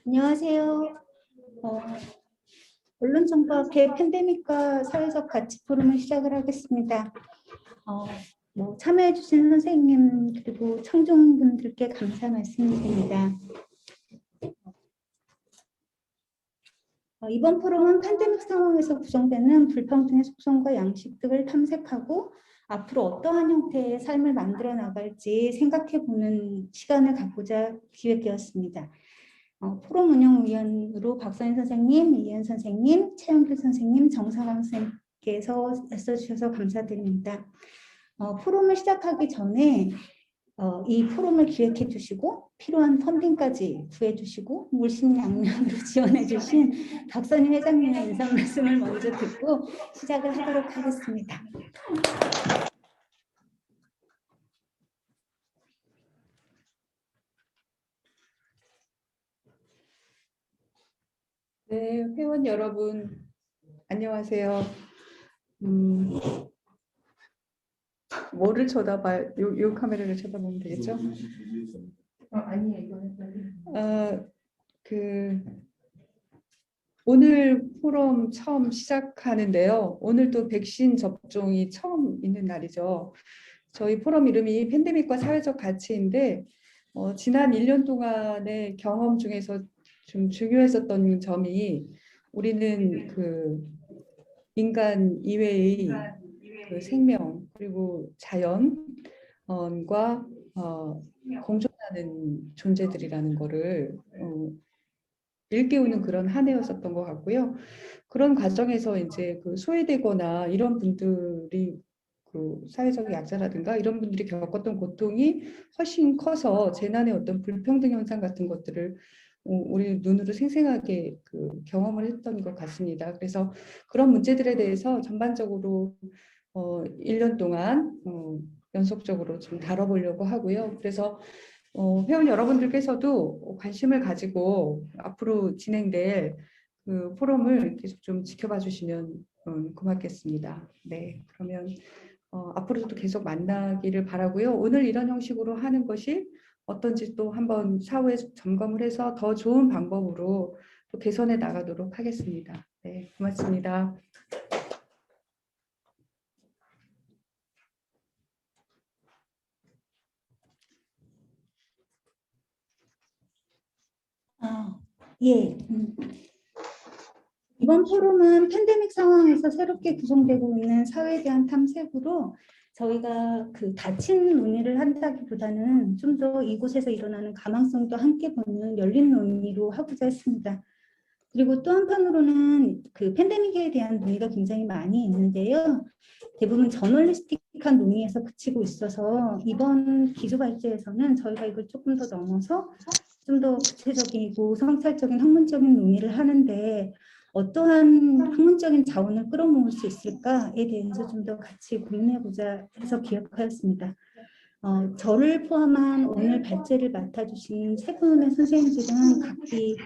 안녕하세요. 어, 언론정보학회 팬데믹과 사회적 가치 포럼을 시작을 하겠습니다. 어, 참여해주신 선생님 그리고 청중분들께 감사 말씀드립니다. 이번 포럼은 팬데믹 상황에서 구성되는 불평등의 속성과 양식 등을 탐색하고 앞으로 어떠한 형태의 삶을 만들어 나갈지 생각해보는 시간을 갖고자 기획되었습니다. 포럼 운영위원으로 박선희 선생님, 이현 선생님, 최영길 선생님, 정상강 선생님께서 애써주셔서 감사드립니다. 포럼을 시작하기 전에 이 포럼을 기획해 주시고 필요한 펀딩까지 구해 주시고 물심양면으로 지원해 주신 박선희 회장님의 인사 말씀을 먼저 듣고 시작을 하도록 하겠습니다. 네, 회원 여러분 안녕하세요. 뭐를 쳐다봐요? 요 카메라를 쳐다보면 되겠죠? 아니에요, 이거는. 오늘 포럼 처음 시작하는데요. 오늘도 백신 접종이 처음 있는 날이죠. 저희 포럼 이름이 팬데믹과 사회적 가치인데 지난 1년 동안의 경험 중에서 좀 중요했었던 점이 우리는 그 인간 이외의 그 생명 그리고 자연과 공존하는 존재들이라는 거를 일깨우는 그런 한 해였었던 것 같고요. 그런 과정에서 이제 그 소외되거나 이런 분들이 그 사회적 약자라든가 이런 분들이 겪었던 고통이 훨씬 커서 재난의 어떤 불평등 현상 같은 것들을 우리 눈으로 생생하게 그 경험을 했던 것 같습니다. 그래서 그런 문제들에 대해서 전반적으로 1년 동안 연속적으로 좀 다뤄보려고 하고요. 그래서 회원 여러분들께서도 관심을 가지고 앞으로 진행될 그 포럼을 계속 좀 지켜봐 주시면 고맙겠습니다. 네, 그러면 앞으로도 계속 만나기를 바라고요. 오늘 이런 형식으로 하는 것이 어떤지 또 한번 사후에 점검을 해서 더 좋은 방법으로 또 개선해 나가도록 하겠습니다. 네, 고맙습니다. 예. 이번 포럼은 팬데믹 상황에서 새롭게 구성되고 있는 사회에 대한 탐색으로 저희가 그 닫힌 논의를 한다기보다는 좀 더 이곳에서 일어나는 가망성도 함께 보는 열린 논의로 하고자 했습니다. 그리고 또 한편으로는 그 팬데믹에 대한 논의가 굉장히 많이 있는데요. 대부분 저널리스틱한 논의에서 그치고 있어서 이번 기조발제에서는 저희가 이걸 조금 더 넘어서 좀 더 구체적이고 성찰적인 학문적인 논의를 하는데 어떠한 학문적인 자원을 끌어모을 수 있을까에 대해서 좀 더 같이 고민해보자 해서 기획하였습니다. 저를 포함한 오늘 발제를 맡아주신 세 분의 선생님들은 각기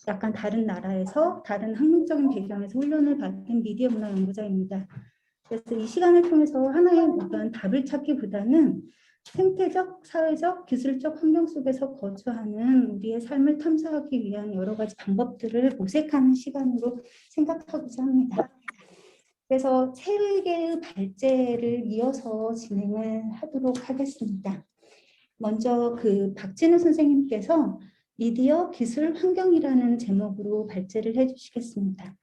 약간 다른 나라에서 다른 학문적인 배경에서 훈련을 받은 미디어 문화 연구자입니다. 그래서 이 시간을 통해서 하나의 어떤 답을 찾기보다는 생태적, 사회적, 기술적 환경 속에서 거주하는 우리의 삶을 탐사하기 위한 여러 가지 방법들을 모색하는 시간으로 생각하고자 합니다. 그래서 세 개의 발제를 이어서 진행을 하도록 하겠습니다. 먼저 그 박진우 선생님께서 미디어, 기술, 환경이라는 제목으로 발제를 해주시겠습니다.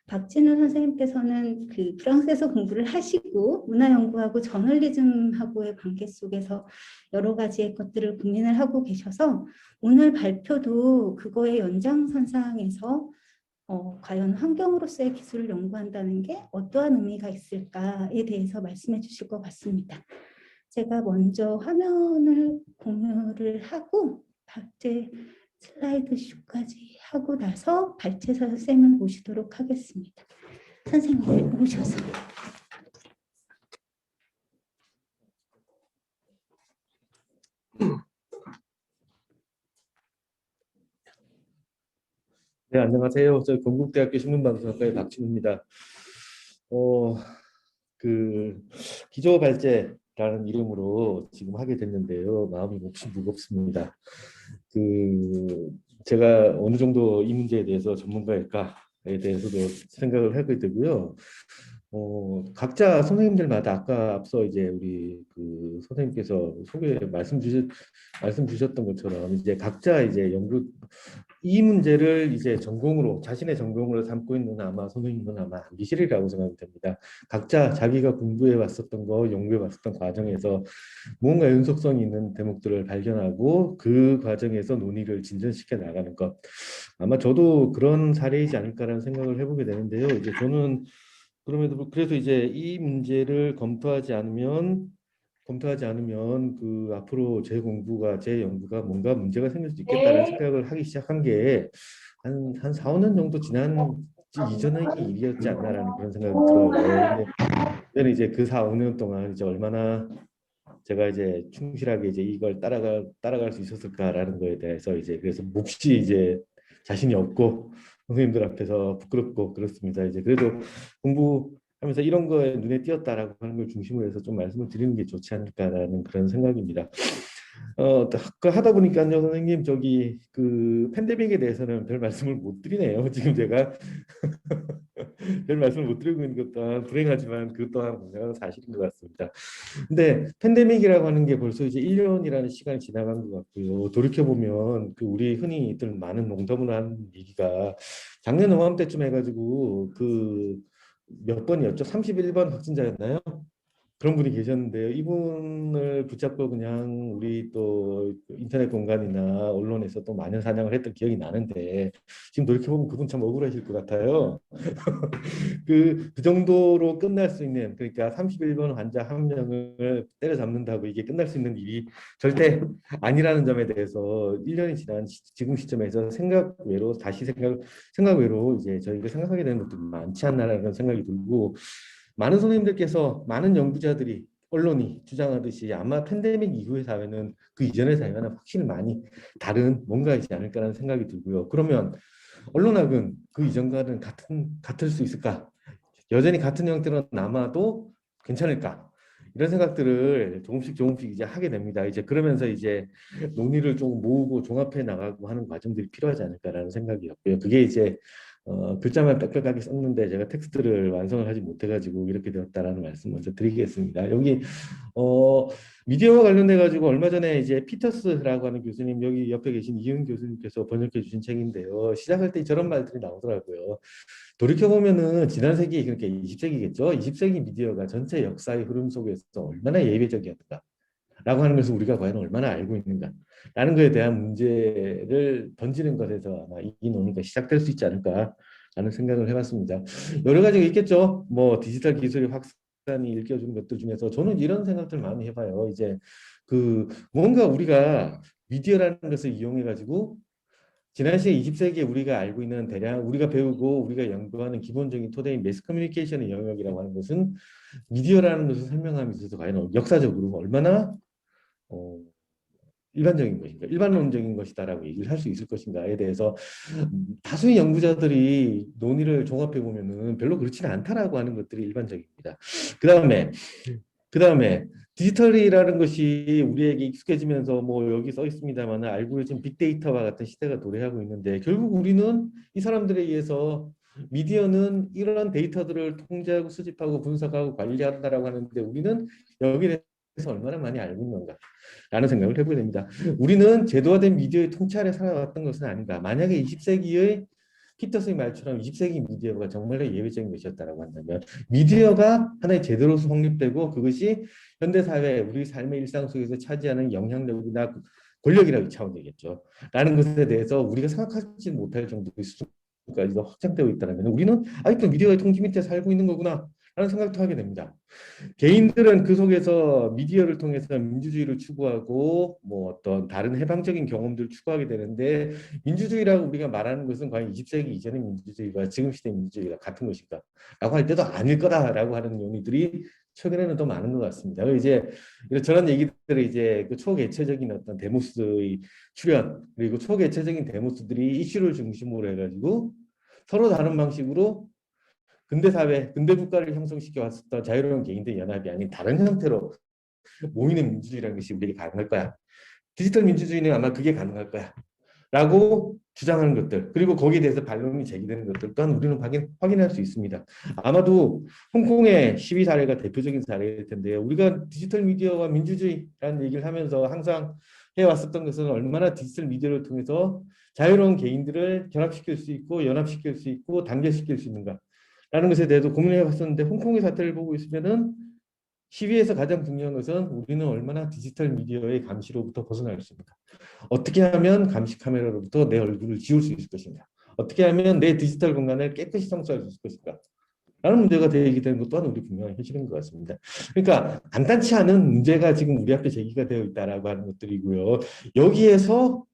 박진우 선생님께서는 그 프랑스에서 공부를 하시고 문화연구하고 저널리즘하고의 관계 속에서 여러 가지의 것들을 고민을 하고 계셔서 오늘 발표도 그거의 연장선상에서 과연 환경으로서의 기술을 연구한다는 게 어떠한 의미가 있을까에 대해서 말씀해 주실 것 같습니다. 제가 먼저 화면을 공유를 하고 발제 슬라이드 쇼까지 하고 나서 발제사 선생님을 모시도록 하겠습니다. 선생님을 모셔서. 네, 안녕하세요. 저 건국대학교 신문방송학과의 박진우입니다. 그 기조 발제라는 이름으로 지금 하게 됐는데요. 마음이 몹시 무겁습니다. 그 제가 어느 정도 이 문제에 대해서 전문가일까에 대해서도 생각을 하게 되고요. 각자 선생님들마다 아까 앞서 이제 우리 그 선생님께서 말씀 주셨던 것처럼 이제 각자 이제 이 문제를 이제 자신의 전공으로 삼고 있는 아마 선생님은 아마 안 계시리라고 생각이 됩니다. 각자 자기가 공부해 왔었던 거, 연구해 왔었던 과정에서 무언가 연속성이 있는 대목들을 발견하고 그 과정에서 논의를 진전시켜 나가는 것. 아마 저도 그런 사례이지 않을까라는 생각을 해보게 되는데요. 이제 저는 그래서 이제 이 문제를 검토하지 않으면 그 앞으로 제 연구가 뭔가 문제가 생길 수 있겠다는 생각을 하기 시작한 게 한 4, 5년 정도 지난 이전의 일이었지 않나라는 그런 생각이 들어요. 근데 저는 이제 그 4, 5년 동안 이제 얼마나 제가 이제 충실하게 이제 이걸 따라갈 수 있었을까라는 거에 대해서 이제 그래서 몹시 이제 자신이 없고 선생님들 앞에서 부끄럽고 그렇습니다. 이제 그래도 공부하면서 이런 거에 눈에 띄었다라고 하는 걸 중심으로 해서 좀 말씀을 드리는 게 좋지 않을까라는 그런 생각입니다. 그 하다 보니까요, 선생님 저기 그 팬데믹에 대해서는 별 말씀을 못 드리네요. 지금 제가 별 말씀을 못 드리고 있는 것 또한 불행하지만 그 또한 분명한 사실인 것 같습니다. 근데 팬데믹이라고 하는 게 벌써 이제 1년이라는 시간이 지나간 것 같고요. 돌이켜 보면 그 우리 흔히들 많은 농담을 하는 얘기가 작년 요맘때쯤 해가지고 그 몇 번이었죠? 31번 확진자였나요? 그런 분이 계셨는데요. 이분을 붙잡고 그냥 우리 또 인터넷 공간이나 언론에서 또 마녀 사냥을 했던 기억이 나는데 지금 돌이켜보면 그분 참 억울하실 것 같아요. 그 정도로 끝날 수 있는 그러니까 31번 환자 한 명을 때려잡는다고 이게 끝날 수 있는 일이 절대 아니라는 점에 대해서 1년이 지난 지금 시점에서 생각 외로 이제 저희가 생각하게 되는 것도 많지 않나라는 생각이 들고 많은 선생님들께서 많은 연구자들이 언론이 주장하듯이 아마 팬데믹 이후의 사회는 그 이전의 사회와는 확실히 많이 다른 뭔가이지 않을까라는 생각이 들고요. 그러면 언론학은 그 이전과는 같을 수 있을까? 여전히 같은 형태로 남아도 괜찮을까? 이런 생각들을 조금씩 이제 하게 됩니다. 이제 그러면서 이제 논의를 좀 모으고 종합해 나가고 하는 과정들이 필요하지 않을까라는 생각이었고요. 그게 이제 글자만 빽빽하게 썼는데 제가 텍스트를 완성을 하지 못해가지고 이렇게 되었다라는 말씀 먼저 드리겠습니다. 여기 어, 미디어와 관련돼 가지고 얼마 전에 이제 피터스라고 하는 교수님 여기 옆에 계신 이은 교수님께서 번역해 주신 책인데요. 시작할 때 저런 말들이 나오더라고요. 돌이켜 보면은 지난 세기 그러니까 20세기겠죠. 20세기 미디어가 전체 역사의 흐름 속에서 얼마나 예외적이었는가. 라고 하는 것을 우리가 과연 얼마나 알고 있는가라는 것에 대한 문제를 던지는 것에서 아마 이 논의가 시작될 수 있지 않을까라는 생각을 해봤습니다. 여러 가지가 있겠죠. 뭐 디지털 기술의 확산이 일깨워주는 것들 중에서 저는 이런 생각들 많이 해봐요. 이제 그 뭔가 우리가 미디어라는 것을 이용해 가지고 지난 시기 20세기에 우리가 알고 있는 대략 우리가 배우고 우리가 연구하는 기본적인 토대인 매스 커뮤니케이션의 영역이라고 하는 것은 미디어라는 것을 설명함에 있어서 과연 역사적으로 얼마나 어, 일반적인 것인가, 일반론적인 것이다라고 얘기를 할 수 있을 것인가에 대해서 다수의 연구자들이 논의를 종합해 보면은 별로 그렇지는 않다라고 하는 것들이 일반적입니다. 그 다음에 디지털이라는 것이 우리에게 익숙해지면서 뭐 여기 써 있습니다만 알고리즘 빅데이터와 같은 시대가 도래하고 있는데 결국 우리는 이 사람들에 의해서 미디어는 이런 데이터들을 통제하고 수집하고 분석하고 관리한다라고 하는데 우리는 여기에 대해서 얼마나 많이 알고 있는 건가 라는 생각을 해보게 됩니다. 우리는 제도화된 미디어의 통치 아래 살아왔던 것은 아닌가. 만약에 20세기의 피터스의 말처럼 20세기 미디어가 정말로 예외적인 것이었다라고 한다면 미디어가 하나의 제도로서 확립되고 그것이 현대사회 우리 삶의 일상 속에서 차지하는 영향력이나 권력이라고 차원되겠죠. 라는 것에 대해서 우리가 생각하지 못할 정도의 수준까지도 확장되고 있다면 우리는 아직도 미디어의 통치 밑에 살고 있는 거구나 라는 생각도 하게 됩니다. 개인들은 그 속에서 미디어를 통해서 민주주의를 추구하고 뭐 어떤 다른 해방적인 경험들을 추구하게 되는데 민주주의라고 우리가 말하는 것은 과연 20세기 이전의 민주주의와 지금 시대 민주주의가 같은 것인가 라고 할 때도 아닐 거다라고 하는 논의들이 최근에는 더 많은 것 같습니다. 이제 저런 얘기들을 이제 그 초개체적인 어떤 데모스의 출현 그리고 초개체적인 데모스들이 이슈를 중심으로 해가지고 서로 다른 방식으로 근대 사회, 근대 국가를 형성시켜 왔었던 자유로운 개인들 연합이 아닌 다른 형태로 모이는 민주주의라는 것이 우리에게 가능할 거야. 디지털 민주주의는 아마 그게 가능할 거야. 라고 주장하는 것들 그리고 거기에 대해서 반론이 제기되는 것들 또한 우리는 확인할 수 있습니다. 아마도 홍콩의 시위 사례가 대표적인 사례일 텐데요. 우리가 디지털 미디어와 민주주의라는 얘기를 하면서 항상 해왔었던 것은 얼마나 디지털 미디어를 통해서 자유로운 개인들을 결합시킬 수 있고 연합시킬 수 있고 단결시킬 수 있는가라는 것에 대해서 고민을 해봤었는데 홍콩의 사태를 보고 있으면은 시위에서 가장 중요한 것은 우리는 얼마나 디지털 미디어의 감시로부터 벗어날 수 있는가. 어떻게 하면 감시 카메라로부터 내 얼굴을 지울 수 있을 것인가. 어떻게 하면 내 디지털 공간을 깨끗이 청소할 수 있을 것인가. 라는 문제가 제기되는 것 또한 우리 분명한 현실인 것 같습니다. 그러니까 간단치 않은 문제가 지금 우리 앞에 제기가 되어 있다라고 하는 것들이고요. 여기에서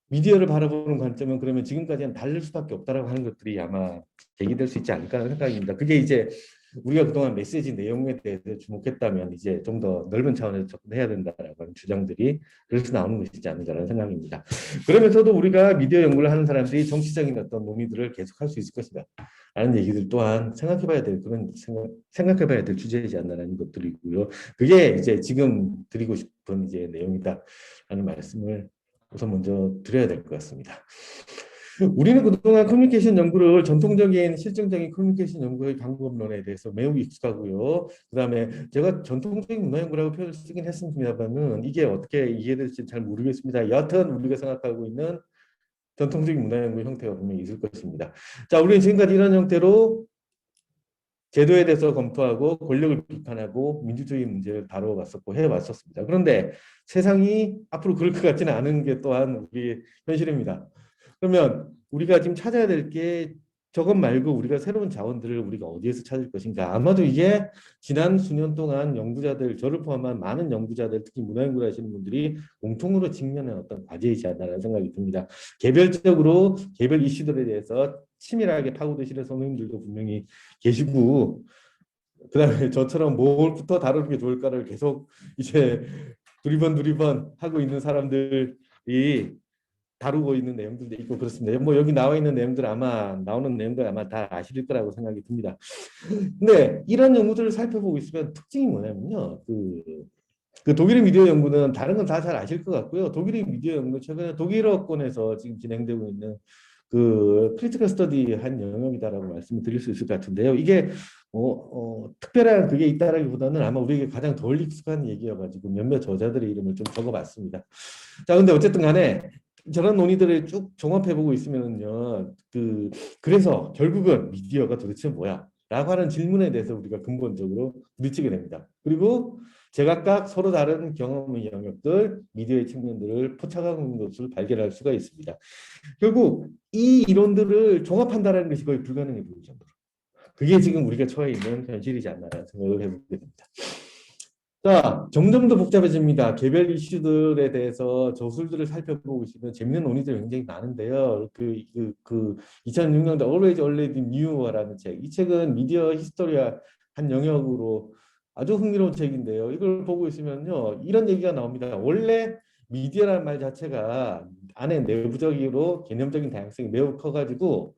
미디어를 바라보는 관점은 그러면 지금까지는 다를 수밖에 없다라고 하는 것들이 아마 제기될 수 있지 않을까 하는 생각입니다. 그게 이제 우리가 그동안 메시지 내용에 대해서 주목했다면 이제 좀 더 넓은 차원에서 접근해야 된다라고 하는 주장들이 그래서 나오는 것이지 않을까라는 생각입니다. 그러면서도 우리가 미디어 연구를 하는 사람들이 정치적인 어떤 논의들을 계속할 수 있을 것이다 라는 얘기들 또한 생각해봐야 될 그런 생각해봐야 될 주제이지 않나라는 것들이고요. 그게 이제 지금 드리고 싶은 이제 내용이다라는 말씀을 우선 먼저 드려야 될 것 같습니다. 우리는 그동안 커뮤니케이션 연구를 전통적인 실증적인 커뮤니케이션 연구의 방법론에 대해서 매우 익숙하고요. 그다음에 제가 전통적인 문화 연구라고 표현을 쓰긴 했습니다만은 이게 어떻게 이해될지 잘 모르겠습니다. 여하튼 우리가 생각하고 있는 전통적인 문화 연구 형태가 분명히 있을 것입니다. 자, 우리는 지금까지 이런 형태로 제도에 대해서 검토하고 권력을 비판하고 민주주의 문제를 다뤄왔었고 해왔었습니다. 그런데 세상이 앞으로 그럴 것 같지는 않은 게 또한 우리 현실입니다. 그러면 우리가 지금 찾아야 될 게 저것 말고 우리가 새로운 자원들을 우리가 어디에서 찾을 것인가. 아마도 이게 지난 수년 동안 연구자들, 저를 포함한 많은 연구자들, 특히 문화연구를 하시는 분들이 공통으로 직면한 어떤 과제이지 않나라는 생각이 듭니다. 개별적으로 개별 이슈들에 대해서 치밀하게 파고드시는 선생님들도 분명히 계시고, 그다음에 저처럼 뭘부터 다루는 게 좋을까를 계속 이제 두리번 하고 있는 사람들이 다루고 있는 내용들도 있고 그렇습니다. 뭐 여기 나와 있는 내용들 아마 나오는 내용들 아마 다 아실 거라고 생각이 듭니다. 근데 이런 연구들을 살펴보고 있으면 특징이 뭐냐면요. 그 독일의 미디어 연구는 다른 건 다 잘 아실 것 같고요. 독일의 미디어 연구는 최근에 독일어권에서 지금 진행되고 있는 그 크리티컬 스터디 한 영역이다라고 말씀을 드릴 수 있을 것 같은데요. 이게 특별한 그게 있다라기보다는 아마 우리에게 가장 덜 익숙한 얘기여가지고 몇몇 저자들의 이름을 좀 적어봤습니다. 자, 근데 어쨌든 간에 저런 논의들을 쭉 종합해보고 있으면요, 그래서 결국은 미디어가 도대체 뭐야? 라고 하는 질문에 대해서 우리가 근본적으로 부딪히게 됩니다. 그리고 제각각 서로 다른 경험의 영역들, 미디어의 측면들을 포착하고 있는 것을 발견할 수가 있습니다. 결국 이 이론들을 종합한다는 것이 거의 불가능해 보일 정도로. 그게 지금 우리가 처해 있는 현실이지 않나라는 생각을 해보게 됩니다. 자, 점점 더 복잡해집니다. 개별 이슈들에 대해서 저술들을 살펴보고 있으면 재밌는 논의들이 굉장히 많은데요. 2006년도 Always Already New라는 책. 이 책은 미디어 히스토리아 한 영역으로 아주 흥미로운 책인데요. 이걸 보고 있으면요. 이런 얘기가 나옵니다. 원래 미디어라는 말 자체가 안에 내부적으로 개념적인 다양성이 매우 커가지고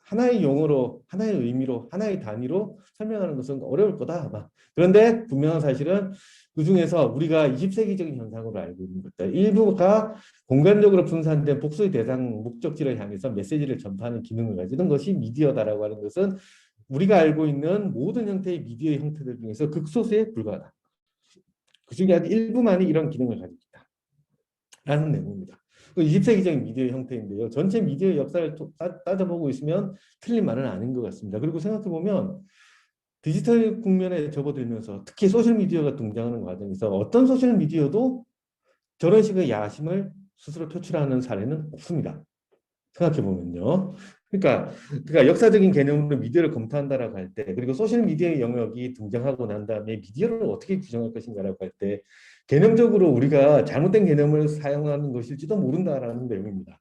하나의 용어로, 하나의 의미로, 하나의 단위로 설명하는 것은 어려울 거다 아마. 그런데 분명한 사실은 그 중에서 우리가 20세기적인 현상으로 알고 있는 것들 일부가 공간적으로 분산된 복수의 대상 목적지를 향해서 메시지를 전파하는 기능을 가지는 것이 미디어다라고 하는 것은 우리가 알고 있는 모든 형태의 미디어의 형태들 중에서 극소수에 불과하다. 그 중에 아주 일부만이 이런 기능을 가지고 있다라는 내용입니다. 20세기적인 미디어 형태인데요. 전체 미디어 역사를 따져보고 있으면 틀린 말은 아닌 것 같습니다. 그리고 생각해보면 디지털 국면에 접어들면서 특히 소셜미디어가 등장하는 과정에서 어떤 소셜미디어도 저런 식의 야심을 스스로 표출하는 사례는 없습니다. 생각해보면요. 그러니까 역사적인 개념으로 미디어를 검토한다라고 할 때, 그리고 소셜미디어의 영역이 등장하고 난 다음에 미디어를 어떻게 규정할 것인가라고 할 때 개념적으로 우리가 잘못된 개념을 사용하는 것일지도 모른다라는 내용입니다.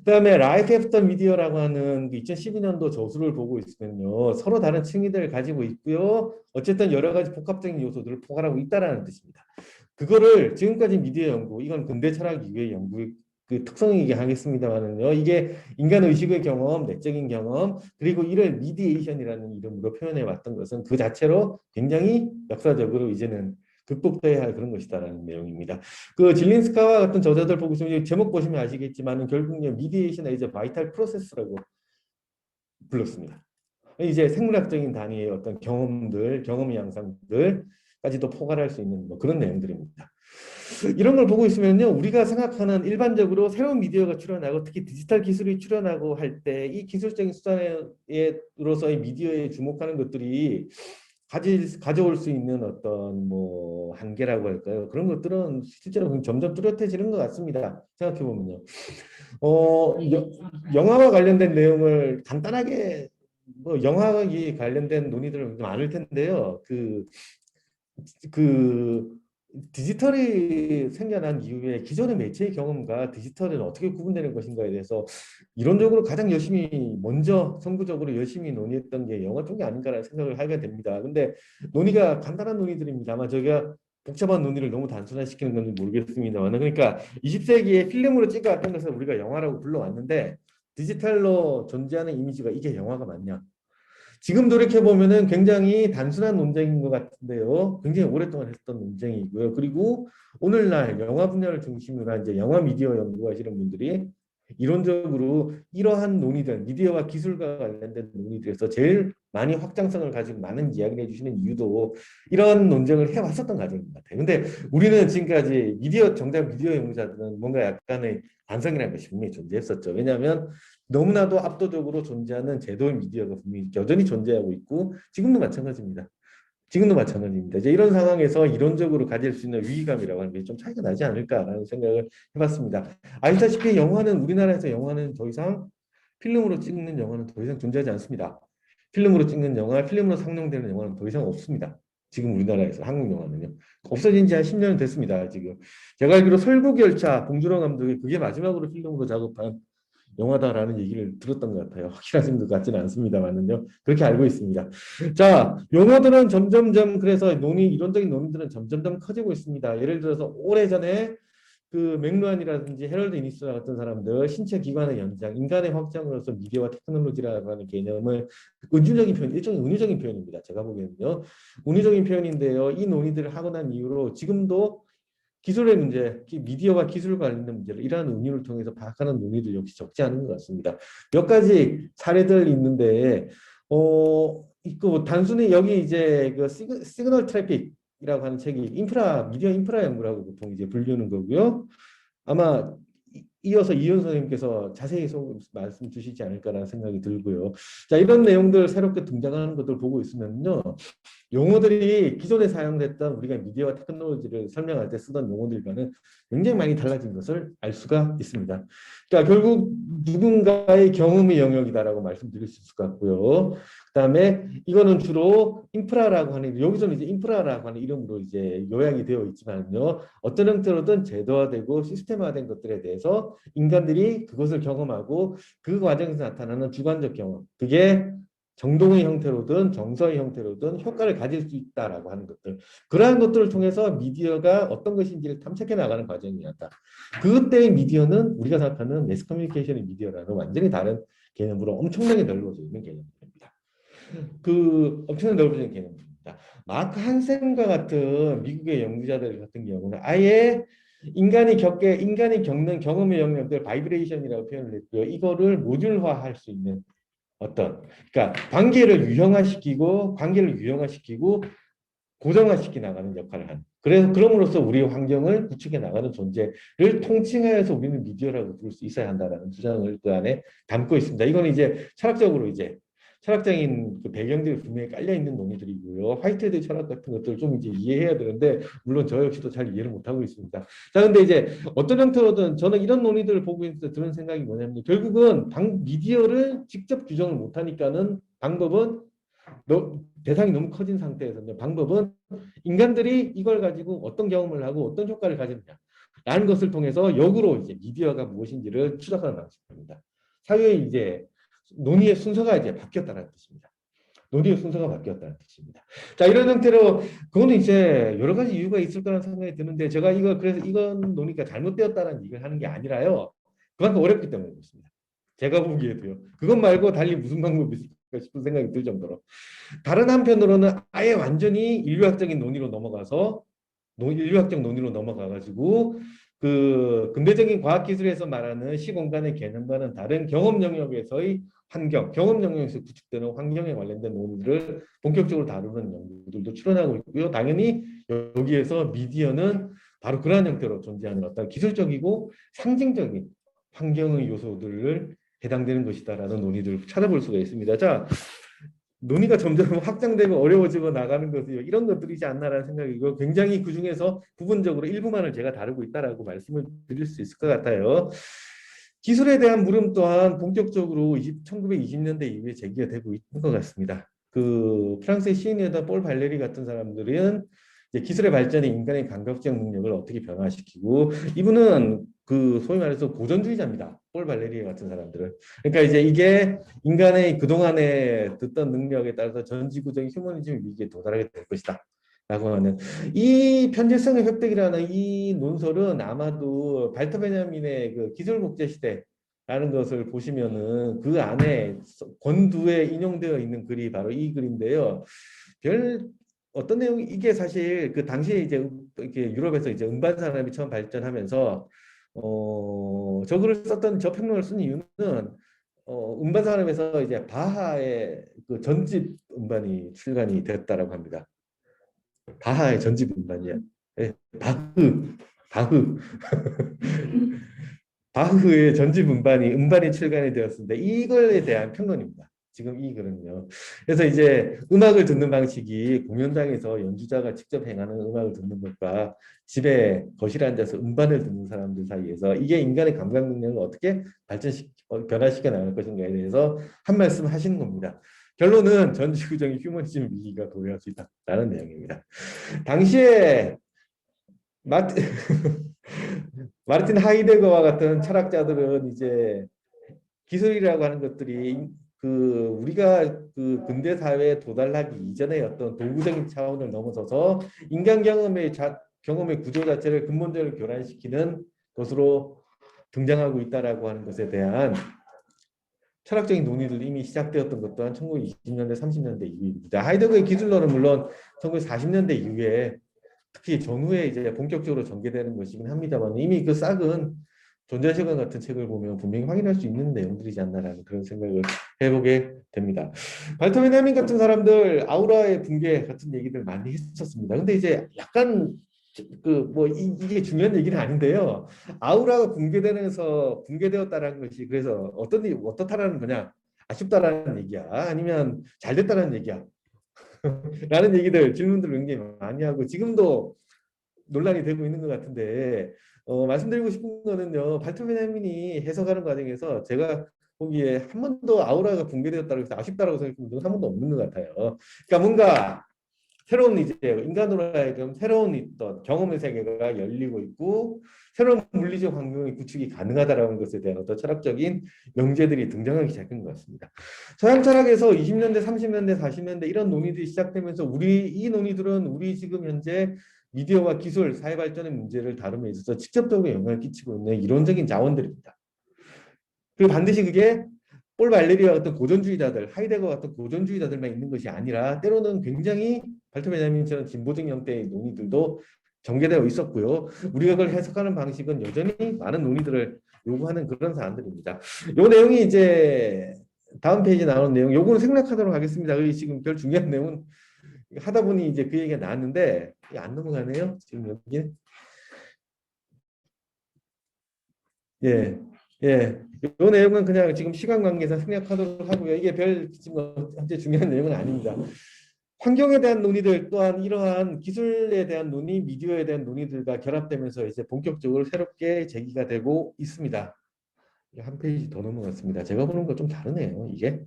그다음에 라이프 애프터 미디어라고 하는 2012년도 저술을 보고 있으면요. 서로 다른 층위들을 가지고 있고요. 어쨌든 여러 가지 복합적인 요소들을 포괄하고 있다라는 뜻입니다. 그거를 지금까지 미디어 연구, 이건 근대 철학 이후의 연구의 그 특성이긴 하겠습니다만은요. 이게 인간 의식의 경험, 내적인 경험, 그리고 이를 미디에이션이라는 이름으로 표현해 왔던 것은 그 자체로 굉장히 역사적으로 이제는 극복돼야 할 그런 것이다라는 내용입니다. 그 질린스카와 같은 저자들 보고 있으면 제목 보시면 아시겠지만은 결국 미디에이션 이제 바이탈 프로세스라고 불렀습니다. 이제 생물학적인 단위의 어떤 경험들, 경험의 양상들까지도 포괄할 수 있는 뭐 그런 내용들입니다. 이런 걸 보고 있으면요, 우리가 생각하는 일반적으로 새로운 미디어가 출현하고 특히 디지털 기술이 출현하고 할 때 이 기술적인 수단으로서의 미디어에 주목하는 것들이 가져올 수 있는 어떤 뭐 한계라고 할까요? 그런 것들은 실제로 점점 뚜렷해지는 것 같습니다. 생각해 보면요. 영화와 관련된 내용을 간단하게 뭐 영화와 관련된 논의들은 많을 텐데요. 그 디지털이 생겨난 이후에 기존의 매체의 경험과 디지털은 어떻게 구분되는 것인가에 대해서 이론적으로 가장 열심히 먼저 선구적으로 열심히 논의했던 게 영화 쪽이 아닌가라는 생각을 하게 됩니다. 근데 논의가 간단한 논의들입니다. 아마 저희가 복잡한 논의를 너무 단순화시키는 건지 모르겠습니다만, 그러니까 20세기에 필름으로 찍어왔던 것을 우리가 영화라고 불러왔는데 디지털로 존재하는 이미지가 이게 영화가 맞냐? 지금 돌이켜 보면은 굉장히 단순한 논쟁인 것 같은데요. 굉장히 오랫동안 했던 논쟁이고요. 그리고 오늘날 영화 분야를 중심으로 한 이제 영화 미디어 연구하시는 분들이 이론적으로 이러한 논의들, 미디어와 기술과 관련된 논의들에서 제일 많이 확장성을 가지고 많은 이야기를 해주시는 이유도 이런 논쟁을 해왔었던 과정인 것 같아요. 근데 우리는 지금까지 정작 미디어 연구자들은 뭔가 약간의 반성이라는 것이 분명히 존재했었죠. 왜냐하면 너무나도 압도적으로 존재하는 제도의 미디어가 분명히 여전히 존재하고 있고 지금도 마찬가지입니다. 지금도 마찬가지입니다. 이제 이런 상황에서 이론적으로 가질 수 있는 위기감이라고 하는 게 좀 차이가 나지 않을까라는 생각을 해봤습니다. 아시다시피 우리나라에서 영화는 더 이상 필름으로 찍는 영화는 더 이상 존재하지 않습니다. 필름으로 찍는 영화, 필름으로 상영되는 영화는 더 이상 없습니다. 지금 우리나라에서 한국 영화는요. 없어진 지 한 10년 됐습니다. 지금. 제가 알기로 설국열차 봉준호 감독이 그게 마지막으로 필름으로 작업한 영화다라는 얘기를 들었던 것 같아요. 확실하신 것 같지는 않습니다만은요. 그렇게 알고 있습니다. 자, 용어들은 점점점 그래서 이론적인 논의들은 점점점 커지고 있습니다. 예를 들어서 오래전에 그 맥루한이라든지 헤럴드 이니스와 같은 사람들 신체 기관의 연장, 인간의 확장으로서 미디어와 테크놀로지라고 하는 개념을 은유적인 표현, 일종의 은유적인 표현입니다. 제가 보기에는요. 은유적인 표현인데요. 이 논의들을 하고 난 이후로 지금도 기술의 문제, 미디어와 기술과 관련된 문제를 이러한 은유를 통해서 파악하는 논의도 역시 적지 않은 것 같습니다. 몇 가지 사례들 있는데, 단순히 여기 이제 그 시그널 트래픽이라고 하는 책이 미디어 인프라 연구라고 보통 이제 불리는 거고요. 아마 이어서 이현 선생님께서 자세히 말씀 주시지 않을까라는 생각이 들고요. 자, 이런 내용들 새롭게 등장하는 것들 보고 있으면요. 용어들이 기존에 사용됐던 우리가 미디어와 테크놀로지를 설명할 때 쓰던 용어들과는 굉장히 많이 달라진 것을 알 수가 있습니다. 그러니까 결국 누군가의 경험의 영역이다라고 말씀드릴 수 있을 것 같고요. 그다음에 이거는 주로 인프라라고 하는 여기서는 이제 인프라라고 하는 이름으로 이제 요약이 되어 있지만요. 어떤 형태로든 제도화되고 시스템화된 것들에 대해서 인간들이 그것을 경험하고 그 과정에서 나타나는 주관적 경험. 그게 정동의 형태로든 정서의 형태로든 효과를 가질 수 있다라고 하는 것들. 그러한 것들을 통해서 미디어가 어떤 것인지를 탐색해 나가는 과정이었다. 그때의 미디어는 우리가 생각하는 매스 커뮤니케이션의 미디어라는 완전히 다른 개념으로 엄청나게 넓어져 있는 개념입니다. 엄청나게 넓어져 있는 개념입니다. 마크 한센과 같은 미국의 연구자들 같은 경우는 아예 인간이 겪는 경험의 영역들 바이브레이션이라고 표현을 했고요. 이거를 모듈화할 수 있는 그러니까 관계를 유형화시키고 고정화시키 나가는 역할을 하는. 그래서 그럼으로써 우리의 환경을 구축해 나가는 존재를 통칭하여서 우리는 미디어라고 부를 수 있어야 한다라는 주장을 그 안에 담고 있습니다. 이거는 이제 철학적인 그 배경들이 분명히 깔려 있는 논의들이고요. 화이트헤드 철학 같은 것들을 좀 이제 이해해야 되는데 물론 저 역시도 잘 이해를 못하고 있습니다. 자, 근데 이제 어떤 형태로든 저는 이런 논의들을 보고 있을 때 드는 생각이 뭐냐면 결국은 미디어를 직접 규정을 못하니까는 방법은 대상이 너무 커진 상태에서는 방법은 인간들이 이걸 가지고 어떤 경험을 하고 어떤 효과를 가지느냐라는 것을 통해서 역으로 이제 미디어가 무엇인지를 추적하는 방식입니다. 사회의 이제 논의의 순서가 이제 바뀌었다는 뜻입니다. 논의의 순서가 바뀌었다는 뜻입니다. 자, 이런 형태로 그거는 이제 여러 가지 이유가 있을 거라는 생각이 드는데 제가 그래서 이건 논의가 잘못되었다는 얘기를 하는 게 아니라요. 그만큼 어렵기 때문에 그렇습니다. 제가 보기에도요. 그것 말고 달리 무슨 방법이 있을까 싶은 생각이 들 정도로. 다른 한편으로는 아예 완전히 인류학적인 논의로 넘어가서 인류학적 논의로 넘어가가지고 그 근대적인 과학기술에서 말하는 시공간의 개념과는 다른 경험 영역에서의 경험 영역에서 구축되는 환경에 관련된 논의들을 본격적으로 다루는 연구들도 출연하고 있고요. 당연히 여기에서 미디어는 바로 그러한 형태로 존재하는 어떤 기술적이고 상징적인 환경의 요소들을 해당되는 것이다라는 논의들을 찾아볼 수가 있습니다. 자, 논의가 점점 확장되고 어려워지고 나가는 것이 이런 것들이지 않나라는 생각이고 굉장히 그 중에서 부분적으로 일부만을 제가 다루고 있다라고 말씀을 드릴 수 있을 것 같아요. 기술에 대한 물음 또한 본격적으로 1920년대 이후에 제기가 되고 있는 것 같습니다. 그 프랑스의 시인이었던 폴 발레리 같은 사람들은 이제 기술의 발전이 인간의 감각적 능력을 어떻게 변화시키고 이분은 그 소위 말해서 고전주의자입니다. 폴 발레리 같은 사람들은. 그러니까 이제 이게 인간의 그동안에 듣던 능력에 따라서 전 지구적인 휴머니즘 위기에 도달하게 될 것이다. 라고 하는 이 편재성의 획득이라는 이 논설은 아마도 발터 베냐민의 그 기술국제 시대라는 것을 보시면은 그 안에 권두에 인용되어 있는 글이 바로 이 글인데요. 별 어떤 내용이 이게 사실 그 당시에 이제 이렇게 유럽에서 이제 음반 산업이 처음 발전하면서 저 글을 썼던 저 평론을 쓴 이유는 음반 산업에서 이제 바하의 그 전집 음반이 출간이 됐다라고 합니다. 바하의 전집 음반이야. 예, 바흐. 바흐의 전집 음반이 출간이 되었습니다. 이거에 대한 평론입니다. 지금 이 글은요. 그래서 이제 음악을 듣는 방식이 공연장에서 연주자가 직접 행하는 음악을 듣는 것과 집에 거실에 앉아서 음반을 듣는 사람들 사이에서 이게 인간의 감각 능력을 어떻게 변화시켜 나갈 것인가에 대해서 한 말씀 하시는 겁니다. 결론은 전 지구적인 휴머니즘 위기가 도래할 수 있다는 내용입니다. 당시에 마르틴 하이데거와 같은 철학자들은 이제 기술이라고 하는 것들이 그 우리가 그 근대 사회에 도달하기 이전의 어떤 도구적인 차원을 넘어서서 인간 경험의 구조 자체를 근본적으로 교란시키는 것으로 등장하고 있다라고 하는 것에 대한 철학적인 논의들이 이미 시작되었던 것 또한 1920년대, 30년대 이후입니다. 하이데거의 기술론은 물론 1940년대 이후에 특히 전후에 이제 본격적으로 전개되는 것이긴 합니다만 이미 그 싹은 존재시간 같은 책을 보면 분명히 확인할 수 있는 내용들이지 않나라는 그런 생각을 해보게 됩니다. 발터 베냐민 같은 사람들 아우라의 붕괴 같은 얘기들 많이 했었습니다. 근데 이제 약간 이게 중요한 얘기는 아닌데요. 아우라가 붕괴되었다라는 것이 그래서 어떻다라는 거냐? 아쉽다라는 얘기야? 아니면 잘 됐다라는 얘기야? 라는 질문들을 굉장히 많이 하고 지금도 논란이 되고 있는 것 같은데 말씀드리고 싶은 거는요. 발터 베냐민이 해석하는 과정에서 제가 보기에 한 번도 아우라가 붕괴되었다고 해서 아쉽다라고 생각해본 적은 한 번도 없는 것 같아요. 그러니까 뭔가 새로운 이제 인간으로 하여금 새로운 있던 경험의 세계가 열리고 있고 새로운 물리적 환경의 구축이 가능하다라는 것에 대한 어떤 철학적인 명제들이 등장하기 시작한 것 같습니다. 서양 철학에서 20년대, 30년대, 40년대 이런 논의들이 시작되면서 이 논의들은 우리 지금 현재 미디어와 기술, 사회 발전의 문제를 다룸에 있어서 직접적으로 영향을 끼치고 있는 이론적인 자원들입니다. 그리고 반드시 그게 폴 발레리와 같은 고전주의자들, 하이데거 같은 고전주의자들만 있는 것이 아니라 때로는 굉장히 발터 베냐민처럼 진보적 형태의 논의들도 전개되어 있었고요. 우리가 그걸 해석하는 방식은 여전히 많은 논의들을 요구하는 그런 사안들입니다. 이 내용이 이제 다음 페이지에 나오는 내용, 요거는 생략하도록 하겠습니다. 지금 별 중요한 내용은 하다 보니 이제 그 얘기가 나왔는데 안 넘어가네요. 지금 여기. 예. 예, 이 내용은 그냥 지금 시간 관계상 생략하도록 하고요. 이게 지금 현재 중요한 내용은 아닙니다. 환경에 대한 논의들 또한 이러한 기술에 대한 논의, 미디어에 대한 논의들과 결합되면서 이제 본격적으로 새롭게 제기가 되고 있습니다. 한 페이지 더 넘어갔습니다. 제가 보는 거 좀 다르네요. 이게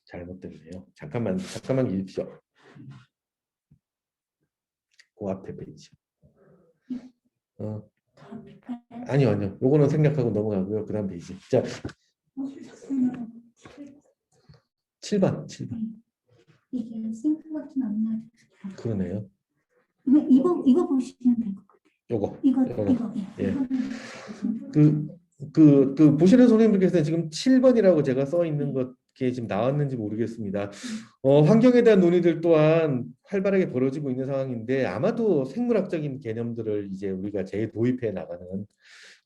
잘못됐네요. 잠깐만 계십시오. 그 앞에 페이지. 아니요. 요거는 생략하고 넘어가고요. 그 다음 페이지. 자, 7번. 이게 싱크밖에 안 나요. 그러네요. 이거 보시면 될 것 같아요. 요거. 이거. 예. 보시는 선생님들께서 지금 7번이라고 제가 써 있는 것 지금 나왔는지 모르겠습니다. 환경에 대한 논의들 또한 활발하게 벌어지고 있는 상황인데 아마도 생물학적인 개념들을 이제 우리가 재도입해 나가는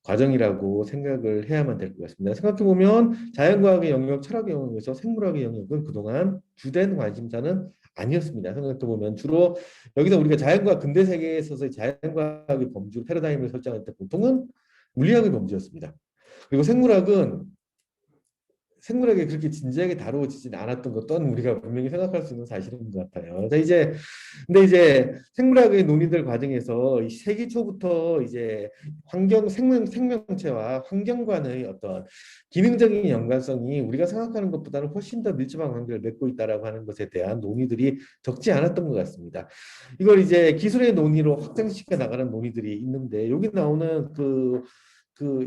과정이라고 생각을 해야만 될 것 같습니다. 생각해 보면 자연과학의 영역, 철학의 영역에서 생물학의 영역은 그동안 주된 관심사는 아니었습니다. 생각해 보면 주로 여기서 우리가 자연과학 근대 세계에 있어서 자연과학의 범주 패러다임을 설정할 때 보통은 물리학의 범주였습니다. 그리고 생물학에 그렇게 진지하게 다루어지진 않았던 것 또한 우리가 분명히 생각할 수 있는 사실인 것 같아요. 근데 이제 생물학의 논의들 과정에서 이 세기 초부터 이제 생명체와 환경과의 어떤 기능적인 연관성이 우리가 생각하는 것보다는 훨씬 더 밀접한 관계를 맺고 있다라고 하는 것에 대한 논의들이 적지 않았던 것 같습니다. 이걸 이제 기술의 논의로 확장시켜 나가는 논의들이 있는데 여기 나오는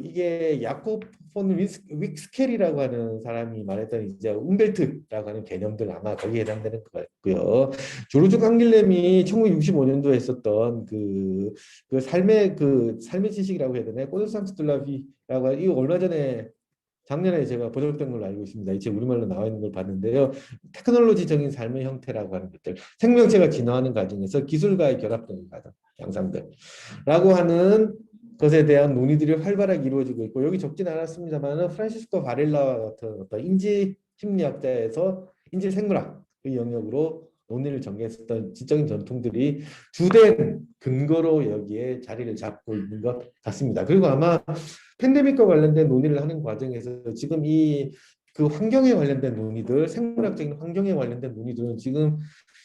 이게 야코브 폰 윅스켈이라고 하는 사람이 말했던 이제 움벨트라고 하는 개념들 아마 거기에 해당되는 것 같고요. 조르주 깡길렘이 1965년도에 했었던 삶의 지식이라고 해야 되나요? 꼬들상스 둘라비라고 하는 이거 얼마 전에 작년에 제가 번역된 걸로 알고 있습니다. 이 책 우리말로 나와 있는 걸 봤는데요. 테크놀로지적인 삶의 형태라고 하는 것들, 생명체가 진화하는 과정에서 기술과의 결합되는 과정, 양상들라고 하는 것에 대한 논의들이 활발하게 이루어지고 있고 여기 적진 않았습니다만 프란시스코 바렐라와 같은 어떤 인지 심리학자에서 인지 생물학 그 영역으로 논의를 전개했었던 지적인 전통들이 주된 근거로 여기에 자리를 잡고 있는 것 같습니다. 그리고 아마 팬데믹과 관련된 논의를 하는 과정에서 지금 그 환경에 관련된 논의들, 생물학적인 환경에 관련된 논의들은 지금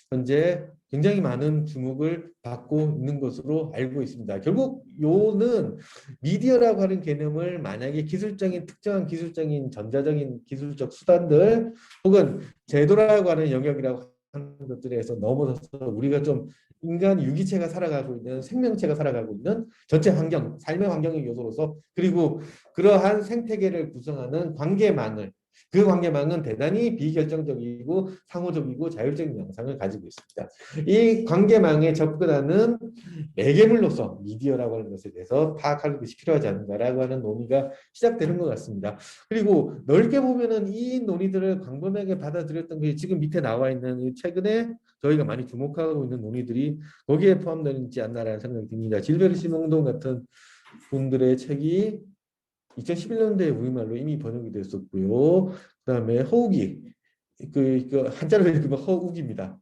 현재 굉장히 많은 주목을 받고 있는 것으로 알고 있습니다. 결국 요는 미디어라고 하는 개념을 만약에 특정한 기술적인 전자적인 기술적 수단들 혹은 제도라고 하는 영역이라고 하는 것들에서 넘어서서 우리가 좀 인간 유기체가 살아가고 있는 생명체가 살아가고 있는 전체 환경, 삶의 환경의 요소로서 그리고 그러한 생태계를 구성하는 관계망을 그 관계망은 대단히 비결정적이고 상호적이고 자율적인 양상을 가지고 있습니다. 이 관계망에 접근하는 매개물로서 미디어라고 하는 것에 대해서 파악하는 것이 필요하지 않는가라고 하는 논의가 시작되는 것 같습니다. 그리고 넓게 보면은 이 논의들을 광범위하게 받아들였던 게 지금 밑에 나와 있는 최근에 저희가 많이 주목하고 있는 논의들이 거기에 포함되지 않나라는 생각이 듭니다. 질베르 시몽동 같은 분들의 책이 2011년도에 우리말로 이미 번역이 됐었고요. 그다음에 허우기 한자로 읽으면 허우기입니다.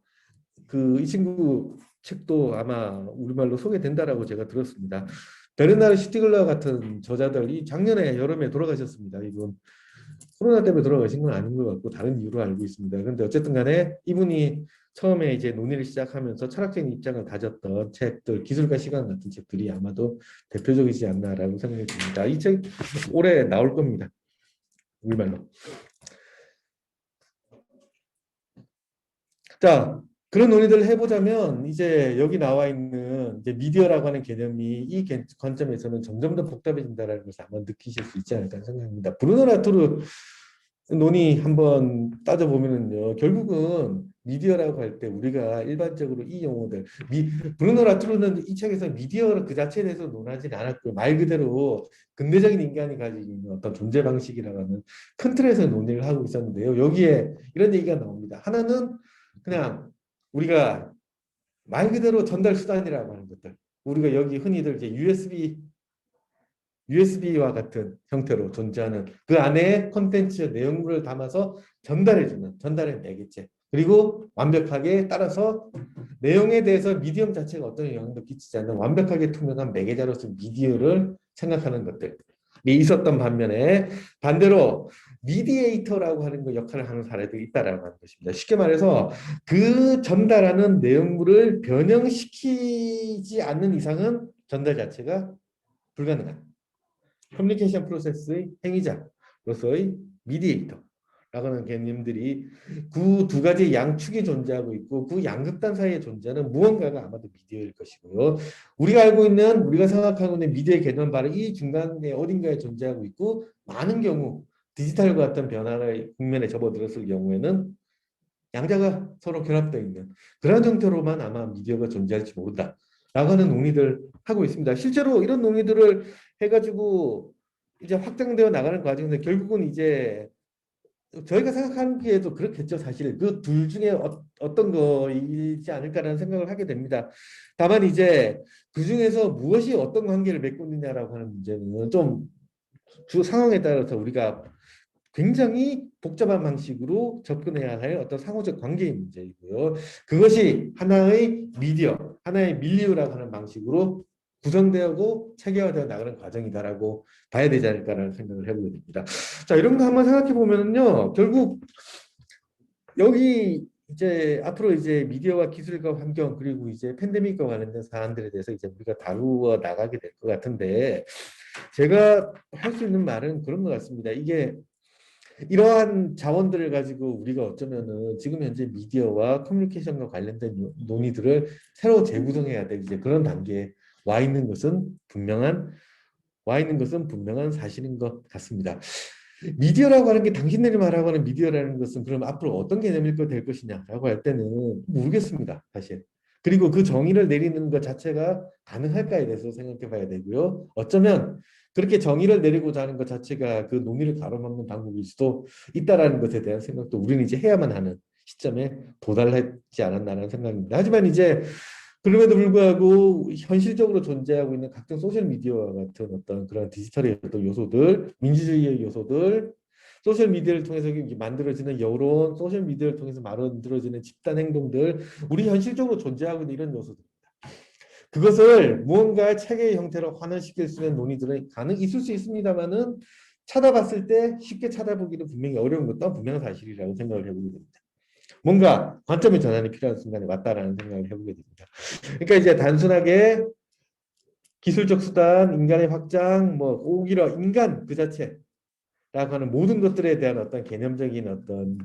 이 친구 책도 아마 우리말로 소개된다라고 제가 들었습니다. 베르나르 슈티글러 같은 저자들이 작년에 여름에 돌아가셨습니다. 이분 코로나 때문에 돌아가신 건 아닌 것 같고 다른 이유로 알고 있습니다. 그런데 어쨌든 간에 이분이 처음에 이제 논의를 시작하면서 철학적인 입장을 다졌던 책들, 기술과 시간 같은 책들이 아마도 대표적이지 않나라고 생각이 듭니다. 이 책 올해 나올 겁니다. 우리말로. 자, 그런 논의들을 해보자면 이제 여기 나와 있는 이제 미디어라고 하는 개념이 이 관점에서는 점점 더 복잡해진다는 것을 한번 느끼실 수 있지 않을까 생각합니다. 브루노 라투르 논의 한번 따져보면은요, 결국은 미디어라고 할 때 우리가 일반적으로 이 용어들, 브루노 라투르는 이 책에서 미디어 그 자체에 대해서 논하지 않았고요. 말 그대로 근대적인 인간이 가지고 있는 어떤 존재 방식이라고 하는 큰 틀에서 논의를 하고 있었는데요. 여기에 이런 얘기가 나옵니다. 하나는 그냥 우리가 말 그대로 전달 수단이라고 하는 것들. 우리가 여기 흔히들 이제 USB와 같은 형태로 존재하는 그 안에 콘텐츠 내용물을 담아서 전달해주는 전달의 매개체. 그리고 완벽하게 따라서 내용에 대해서 미디엄 자체가 어떤 영향도 끼치지 않는 완벽하게 투명한 매개자로서 미디어를 생각하는 것들이 있었던 반면에 반대로 미디에이터라고 하는 그 역할을 하는 사례들이 있다라고 하는 것입니다. 쉽게 말해서 그 전달하는 내용물을 변형시키지 않는 이상은 전달 자체가 불가능한 커뮤니케이션 프로세스의 행위자로서의 미디에이터라고 하는 개념들이 그 두 가지 양축이 존재하고 있고 그 양극단 사이에 존재하는 무언가가 아마도 미디어일 것이고요. 우리가 생각하고 있는 미디어의 개념은 바로 이 중간에 어딘가에 존재하고 있고 많은 경우 디지털과 같은 변화의 국면에 접어들었을 경우에는 양자가 서로 결합되어 있는 그런 형태로만 아마 미디어가 존재할지 모른다 라고 하는 논의들 하고 있습니다. 실제로 이런 논의들을 해가지고 이제 확장되어 나가는 과정에서 결국은 이제 저희가 생각하기에도 그렇겠죠. 사실 그 둘 중에 어떤 거이지 않을까라는 생각을 하게 됩니다. 다만 이제 그 중에서 무엇이 어떤 관계를 맺고 있느냐라고 하는 문제는 좀 주 상황에 따라서 우리가 굉장히 복잡한 방식으로 접근해야 할 어떤 상호적 관계의 문제이고요. 그것이 하나의 미디어, 하나의 밀리오라고 하는 방식으로 구성되고 체계화되어 나가는 과정이다라고 봐야 되지 않을까라는 생각을 해보게 됩니다. 자, 이런 거 한번 생각해 보면요, 결국 여기 이제 앞으로 이제 미디어와 기술과 환경 그리고 이제 팬데믹과 관련된 사안들에 대해서 이제 우리가 다루어 나가게 될 것 같은데 제가 할 수 있는 말은 그런 것 같습니다. 이게 이러한 자원들을 가지고 우리가 어쩌면은 지금 현재 미디어와 커뮤니케이션과 관련된 논의들을 새로 재구성해야 될 이제 그런 단계에 와 있는 것은 분명한 사실인 것 같습니다. 미디어라고 하는 게 당신들이 말하고 하는 미디어라는 것은 그럼 앞으로 어떤 개념일 될 것이냐라고 할 때는 모르겠습니다, 사실. 그리고 그 정의를 내리는 것 자체가 가능할까에 대해서 생각해 봐야 되고요. 어쩌면 그렇게 정의를 내리고자 하는 것 자체가 그 논의를 가로막는 방법일 수도 있다라는 것에 대한 생각도 우리는 이제 해야만 하는 시점에 도달하지 않았나라는 생각입니다. 하지만 이제 그럼에도 불구하고 현실적으로 존재하고 있는 각종 소셜 미디어와 같은 어떤 그런 디지털의 어떤 요소들, 민주주의의 요소들, 소셜 미디어를 통해서 만들어지는 여론, 소셜 미디어를 통해서 만들어지는 집단 행동들, 우리 현실적으로 존재하고 있는 이런 요소들입니다. 그것을 무언가 체계의 형태로 환원시킬 수 있는 논의들은 있을 수 있습니다만은 찾아봤을 때 쉽게 찾아보기는 분명히 어려운 것도 분명한 사실이라고 생각을 해보게 됩니다. 뭔가 관점의 전환이 필요한 순간에 왔다라는 생각을 해보게 됩니다. 그러니까 이제 단순하게 기술적 수단, 인간의 확장, 뭐 오히려 인간 그 자체라고 하는 모든 것들에 대한 어떤 개념적인 어떤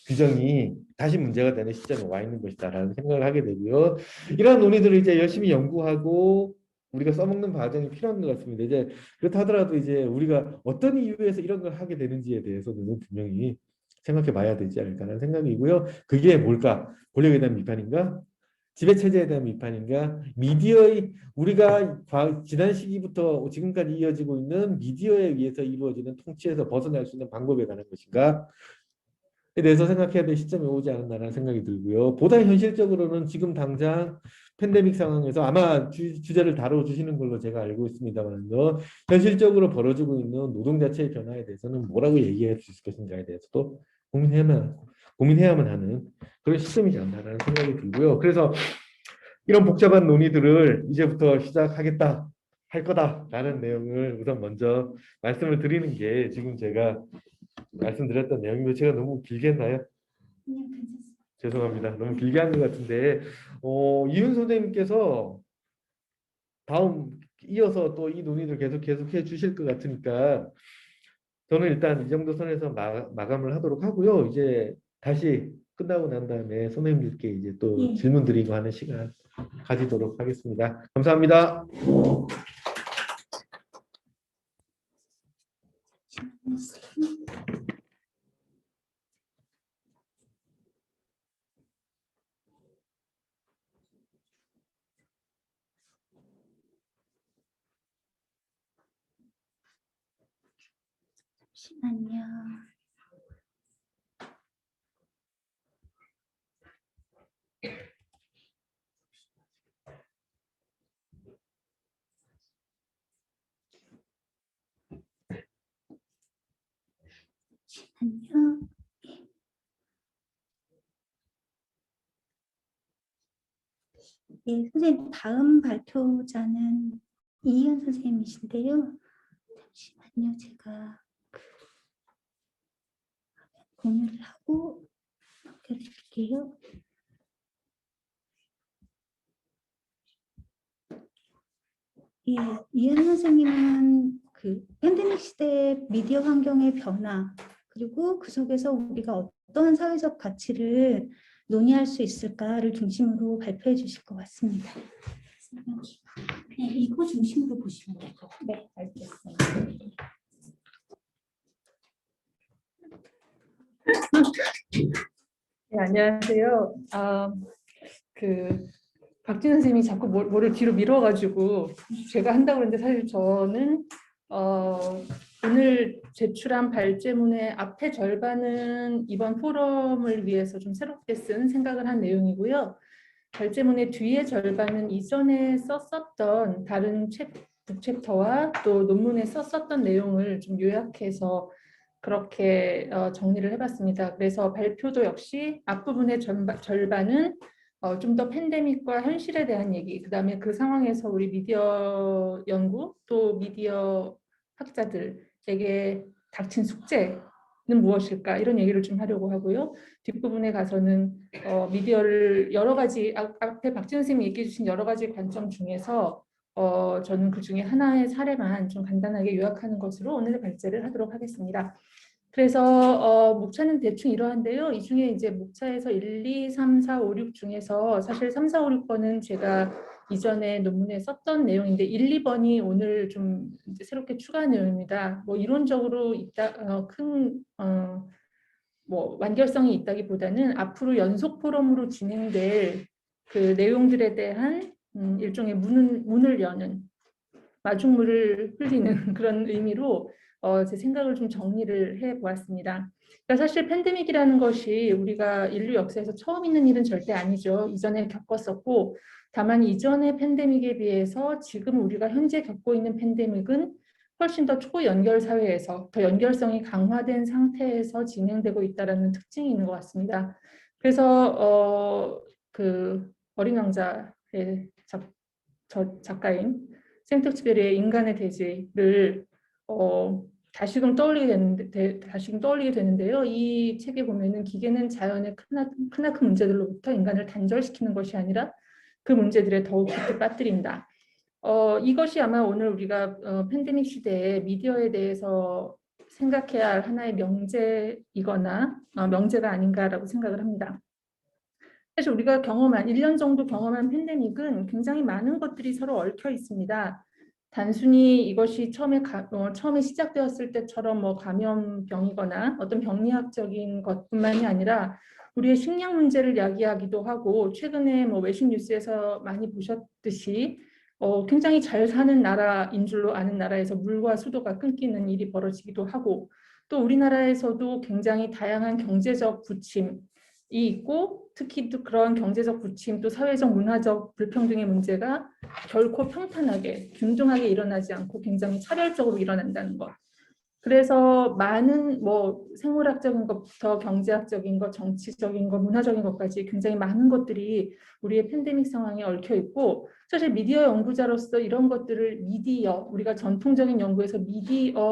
규정이 다시 문제가 되는 시점에 와 있는 것이다라는 생각을 하게 되고요. 이러한 논의들을 이제 열심히 연구하고 우리가 써먹는 과정이 필요한 것 같습니다. 이제 그렇다 하더라도 이제 우리가 어떤 이유에서 이런 걸 하게 되는지에 대해서는 분명히 생각해 봐야 되지 않을까라는 생각이고요. 그게 뭘까? 권력에 대한 비판인가? 지배체제에 대한 비판인가? 미디어의 우리가 지난 시기부터 지금까지 이어지고 있는 미디어에 의해서 이루어지는 통치에서 벗어날 수 있는 방법에 관한 것인가? 에 대해서 생각해야 될 시점이 오지 않았나라는 생각이 들고요. 보다 현실적으로는 지금 당장 팬데믹 상황에서 아마 주제를 다뤄주시는 걸로 제가 알고 있습니다만요. 현실적으로 벌어지고 있는 노동 자체의 변화에 대해서는 뭐라고 얘기할 수 있을 것인가에 대해서도 고민해야만 하는 그런 시점이지 않나라는 생각이 들고요. 그래서 이런 복잡한 논의들을 이제부터 시작하겠다, 할 거다라는 내용을 우선 먼저 말씀을 드리는 게 지금 제가 말씀드렸던 내용이고 제가 너무 길게 했나요? 그냥 괜찮습니다. 죄송합니다. 너무 길게 한 것 같은데 이윤 선생님께서 다음 이어서 또 이 논의를 계속해 주실 것 같으니까 저는 일단 이 정도 선에서 마감을 하도록 하고요. 이제 다시 끝나고 난 다음에 선생님들께 이제 또 예. 질문 드리고 하는 시간 가지도록 하겠습니다. 감사합니다. 잠시만요. 잠시만요. 예, 선생님 다음 발표자는 이희연 선생님이신데요. 잠시만요. 제가 공유를 하고 넘겨드릴게요. 예, 이희연 선생님은 그 팬데믹 시대의 미디어 환경의 변화 그리고 그 속에서 우리가 어떤 사회적 가치를 논의할 수 있을까를 중심으로 발표해 주실 것 같습니다. 네, 이거 중심으로 보시면 될 것 같아요. 네, 알겠습니다. 네, 안녕하세요. 박진은 선생님이 자꾸 뭐를 뒤로 밀어가지고 제가 한다고 그러는데 사실 저는 오늘 제출한 발제문의 앞에 절반은 이번 포럼을 위해서 좀 새롭게 쓴 생각을 한 내용이고요. 발제문의 뒤에 절반은 이전에 썼었던 다른 북챕터와 또 논문에 썼었던 내용을 좀 요약해서 그렇게 정리를 해봤습니다. 그래서 발표도 역시 앞부분의 절반은 좀 더 팬데믹과 현실에 대한 얘기, 그 다음에 그 상황에서 우리 미디어 연구 또 미디어 학자들에게 닥친 숙제는 무엇일까 이런 얘기를 좀 하려고 하고요. 뒷부분에 가서는 미디어를 여러 가지 앞에 박지은 선생님이 얘기해 주신 여러 가지 관점 중에서 저는 그 중에 하나의 사례만 좀 간단하게 요약하는 것으로 오늘의 발제를 하도록 하겠습니다. 그래서 목차는 대충 이러한데요. 이 중에 이제 목차에서 1, 2, 3, 4, 5, 6 중에서 사실 3, 4, 5, 6번은 제가 이전에 논문에 썼던 내용인데 1, 2번이 오늘 좀 이제 새롭게 추가한 내용입니다. 뭐 이론적으로 뭐 완결성이 있다기보다는 앞으로 연속 포럼으로 진행될 그 내용들에 대한 일종의 문을 여는 마중물을 흘리는 그런 의미로 제 생각을 좀 정리를 해보았습니다. 그러니까 사실 팬데믹이라는 것이 우리가 인류 역사에서 처음 있는 일은 절대 아니죠. 이전에 겪었었고 다만 이전의 팬데믹에 비해서 지금 우리가 현재 겪고 있는 팬데믹은 훨씬 더 초연결 사회에서 더 연결성이 강화된 상태에서 진행되고 있다는 특징이 있는 것 같습니다. 그래서 그 어린 왕자의 작가인 생텍쥐페리의 인간의 대지를 다시금 떠올리게 되는데요. 이 책에 보면은 기계는 자연의 크나큰 문제들로부터 인간을 단절시키는 것이 아니라 그 문제들에 더욱 깊이 빠뜨린다. 이것이 아마 오늘 우리가 팬데믹 시대에 미디어에 대해서 생각해야 할 하나의 명제이거나 명제가 아닌가라고 생각을 합니다. 사실 우리가 1년 정도 경험한 팬데믹은 굉장히 많은 것들이 서로 얽혀 있습니다. 단순히 이것이 처음에 시작되었을 때처럼 뭐 감염병이거나 어떤 병리학적인 것뿐만이 아니라 우리의 식량 문제를 야기하기도 하고 최근에 뭐 외신 뉴스에서 많이 보셨듯이 굉장히 잘 사는 나라인 줄로 아는 나라에서 물과 수도가 끊기는 일이 벌어지기도 하고 또 우리나라에서도 굉장히 다양한 경제적 부침이 있고 특히 또 그런 경제적 부침 또 사회적 문화적 불평등의 문제가 결코 평탄하게 균등하게 일어나지 않고 굉장히 차별적으로 일어난다는 것. 그래서 많은 뭐 생물학적인 것부터 경제학적인 것, 정치적인 것, 문화적인 것까지 굉장히 많은 것들이 우리의 팬데믹 상황에 얽혀 있고 사실 미디어 연구자로서 이런 것들을 우리가 전통적인 연구에서 미디어에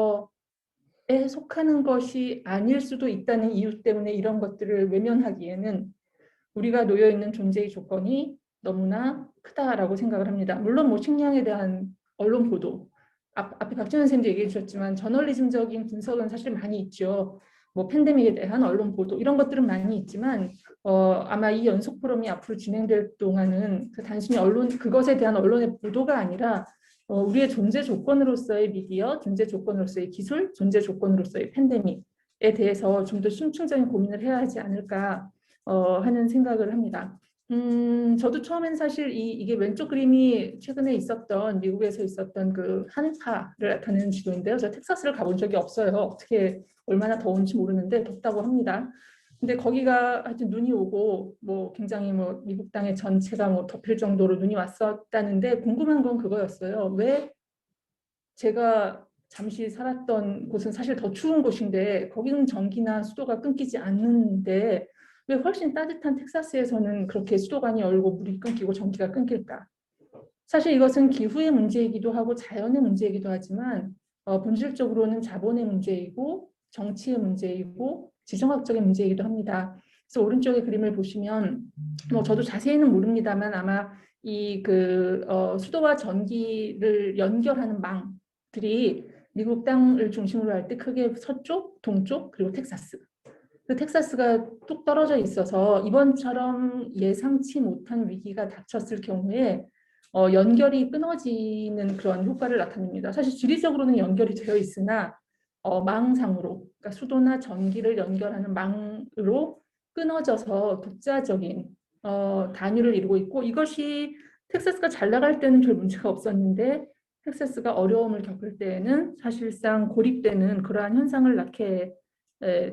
속하는 것이 아닐 수도 있다는 이유 때문에 이런 것들을 외면하기에는 우리가 놓여 있는 존재의 조건이 너무나 크다라고 생각을 합니다. 물론 뭐 식량에 대한 언론 보도, 앞에 박지원 선생님도 얘기해 주셨지만 저널리즘적인 분석은 사실 많이 있죠. 뭐 팬데믹에 대한 언론 보도 이런 것들은 많이 있지만 아마 이 연속 포럼이 앞으로 진행될 동안은 단순히 그것에 대한 언론의 보도가 아니라 우리의 존재 조건으로서의 미디어, 존재 조건으로서의 기술, 존재 조건으로서의 팬데믹에 대해서 좀 더 심층적인 고민을 해야 하지 않을까 하는 생각을 합니다. 저도 처음엔 사실 이게 왼쪽 그림이 최근에 미국에서 있었던 그 한파를 나타내는 지도인데요. 저 텍사스를 가본 적이 없어요. 어떻게 얼마나 더운지 모르는데 덥다고 합니다. 근데 거기가 하여튼 눈이 오고 뭐 굉장히 뭐 미국 땅의 전체가 뭐 덮일 정도로 눈이 왔었다는데 궁금한 건 그거였어요. 왜 제가 잠시 살았던 곳은 사실 더 추운 곳인데 거기는 전기나 수도가 끊기지 않는데 왜 훨씬 따뜻한 텍사스에서는 그렇게 수도관이 열고 물이 끊기고 전기가 끊길까? 사실 이것은 기후의 문제이기도 하고 자연의 문제이기도 하지만 본질적으로는 자본의 문제이고 정치의 문제이고 지정학적인 문제이기도 합니다. 그래서 오른쪽의 그림을 보시면 뭐 저도 자세히는 모릅니다만 아마 수도와 전기를 연결하는 망들이 미국 땅을 중심으로 할 때 크게 서쪽, 동쪽 그리고 텍사스. 그 텍사스가 뚝 떨어져 있어서 이번처럼 예상치 못한 위기가 닥쳤을 경우에 연결이 끊어지는 그런 효과를 나타냅니다. 사실 지리적으로는 연결이 되어 있으나 망상으로, 그러니까 수도나 전기를 연결하는 망으로 끊어져서 독자적인 단위를 이루고 있고 이것이 텍사스가 잘 나갈 때는 별 문제가 없었는데 액세스가 어려움을 겪을 때에는 사실상 고립되는 그러한 현상을 낳게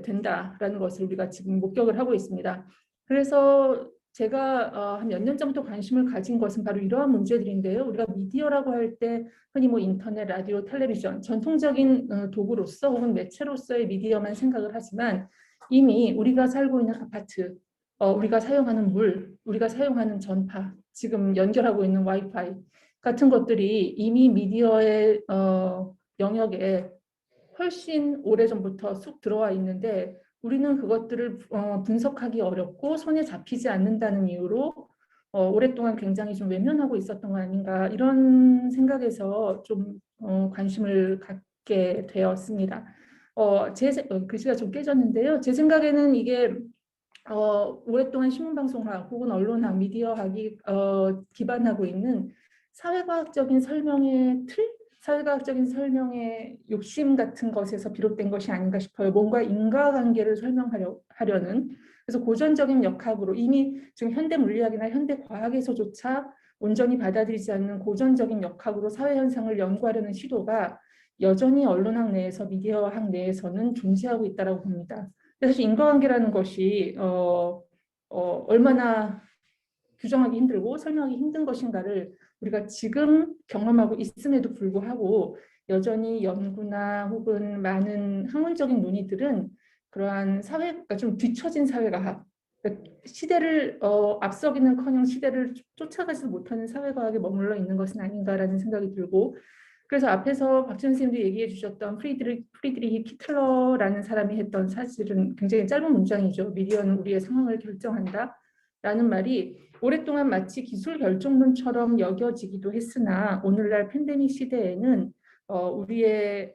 된다라는 것을 우리가 지금 목격을 하고 있습니다. 그래서 제가 한 몇 년 전부터 관심을 가진 것은 바로 이러한 문제들인데요. 우리가 미디어라고 할 때 흔히 뭐 인터넷, 라디오, 텔레비전, 전통적인 도구로서 혹은 매체로서의 미디어만 생각을 하지만 이미 우리가 살고 있는 아파트, 우리가 사용하는 물, 우리가 사용하는 전파, 지금 연결하고 있는 와이파이 같은 것들이 이미 미디어의 영역에 훨씬 오래전부터 쑥 들어와 있는데 우리는 그것들을 분석하기 어렵고 손에 잡히지 않는다는 이유로 오랫동안 굉장히 좀 외면하고 있었던 거 아닌가 이런 생각에서 좀 관심을 갖게 되었습니다. 글씨가 좀 깨졌는데요. 제 생각에는 이게 오랫동안 신문방송학 혹은 언론학, 미디어학이 기반하고 있는 사회과학적인 설명의 틀? 사회과학적인 설명의 욕심 같은 것에서 비롯된 것이 아닌가 싶어요. 뭔가 인과관계를 설명하려는 그래서 고전적인 역학으로 이미 지금 현대 물리학이나 현대 과학에서조차 온전히 받아들이지 않는 고전적인 역학으로 사회 현상을 연구하려는 시도가 여전히 언론학 내에서 미디어학 내에서는 존재하고 있다고 봅니다. 사실 인과관계라는 것이 얼마나 규정하기 힘들고 설명하기 힘든 것인가를 우리가 지금 경험하고 있음에도 불구하고 여전히 연구나 혹은 많은 학문적인 논의들은 그러한 사회가 좀 뒤처진 사회과학, 그러니까 시대를 앞서기는커녕 시대를 쫓아가지도 못하는 사회과학에 머물러 있는 것은 아닌가라는 생각이 들고 그래서 앞에서 박지원 선생님도 얘기해 주셨던 프리드리히 키틀러라는 사람이 했던 사실은 굉장히 짧은 문장이죠. 미디어는 우리의 상황을 결정한다. 라는 말이 오랫동안 마치 기술 결정론처럼 여겨지기도 했으나 오늘날 팬데믹 시대에는 우리의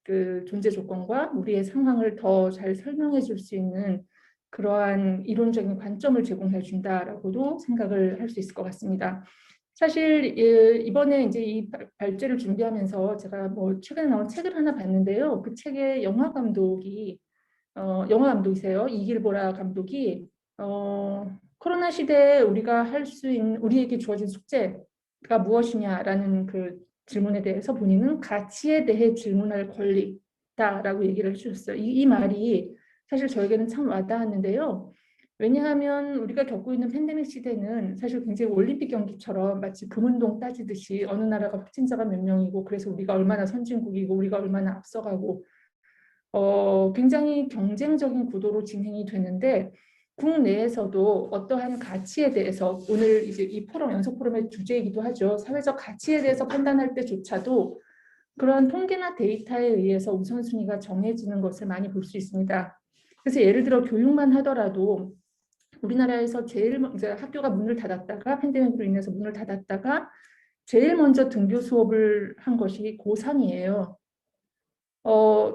그 존재 조건과 우리의 상황을 더 잘 설명해 줄 수 있는 그러한 이론적인 관점을 제공해 준다라고도 생각을 할 수 있을 것 같습니다. 사실 이번에 이제 이 발제를 준비하면서 제가 뭐 최근에 나온 책을 하나 봤는데요. 그 책의 영화 감독이세요. 이길보라 감독이 코로나 시대에 우리가 할 수 있는 우리에게 주어진 숙제가 무엇이냐라는 그 질문에 대해서 본인은 가치에 대해 질문할 권리다라고 얘기를 해주셨어요. 이 말이 사실 저에게는 참 와닿았는데요. 왜냐하면 우리가 겪고 있는 팬데믹 시대는 사실 굉장히 올림픽 경기처럼 마치 금운동 따지듯이 어느 나라가 확진자가 몇 명이고 그래서 우리가 얼마나 선진국이고 우리가 얼마나 앞서가고 굉장히 경쟁적인 구도로 진행이 되는데 국내에서도 어떠한 가치에 대해서 오늘 이제 이 포럼 연속 포럼의 주제이기도 하죠. 사회적 가치에 대해서 판단할 때조차도 그런 통계나 데이터에 의해서 우선순위가 정해지는 것을 많이 볼 수 있습니다. 그래서 예를 들어 교육만 하더라도 우리나라에서 제일 먼저 학교가 문을 닫았다가 팬데믹으로 인해서 문을 닫았다가 제일 먼저 등교 수업을 한 것이 고3이에요.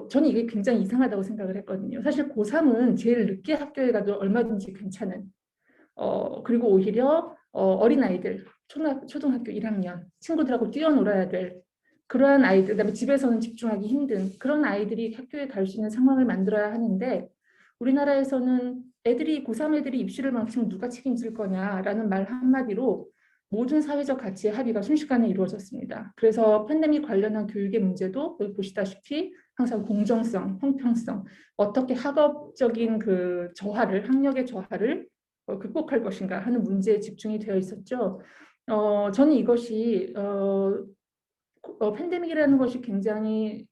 저는 이게 굉장히 이상하다고 생각을 했거든요. 사실 고3은 제일 늦게 학교에 가도 얼마든지 괜찮은 그리고 오히려 어린아이들 초등학교 1학년 친구들하고 뛰어놀아야 될 그러한 아이들 그다음에 집에서는 집중하기 힘든 그런 아이들이 학교에 갈 수 있는 상황을 만들어야 하는데 우리나라에서는 고3 애들이 입시를 망치면 누가 책임질 거냐라는 말 한마디로 모든 사회적 가치의 합의가 순식간에 이루어졌습니다. 그래서 팬데믹 관련한 교육의 문제도 여기 보시다시피 항상 공정성, 형평성, 어떻게 학업적인 그 학력의 저하를 극복할 것인가 하는 문제에 집중이 되어 있었죠. 저는 이것이 팬데믹이라는 것이 굉장히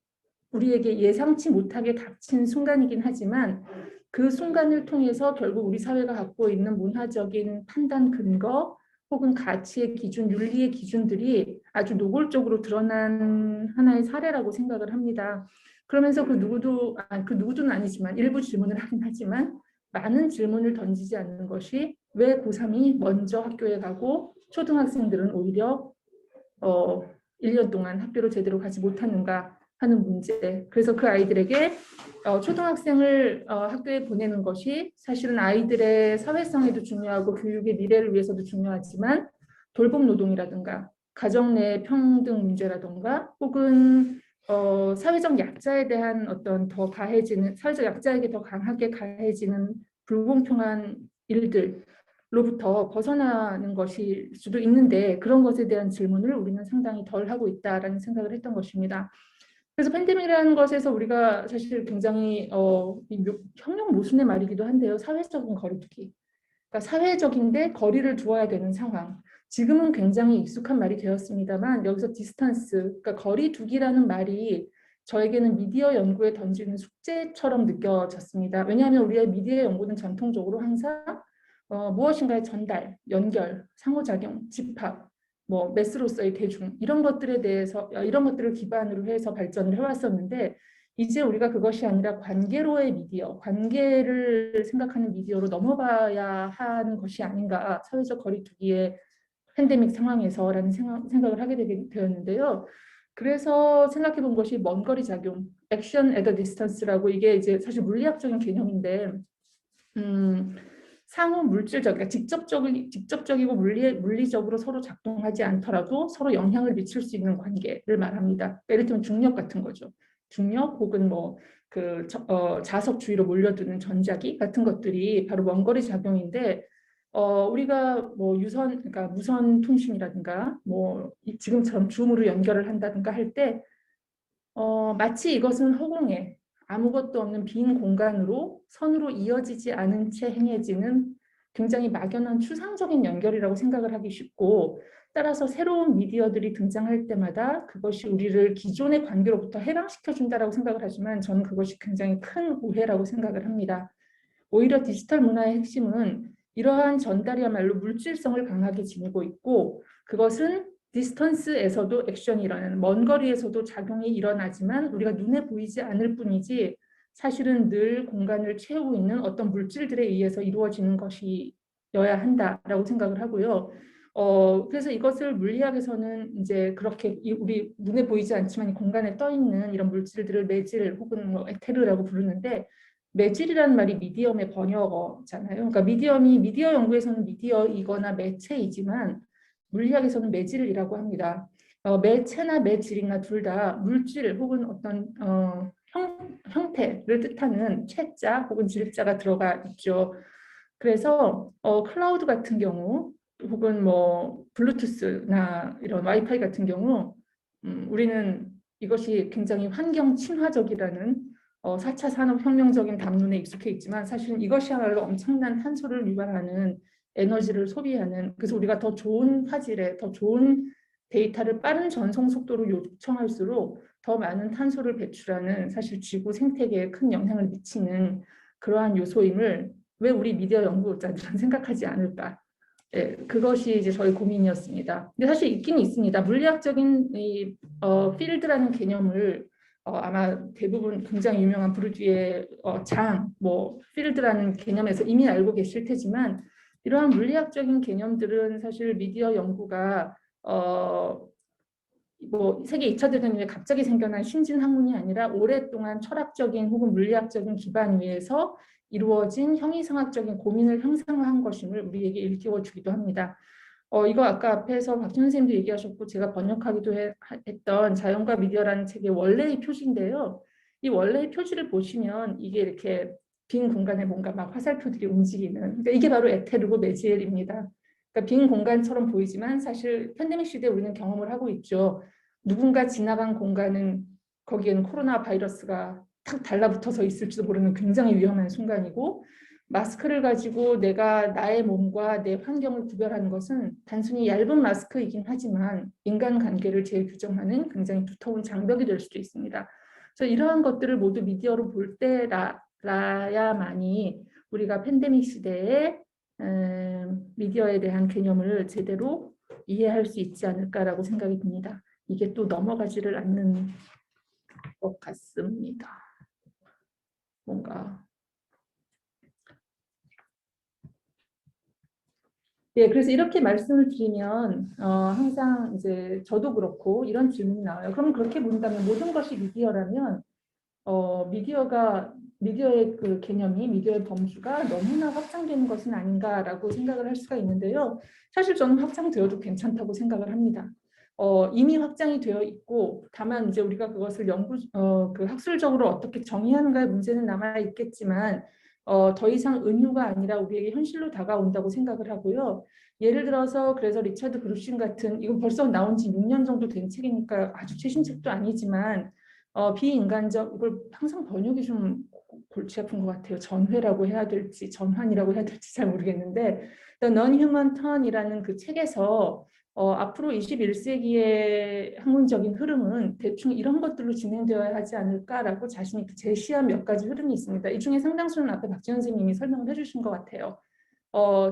우리에게 예상치 못하게 닥친 순간이긴 하지만 그 순간을 통해서 결국 우리 사회가 갖고 있는 문화적인 판단 근거 혹은 가치의 기준, 윤리의 기준들이 아주 노골적으로 드러난 하나의 사례라고 생각을 합니다. 그러면서 그 누구도는 아니지만 일부 질문을 하긴 하지만 많은 질문을 던지지 않는 것이 왜 고3이 먼저 학교에 가고 초등학생들은 오히려 1년 동안 학교를 제대로 가지 못하는가 하는 문제. 그래서 그 아이들에게 초등학생을 학교에 보내는 것이 사실은 아이들의 사회성에도 중요하고 교육의 미래를 위해서도 중요하지만 돌봄 노동이라든가 가정 내 평등 문제라든가 혹은 사회적 약자에 대한 어떤 더 가해지는 사회적 약자에게 더 강하게 가해지는 불공평한 일들 로부터 벗어나는 것일 수도 있는데 그런 것에 대한 질문을 우리는 상당히 덜 하고 있다라는 생각을 했던 것입니다. 그래서 팬데믹이라는 것에서 우리가 사실 굉장히 형용 모순의 말이기도 한데요. 사회적인 거리두기. 그러니까 사회적인데 거리를 두어야 되는 상황. 지금은 굉장히 익숙한 말이 되었습니다만 여기서 디스턴스, 그러니까 거리두기라는 말이 저에게는 미디어 연구에 던지는 숙제처럼 느껴졌습니다. 왜냐하면 우리의 미디어 연구는 전통적으로 항상 무엇인가의 전달, 연결, 상호작용, 집합, 뭐 매스로서의 대중 이런 것들에 대해서 이런 것들을 기반으로 해서 발전을 해왔었는데 이제 우리가 그것이 아니라 관계로의 미디어, 관계를 생각하는 미디어로 넘어가야 하는 것이 아닌가 사회적 거리두기의 팬데믹 상황에서라는 생각을 하게 되었는데요. 그래서 생각해 본 것이 먼거리 작용, 액션 at a distance라고 이게 이제 사실 물리학적인 개념인데 상호 물질적, 그러니까 직접적이고 물리적으로 서로 작동하지 않더라도 서로 영향을 미칠 수 있는 관계를 말합니다. 예를 들면 중력 같은 거죠. 중력 혹은 뭐 자석 주위로 몰려드는 전자기 같은 것들이 바로 먼거리 작용인데 우리가 뭐 그러니까 무선 통신이라든가 뭐 지금처럼 줌으로 연결을 한다든가 할 때 마치 이것은 허공에 아무것도 없는 빈 공간으로 선으로 이어지지 않은 채 행해지는 굉장히 막연한 추상적인 연결이라고 생각을 하기 쉽고 따라서 새로운 미디어들이 등장할 때마다 그것이 우리를 기존의 관계로부터 해방시켜준다라고 생각을 하지만 저는 그것이 굉장히 큰 오해라고 생각을 합니다. 오히려 디지털 문화의 핵심은 이러한 전달이야말로 물질성을 강하게 지니고 있고 그것은 디스턴스에서도 액션이 일어나는 먼 거리에서도 작용이 일어나지만 우리가 눈에 보이지 않을 뿐이지 사실은 늘 공간을 채우고 있는 어떤 물질들에 의해서 이루어지는 것이어야 한다라고 생각을 하고요. 그래서 이것을 물리학에서는 이제 그렇게 우리 눈에 보이지 않지만 이 공간에 떠 있는 이런 물질들을 매질 혹은 뭐 에테르라고 부르는데 매질이라는 말이 미디엄의 번역어잖아요. 그러니까 미디어 연구에서는 미디어이거나 매체이지만 물리학에서는 매질이라고 합니다. 매체나 매질이나 둘 다 물질 혹은 어떤 형태를 뜻하는 채자 혹은 질자가 들어가 있죠. 그래서 클라우드 같은 경우 혹은 뭐 블루투스나 이런 와이파이 같은 경우 우리는 이것이 굉장히 환경 친화적이라는 4차 산업혁명적인 담론에 익숙해 있지만 사실은 이것이야말로 엄청난 탄소를 유발하는 에너지를 소비하는 그래서 우리가 더 좋은 화질에 더 좋은 데이터를 빠른 전송 속도로 요청할수록 더 많은 탄소를 배출하는 사실 지구 생태계에 큰 영향을 미치는 그러한 요소임을 왜 우리 미디어 연구자들은 생각하지 않을까? 예, 그것이 이제 저희 고민이었습니다. 근데 사실 있긴 있습니다. 물리학적인 이 필드라는 개념을 아마 대부분 굉장히 유명한 부르주의 뭐 필드라는 개념에서 이미 알고 계실 테지만 이러한 물리학적인 개념들은 사실 미디어 연구가 뭐 세계 2차 대전 이후에 갑자기 생겨난 신진 학문이 아니라 오랫동안 철학적인 혹은 물리학적인 기반 위에서 이루어진 형이상학적인 고민을 형상화한 것임을 우리에게 일깨워 주기도 합니다. 이거 아까 앞에서 박준 선생님도 얘기하셨고 제가 번역하기도 했던 자연과 미디어라는 책의 원래의 표지인데요. 이 원래의 표지를 보시면 이게 이렇게 빈 공간에 뭔가 막 화살표들이 움직이는 그러니까 이게 바로 에테르고 메지엘입니다. 그러니까 빈 공간처럼 보이지만 사실 팬데믹 시대에 우리는 경험을 하고 있죠. 누군가 지나간 공간은 거기에는 코로나 바이러스가 탁 달라붙어서 있을지도 모르는 굉장히 위험한 순간이고 마스크를 가지고 내가 나의 몸과 내 환경을 구별하는 것은 단순히 얇은 마스크이긴 하지만 인간관계를 재규정하는 굉장히 두터운 장벽이 될 수도 있습니다. 그래서 이러한 것들을 모두 미디어로 볼 때라야만이 우리가 팬데믹 시대에 미디어에 대한 개념을 제대로 이해할 수 있지 않을까라고 생각이 듭니다. 이게 또 넘어가지를 않는 것 같습니다. 뭔가 예, 그래서 이렇게 말씀을 드리면 항상 이제 저도 그렇고 이런 질문이 나와요. 그럼 그렇게 본다면 모든 것이 미디어라면 미디어의 그 개념이 미디어의 범주가 너무나 확장되는 것은 아닌가라고 생각을 할 수가 있는데요. 사실 저는 확장되어도 괜찮다고 생각을 합니다. 이미 확장이 되어 있고 다만 이제 우리가 그것을 그 학술적으로 어떻게 정의하는가의 문제는 남아 있겠지만 더 이상 은유가 아니라 우리에게 현실로 다가온다고 생각을 하고요. 예를 들어서 그래서 리처드 그루신 같은, 이건 벌써 나온 지 6년 정도 된 책이니까 아주 최신 책도 아니지만 비인간적, 이걸 항상 번역이 좀 골치 아픈 것 같아요. 전회라고 해야 될지 전환이라고 해야 될지 잘 모르겠는데 The Non-Human Turn이라는 그 책에서 앞으로 21세기의 학문적인 흐름은 대충 이런 것들로 진행되어야 하지 않을까라고 자신이 제시한 몇 가지 흐름이 있습니다. 이 중에 상당수는 앞에 박지원 선생님이 설명을 해주신 것 같아요.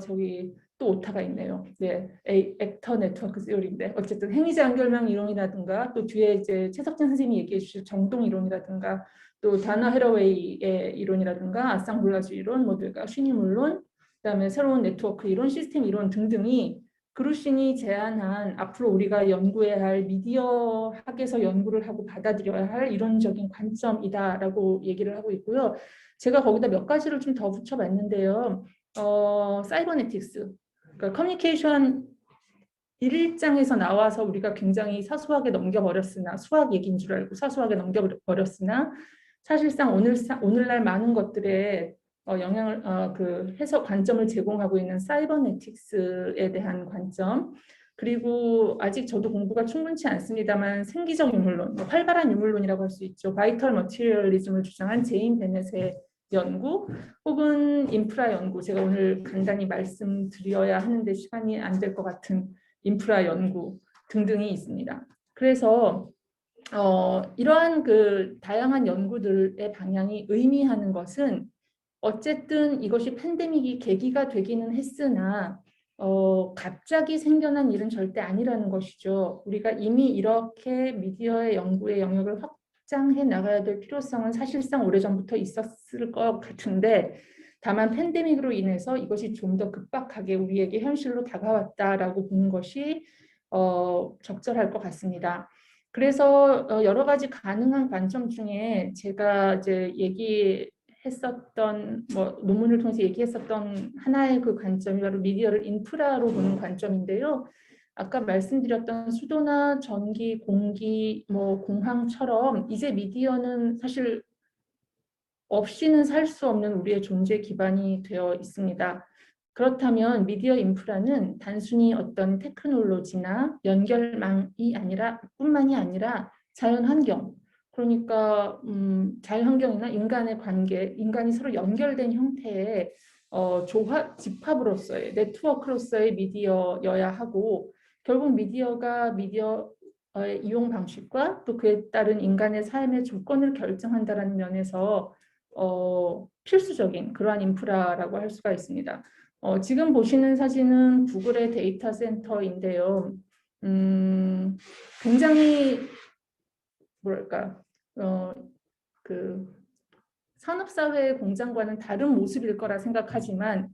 저기 또 오타가 있네요. 네, 액터 네트워크 시오리인데 어쨌든 행위자 연결망 이론이라든가 또 뒤에 이제 최석진 선생님이 얘기해 주실 정동 이론이라든가 또 다나 헤러웨이의 이론이라든가 아상블라주 이론, 모두가 쉬니 물론 그다음에 새로운 네트워크 이론, 시스템 이론 등등이 그루신이 제안한 앞으로 우리가 연구해야 할 미디어 학에서 연구를 하고 받아들여야 할 이론적인 관점이다라고 얘기를 하고 있고요. 제가 거기다 몇 가지를 좀 더 붙여봤는데요. 사이버네틱스, 그러니까 커뮤니케이션 1장에서 나와서 우리가 굉장히 사소하게 넘겨버렸으나 수학 얘기인 줄 알고 사소하게 넘겨버렸으나 사실상 오늘날 많은 것들에 영향을 그 해석 관점을 제공하고 있는 사이버네틱스에 대한 관점, 그리고 아직 저도 공부가 충분치 않습니다만 생기적 유물론, 활발한 유물론이라고 할 수 있죠. 바이털 머티리얼리즘을 주장한 제인 베넷의 연구 혹은 인프라 연구, 제가 오늘 간단히 말씀드려야 하는데 시간이 안 될 것 같은 인프라 연구 등등이 있습니다. 그래서 이러한 그 다양한 연구들의 방향이 의미하는 것은 어쨌든 이것이 팬데믹이 계기가 되기는 했으나 갑자기 생겨난 일은 절대 아니라는 것이죠. 우리가 이미 이렇게 미디어의 연구의 영역을 확장해 나가야 될 필요성은 사실상 오래전부터 있었을 것 같은데 다만 팬데믹으로 인해서 이것이 좀 더 급박하게 우리에게 현실로 다가왔다라고 보는 것이 적절할 것 같습니다. 그래서 여러 가지 가능한 관점 중에 제가 이제 얘기했었던 논문을 통해서 얘기했었던 하나의 그 관점이 바로 미디어를 인프라로 보는 관점인데요. 아까 말씀드렸던 수도나 전기, 공기, 공항처럼 이제 미디어는 사실 없이는 살 수 없는 우리의 존재 기반이 되어 있습니다. 그렇다면 미디어 인프라는 단순히 어떤 테크놀로지나 연결망이 아니라 뿐만이 아니라 자연환경, 그러니까 자연환경이나 인간의 관계, 인간이 서로 연결된 형태의 집합으로서의 네트워크로서의 미디어여야 하고 결국 미디어가 미디어의 이용 방식과 또 그에 따른 인간의 삶의 조건을 결정한다는 면에서 필수적인 그러한 인프라라고 할 수가 있습니다. 지금 보시는 사진은 구글의 데이터 센터인데요. 굉장히 뭐랄까 그 산업사회의 공장과는 다른 모습일 거라 생각하지만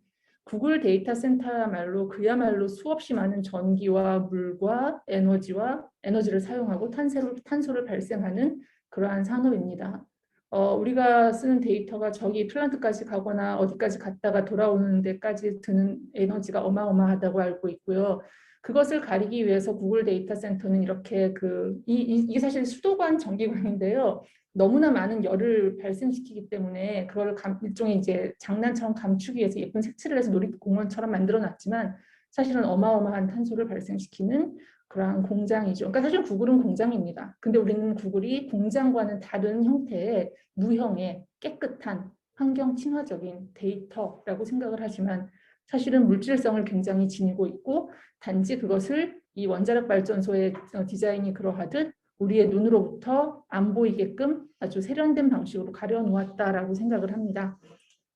구글 데이터 센터야말로 그야말로 수없이 많은 전기와 물과 에너지를 사용하고 탄소를 발생하는 그러한 산업입니다. 우리가 쓰는 데이터가 저기 플란트까지 가거나 어디까지 갔다가 돌아오는 데까지 드는 에너지가 어마어마하다고 알고 있고요. 그것을 가리기 위해서 구글 데이터 센터는 이렇게 이게 사실 수도관 전기관인데요. 너무나 많은 열을 발생시키기 때문에 그걸 일종의 이제 장난처럼 감추기 위해서 예쁜 색칠을 해서 놀이공원처럼 만들어놨지만 사실은 어마어마한 탄소를 발생시키는 그러한 공장이죠. 그러니까 사실 구글은 공장입니다. 근데 우리는 구글이 공장과는 다른 형태의 무형의 깨끗한 환경 친화적인 데이터라고 생각을 하지만 사실은 물질성을 굉장히 지니고 있고 단지 그것을 이 원자력 발전소의 디자인이 그러하듯 우리의 눈으로부터 안 보이게끔 아주 세련된 방식으로 가려놓았다라고 생각을 합니다.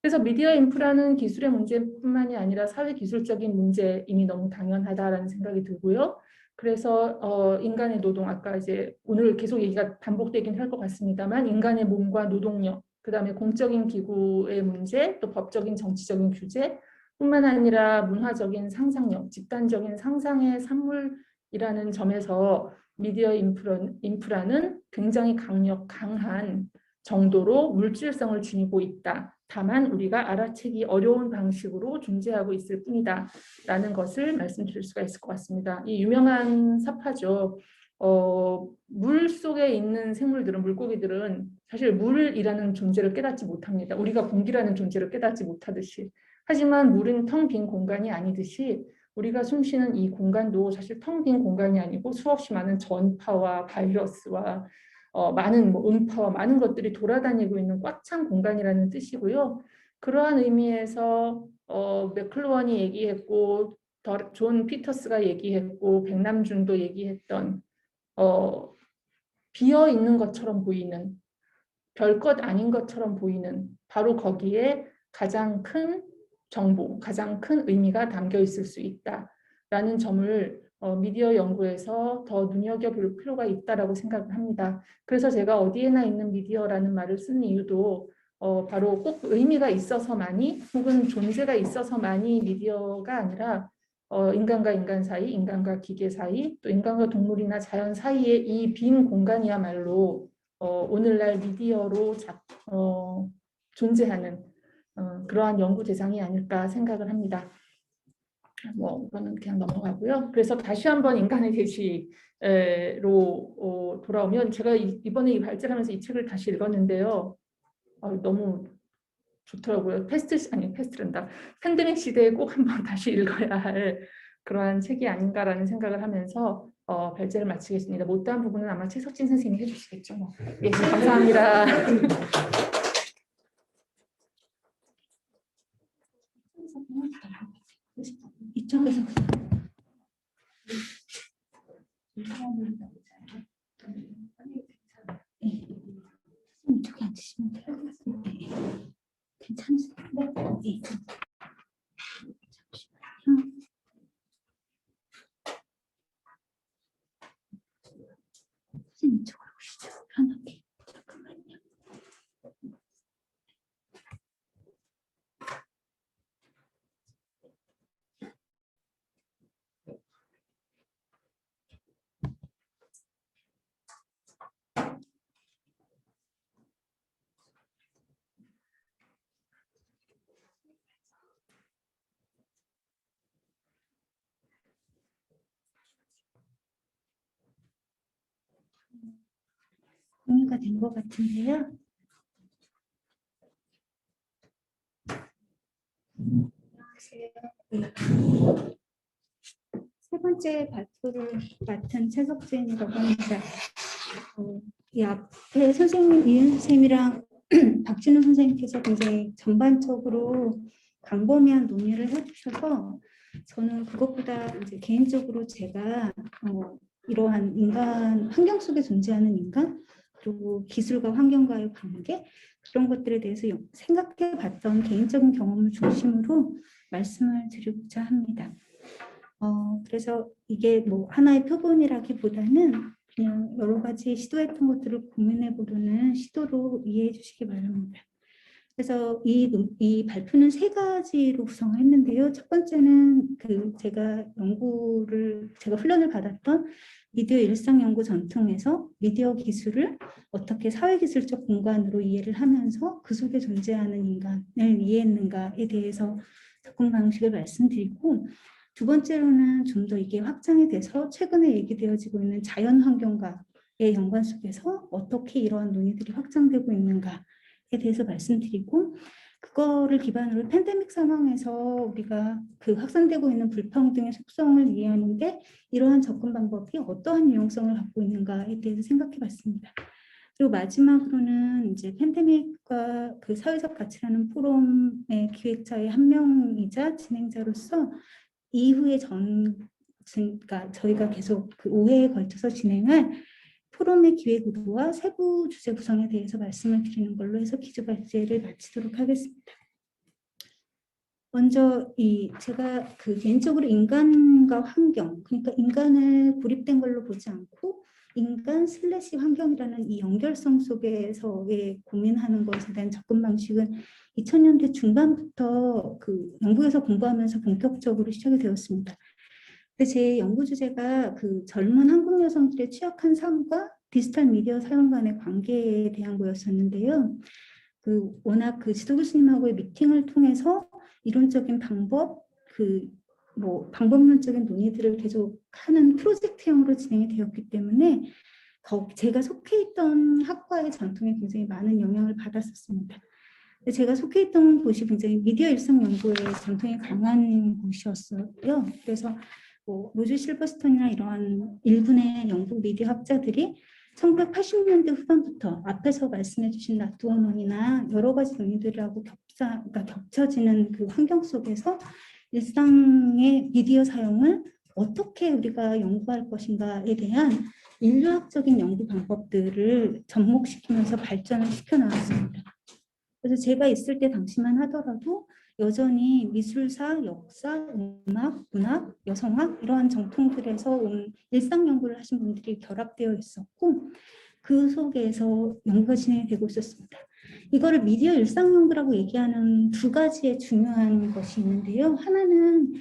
그래서 미디어 인프라는 기술의 문제뿐만이 아니라 사회 기술적인 문제임이 너무 당연하다라는 생각이 들고요. 그래서 인간의 노동, 아까 이제 오늘 계속 얘기가 반복되긴 할 것 같습니다만 인간의 몸과 노동력, 그다음에 공적인 기구의 문제, 또 법적인 정치적인 규제 뿐만 아니라 문화적인 상상력, 집단적인 상상의 산물이라는 점에서 미디어 인프라는 굉장히 강한 정도로 물질성을 지니고 있다. 다만 우리가 알아채기 어려운 방식으로 존재하고 있을 뿐이다 라는 것을 말씀드릴 수가 있을 것 같습니다. 이 유명한 사파죠. 물 속에 있는 생물들은, 물고기들은 사실 물이라는 존재를 깨닫지 못합니다. 우리가 공기라는 존재를 깨닫지 못하듯이. 하지만 물은 텅 빈 공간이 아니듯이 우리가 숨쉬는 이 공간도 사실 텅 빈 공간이 아니고 수없이 많은 전파와 바이러스와 많은 음파와 많은 것들이 돌아다니고 있는 꽉 찬 공간이라는 뜻이고요. 그러한 의미에서 맥클루언이 얘기했고 존 피터스가 얘기했고 백남준도 얘기했던 비어 있는 것처럼 보이는, 별것 아닌 것처럼 보이는 바로 거기에 가장 큰 정보, 가장 큰 의미가 담겨 있을 수 있다라는 점을 미디어 연구에서 더 눈여겨볼 필요가 있다라고 생각을 합니다. 그래서 제가 어디에나 있는 미디어라는 말을 쓰는 이유도 바로 꼭 의미가 있어서만이 혹은 존재가 있어서만이 미디어가 아니라 인간과 인간 사이, 인간과 기계 사이, 또 인간과 동물이나 자연 사이의 이 빈 공간이야말로 오늘날 미디어로 존재하는 그러한 연구 대상이 아닐까 생각을 합니다. 이거는 그냥 넘어가고요. 그래서 다시 한번 인간의 계시로 돌아오면, 제가 이번에 이 발제하면서 이 책을 다시 읽었는데요. 너무 좋더라고요. 패스트랜다. 팬데믹 시대에 꼭 한번 다시 읽어야 할 그러한 책이 아닌가라는 생각을 하면서 발제를 마치겠습니다. 못다한 부분은 아마 최석진 선생님이 해주시겠죠. 예, 감사합니다. 이쪽에서 이쪽에 앉으시면 될 것 같습니다. 괜찮으세요? 네. 잠시만요. 선생님 이쪽으로 오시죠. 편하게. 잠깐만요. 공유가 된 것 같은데요. 세 번째 발표를 맡은 최석진이라고 합니다. 이 앞에 선생님, 이은 선생님이랑 박진우 선생님께서 굉장히 전반적으로 광범위한 논의를 해주셔서 저는 그것보다 이제 개인적으로 제가 이러한 인간, 환경 속에 존재하는 인간, 그리고 기술과 환경과의 관계, 그런 것들에 대해서 생각해 봤던 개인적인 경험을 중심으로 말씀을 드리고자 합니다. 그래서 이게 뭐 하나의 표본이라기보다는 그냥 여러 가지 시도했던 것들을 고민해 보려는 시도로 이해해 주시기 바랍니다. 그래서 이 발표는 세 가지로 구성을 했는데요. 첫 번째는 제가 훈련을 받았던 미디어 일상연구 전통에서 미디어 기술을 어떻게 사회기술적 공간으로 이해를 하면서 그 속에 존재하는 인간을 이해했는가에 대해서 접근 방식을 말씀드리고, 두 번째로는 좀 더 이게 확장이 돼서 최근에 얘기되어지고 있는 자연환경과의 연관 속에서 어떻게 이러한 논의들이 확장되고 있는가에 대해서 말씀드리고, 그거를 기반으로 팬데믹 상황에서 우리가 그 확산되고 있는 불평등의 속성을 이해하는데 이러한 접근 방법이 어떠한 유용성을 갖고 있는가에 대해서 생각해 봤습니다. 그리고 마지막으로는 이제 팬데믹과 그 사회적 가치라는 포럼의 기획자의 한 명이자 진행자로서 이후에 그러니까 저희가 계속 그 5회에 걸쳐서 진행할 포럼의 기획 의도와 세부 주제 구성에 대해서 말씀을 드리는 걸로 해서 기조 발제를 마치도록 하겠습니다. 먼저 제가 개인적으로 인간과 환경, 그러니까 인간을 고립된 걸로 보지 않고 인간 / 환경이라는 이 연결성 속에서의 고민하는 것에 대한 접근 방식은 2000년대 중반부터 영국에서 공부하면서 본격적으로 시작이 되었습니다. 제 연구 주제가 젊은 한국 여성들의 취약한 삶과 디지털 미디어 사용 간의 관계에 대한 거였었는데요. 워낙 지도 교수님하고의 미팅을 통해서 이론적인 방법, 뭐 방법론적인 논의들을 계속 하는 프로젝트형으로 진행이 되었기 때문에 제가 속해 있던 학과의 전통에 굉장히 많은 영향을 받았었습니다. 제가 속해 있던 곳이 굉장히 미디어 일상 연구에 전통이 강한 곳이었어요. 그래서 뭐 로즈 실버스톤이나 이러한 일군의 영국 미디어 학자들이 1980년대 후반부터 앞에서 말씀해 주신 나트워먼이나 여러 가지 논의들하고 그러니까 겹쳐지는 그 환경 속에서 일상의 미디어 사용을 어떻게 우리가 연구할 것인가에 대한 인류학적인 연구 방법들을 접목시키면서 발전을 시켜 나왔습니다. 그래서 제가 있을 때 당시만 하더라도 여전히 미술사, 역사, 음악, 문학, 여성학 이러한 정통들에서 온 일상 연구를 하신 분들이 결합되어 있었고 그 속에서 연구가 진행이 되고 있었습니다. 이거를 미디어 일상 연구라고 얘기하는 두 가지의 중요한 것이 있는데요. 하나는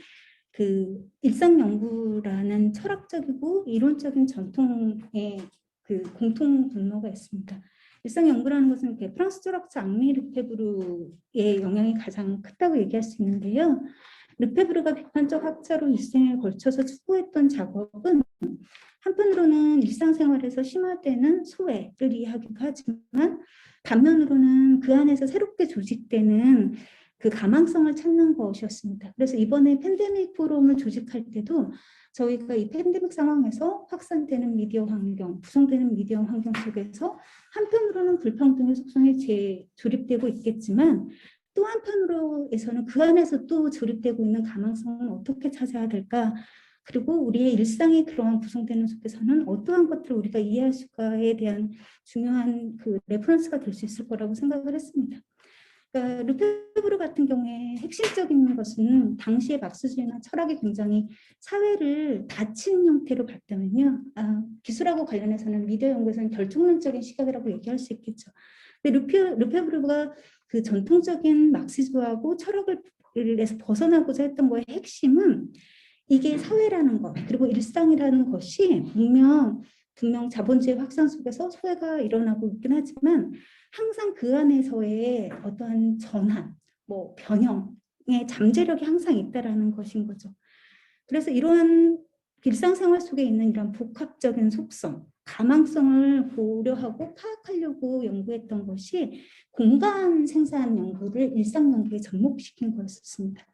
그 일상 연구라는 철학적이고 이론적인 전통의 그 공통 분모가 있습니다. 일상 연구라는 것은 프랑스 철학자 앙리 르페브르의 영향이 가장 크다고 얘기할 수 있는데요. 르페브르가 비판적 학자로 일생에 걸쳐서 추구했던 작업은 한편으로는 일상생활에서 심화되는 소외를 이해하기도 하지만 반면으로는 그 안에서 새롭게 조직되는 그 가망성을 찾는 것이었습니다. 그래서 이번에 팬데믹 포럼을 조직할 때도 저희가 이 팬데믹 상황에서 확산되는 미디어 환경, 구성되는 미디어 환경 속에서 한편으로는 불평등의 속성이 재조립되고 있겠지만 또 한편으로에서는 그 안에서 또 조립되고 있는 가망성은 어떻게 찾아야 될까? 그리고 우리의 일상이 그러한 구성되는 속에서는 어떠한 것들을 우리가 이해할 수가에 대한 중요한 그 레퍼런스가 될 수 있을 거라고 생각을 했습니다. 그러니까 르페브르 같은 경우에 핵심적인 것은 당시의 막스주의나 철학이 굉장히 사회를 닫힌 형태로 봤다면요. 기술하고 관련해서는 미디어 연구에서는 결정론적인 시각이라고 얘기할 수 있겠죠. 근데 르페브르가 그 전통적인 막시즘하고 철학에서 벗어나고자 했던 거의 핵심은 이게 사회라는 것, 그리고 일상이라는 것이 분명 자본주의 확산 속에서 소외가 일어나고 있긴 하지만 항상 그 안에서의 어떠한 전환, 뭐 변형의 잠재력이 항상 있다라는 것인 거죠. 그래서 이러한 일상생활 속에 있는 이런 복합적인 속성, 가망성을 고려하고 파악하려고 연구했던 것이 공간 생산 연구를 일상 연구에 접목시킨 거였습니다.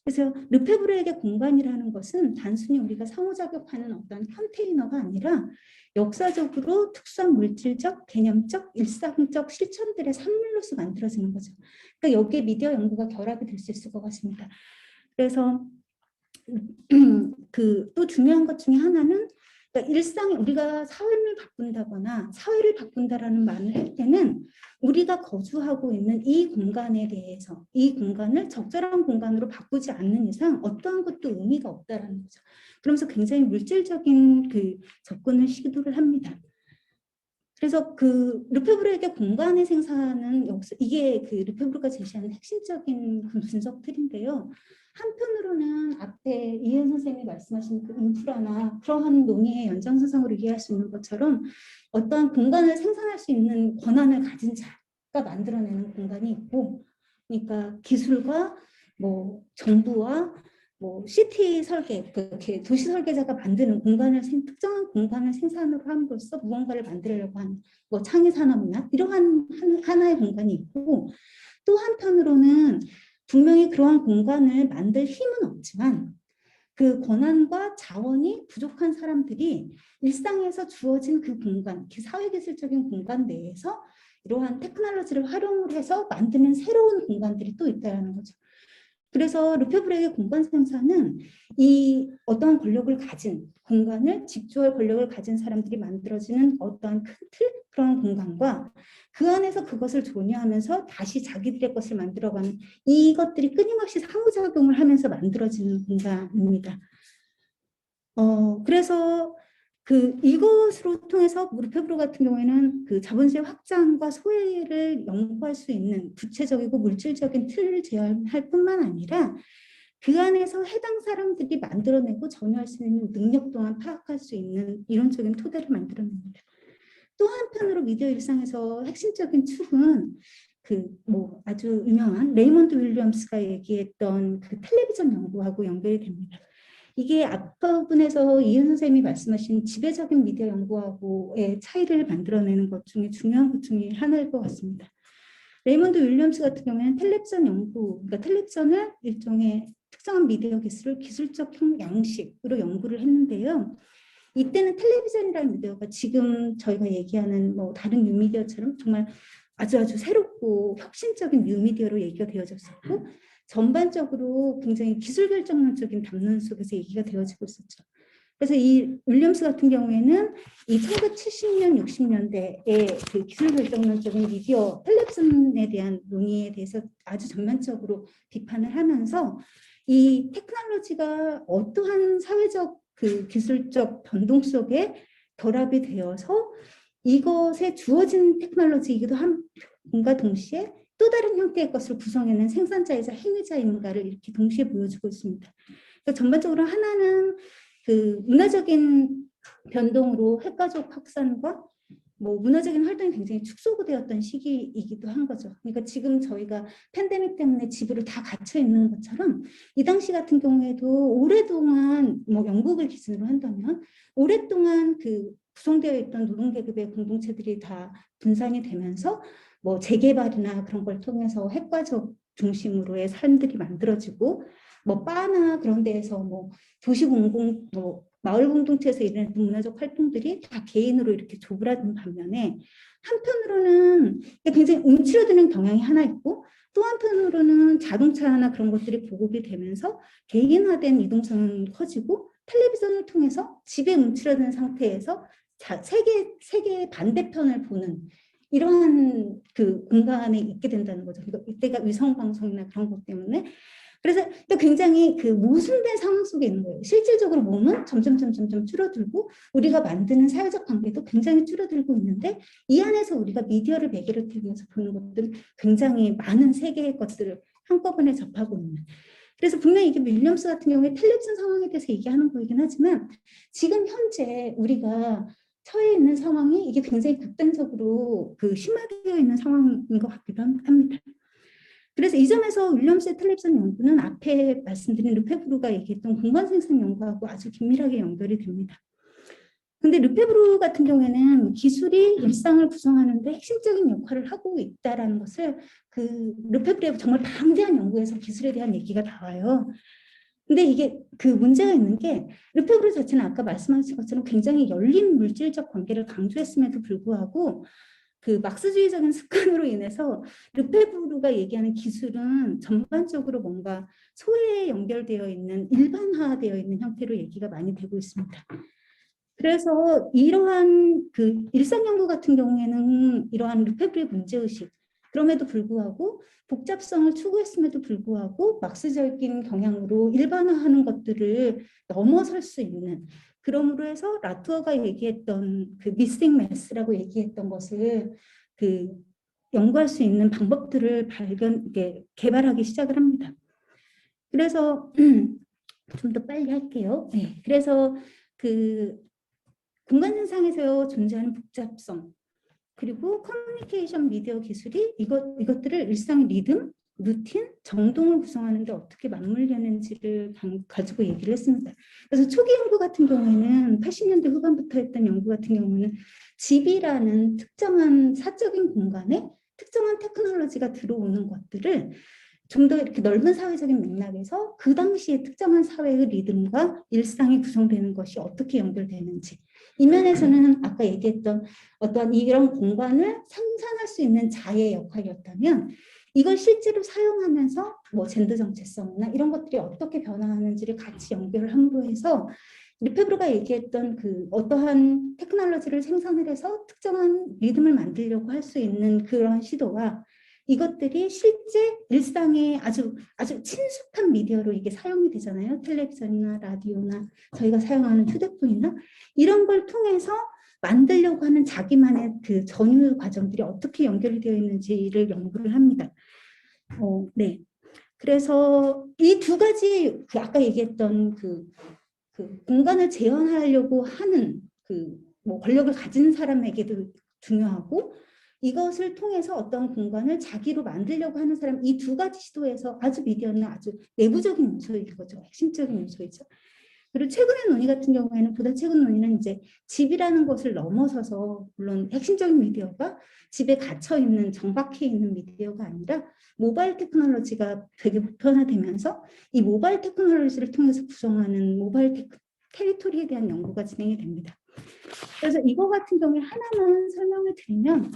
그래서 르페브르에게 공간이라는 것은 단순히 우리가 상호작용하는 어떤 컨테이너가 아니라 역사적으로 특수한 물질적, 개념적, 일상적 실천들의 산물로서 만들어지는 거죠. 그러니까 여기에 미디어 연구가 결합이 될 수 있을 것 같습니다. 그래서 그 또 중요한 것 중에 하나는 그러니까 일상에 우리가 사회를 바꾼다거나 사회를 바꾼다라는 말을 할 때는 우리가 거주하고 있는 이 공간에 대해서 이 공간을 적절한 공간으로 바꾸지 않는 이상 어떠한 것도 의미가 없다라는 거죠. 그러면서 굉장히 물질적인 그 접근을 시도를 합니다. 그래서 그 르페브르에게 공간의 생산은 이게 그 르페브르가 제시하는 핵심적인 분석들인데요. 한편으로는 앞에 이현 선생님이 말씀하신 그 인프라나 그러한 논의의 연장선상으로 이해할 수 있는 것처럼 어떠한 공간을 생산할 수 있는 권한을 가진 자가 만들어내는 공간이 있고, 그러니까 기술과 뭐 정부와 뭐 시티 설계, 그렇게 도시 설계자가 만드는 공간을 특정한 공간을 생산으로 함으로써 무언가를 만들려고 하는 뭐 창의 산업이나 이러한 하나의 공간이 있고, 또 한편으로는 분명히 그러한 공간을 만들 힘은 없지만 그 권한과 자원이 부족한 사람들이 일상에서 주어진 그 공간, 그 사회기술적인 공간 내에서 이러한 테크놀로지를 활용을 해서 만드는 새로운 공간들이 또 있다는 거죠. 그래서 르페브르에게 공간 생산은 이 어떠한 권력을 가진 공간을 직조할 권력을 가진 사람들이 만들어지는 어떠한 큰 틀, 그런 공간과 그 안에서 그것을 존유하면서 다시 자기들의 것을 만들어가는 이것들이 끊임없이 상호작용을 하면서 만들어지는 공간입니다. 그래서 그 이것으로 통해서 르페브르 같은 경우에는 그 자본주의 확장과 소외를 연구할 수 있는 구체적이고 물질적인 틀을 제안할 뿐만 아니라 그 안에서 해당 사람들이 만들어내고 전유할 수 있는 능력 또한 파악할 수 있는 이론적인 토대를 만들어냅니다. 또 한편으로 미디어 일상에서 핵심적인 축은 그 뭐 아주 유명한 레이먼드 윌리엄스가 얘기했던 그 텔레비전 연구하고 연결이 됩니다. 이게 앞부분에서 이은 선생님이 말씀하신 지배적인 미디어 연구하고의 차이를 만들어내는 것 중에 중요한 것 중에 하나일 것 같습니다. 레이먼드 윌리엄스 같은 경우에는 텔레비전 연구, 그러니까 텔레비전을 일종의 특정한 미디어 기술을 기술적 양식으로 연구를 했는데요. 이때는 텔레비전이라는 미디어가 지금 저희가 얘기하는 뭐 다른 뉴미디어처럼 정말 아주 새롭고 혁신적인 뉴미디어로 얘기가 되어졌었고 전반적으로 굉장히 기술 결정론적인 담론 속에서 얘기가 되어지고 있었죠. 그래서 이 윌리엄스 같은 경우에는 이 1970년, 60년대의 그 기술 결정론적인 미디어 텔레비전에 대한 논의에 대해서 아주 전면적으로 비판을 하면서 이 테크놀로지가 어떠한 사회적 그 기술적 변동 속에 결합이 되어서 이것에 주어진 테크놀로지이기도 함과 동시에 또 다른 형태의 것을 구성해낸 생산자이자 행위자인가를 이렇게 동시에 보여주고 있습니다. 그러니까 전반적으로 하나는 그 문화적인 변동으로 핵가족 확산과 뭐 문화적인 활동이 굉장히 축소되었던 시기이기도 한 거죠. 그러니까 지금 저희가 팬데믹 때문에 집으로 다 갇혀 있는 것처럼 이 당시 같은 경우에도 오랫동안 뭐 영국을 기준으로 한다면 오랫동안 그 구성되어 있던 노동계급의 공동체들이 다 분산이 되면서 뭐 재개발이나 그런 걸 통해서 핵가족 중심으로의 삶들이 만들어지고 뭐 바나 그런 데에서 뭐 도시공공 뭐 마을 공동체에서 일어나는 문화적 활동들이 다 개인으로 이렇게 조그라든 반면에 한편으로는 굉장히 움츠러드는 경향이 하나 있고 또 한편으로는 자동차나 그런 것들이 보급이 되면서 개인화된 이동성은 커지고 텔레비전을 통해서 집에 움츠러든 상태에서 세계의 반대편을 보는 이러한 그 공간에 있게 된다는 거죠. 그러니까 이때가 위성방송이나 그런 것 때문에 그래서 또 굉장히 그 모순된 상황 속에 있는 거예요. 실질적으로 몸은 점점 줄어들고 우리가 만드는 사회적 관계도 굉장히 줄어들고 있는데 이 안에서 우리가 미디어를 매개로 통해서 보는 것들은 굉장히 많은 세계의 것들을 한꺼번에 접하고 있는. 그래서 분명히 이게 윌리엄스 같은 경우에 텔레비전 상황에 대해서 얘기하는 거이긴 하지만 지금 현재 우리가 처해 있는 상황이 이게 굉장히 극단적으로 그 심화되어 있는 상황인 것 같기도 합니다. 그래서 이 점에서 윌리엄스의 텔레비전 연구는 앞에 말씀드린 르페브루가 얘기했던 공간 생산 연구하고 아주 긴밀하게 연결이 됩니다. 근데 르페브루 같은 경우에는 기술이 일상을 구성하는 데 핵심적인 역할을 하고 있다는 것을 그 르페브루의 정말 방대한 연구에서 기술에 대한 얘기가 나와요. 근데 이게 그 문제가 있는 게 르페브루 자체는 아까 말씀하신 것처럼 굉장히 열린 물질적 관계를 강조했음에도 불구하고 그 막스주의적인 습관으로 인해서 르페브루가 얘기하는 기술은 전반적으로 뭔가 소외에 연결되어 있는 일반화되어 있는 형태로 얘기가 많이 되고 있습니다. 그래서 이러한 그 일상 연구 같은 경우에는 이러한 르페브루의 문제의식 그럼에도 불구하고 복잡성을 추구했음에도 불구하고 막스적인 경향으로 일반화하는 것들을 넘어설 수 있는 그러므로 해서 라투어가 얘기했던 그 미싱 매스라고 얘기했던 것을 그 연구할 수 있는 방법들을 개발하기 시작을 합니다. 그래서 좀 더 빨리 할게요. 네, 그래서 그 공간 현상에서 존재하는 복잡성 그리고 커뮤니케이션 미디어 기술이 이것들을 일상의 리듬, 루틴, 정동을 구성하는 데 어떻게 맞물렸는지를 가지고 얘기를 했습니다. 그래서 초기 연구 같은 경우에는 80년대 후반부터 했던 연구 같은 경우는 집이라는 특정한 사적인 공간에 특정한 테크놀로지가 들어오는 것들을 좀 더 이렇게 넓은 사회적인 맥락에서 그 당시에 특정한 사회의 리듬과 일상이 구성되는 것이 어떻게 연결되는지 이 면에서는 아까 얘기했던 어떤 이런 공간을 생산할 수 있는 자의 역할이었다면 이걸 실제로 사용하면서 뭐 젠더 정체성이나 이런 것들이 어떻게 변화하는지를 같이 연결을 함으로 해서 르페브루가 얘기했던 그 어떠한 테크놀로지를 생산을 해서 특정한 리듬을 만들려고 할 수 있는 그런 시도와 이것들이 실제 일상에 아주 친숙한 미디어로 이게 사용이 되잖아요. 텔레비전이나 라디오나 저희가 사용하는 휴대폰이나 이런 걸 통해서 만들려고 하는 자기만의 그 전유 과정들이 어떻게 연결이 되어 있는지를 연구를 합니다. 네. 그래서 이 두 가지 그 아까 얘기했던 그 공간을 재현하려고 하는 그 뭐 권력을 가진 사람에게도 중요하고 이것을 통해서 어떤 공간을 자기로 만들려고 하는 사람, 이 두 가지 시도에서 아주 미디어는 아주 내부적인 요소일 거죠. 핵심적인 요소이죠. 그리고 최근의 논의 같은 경우에는 보다 최근 논의는 이제 집이라는 것을 넘어서서 물론 핵심적인 미디어가 집에 갇혀 있는 정박해 있는 미디어가 아니라 모바일 테크놀로지가 되게 보편화되면서 이 모바일 테크놀로지를 통해서 구성하는 모바일 테리토리에 대한 연구가 진행이 됩니다. 그래서 이거 같은 경우에 하나만 설명을 드리면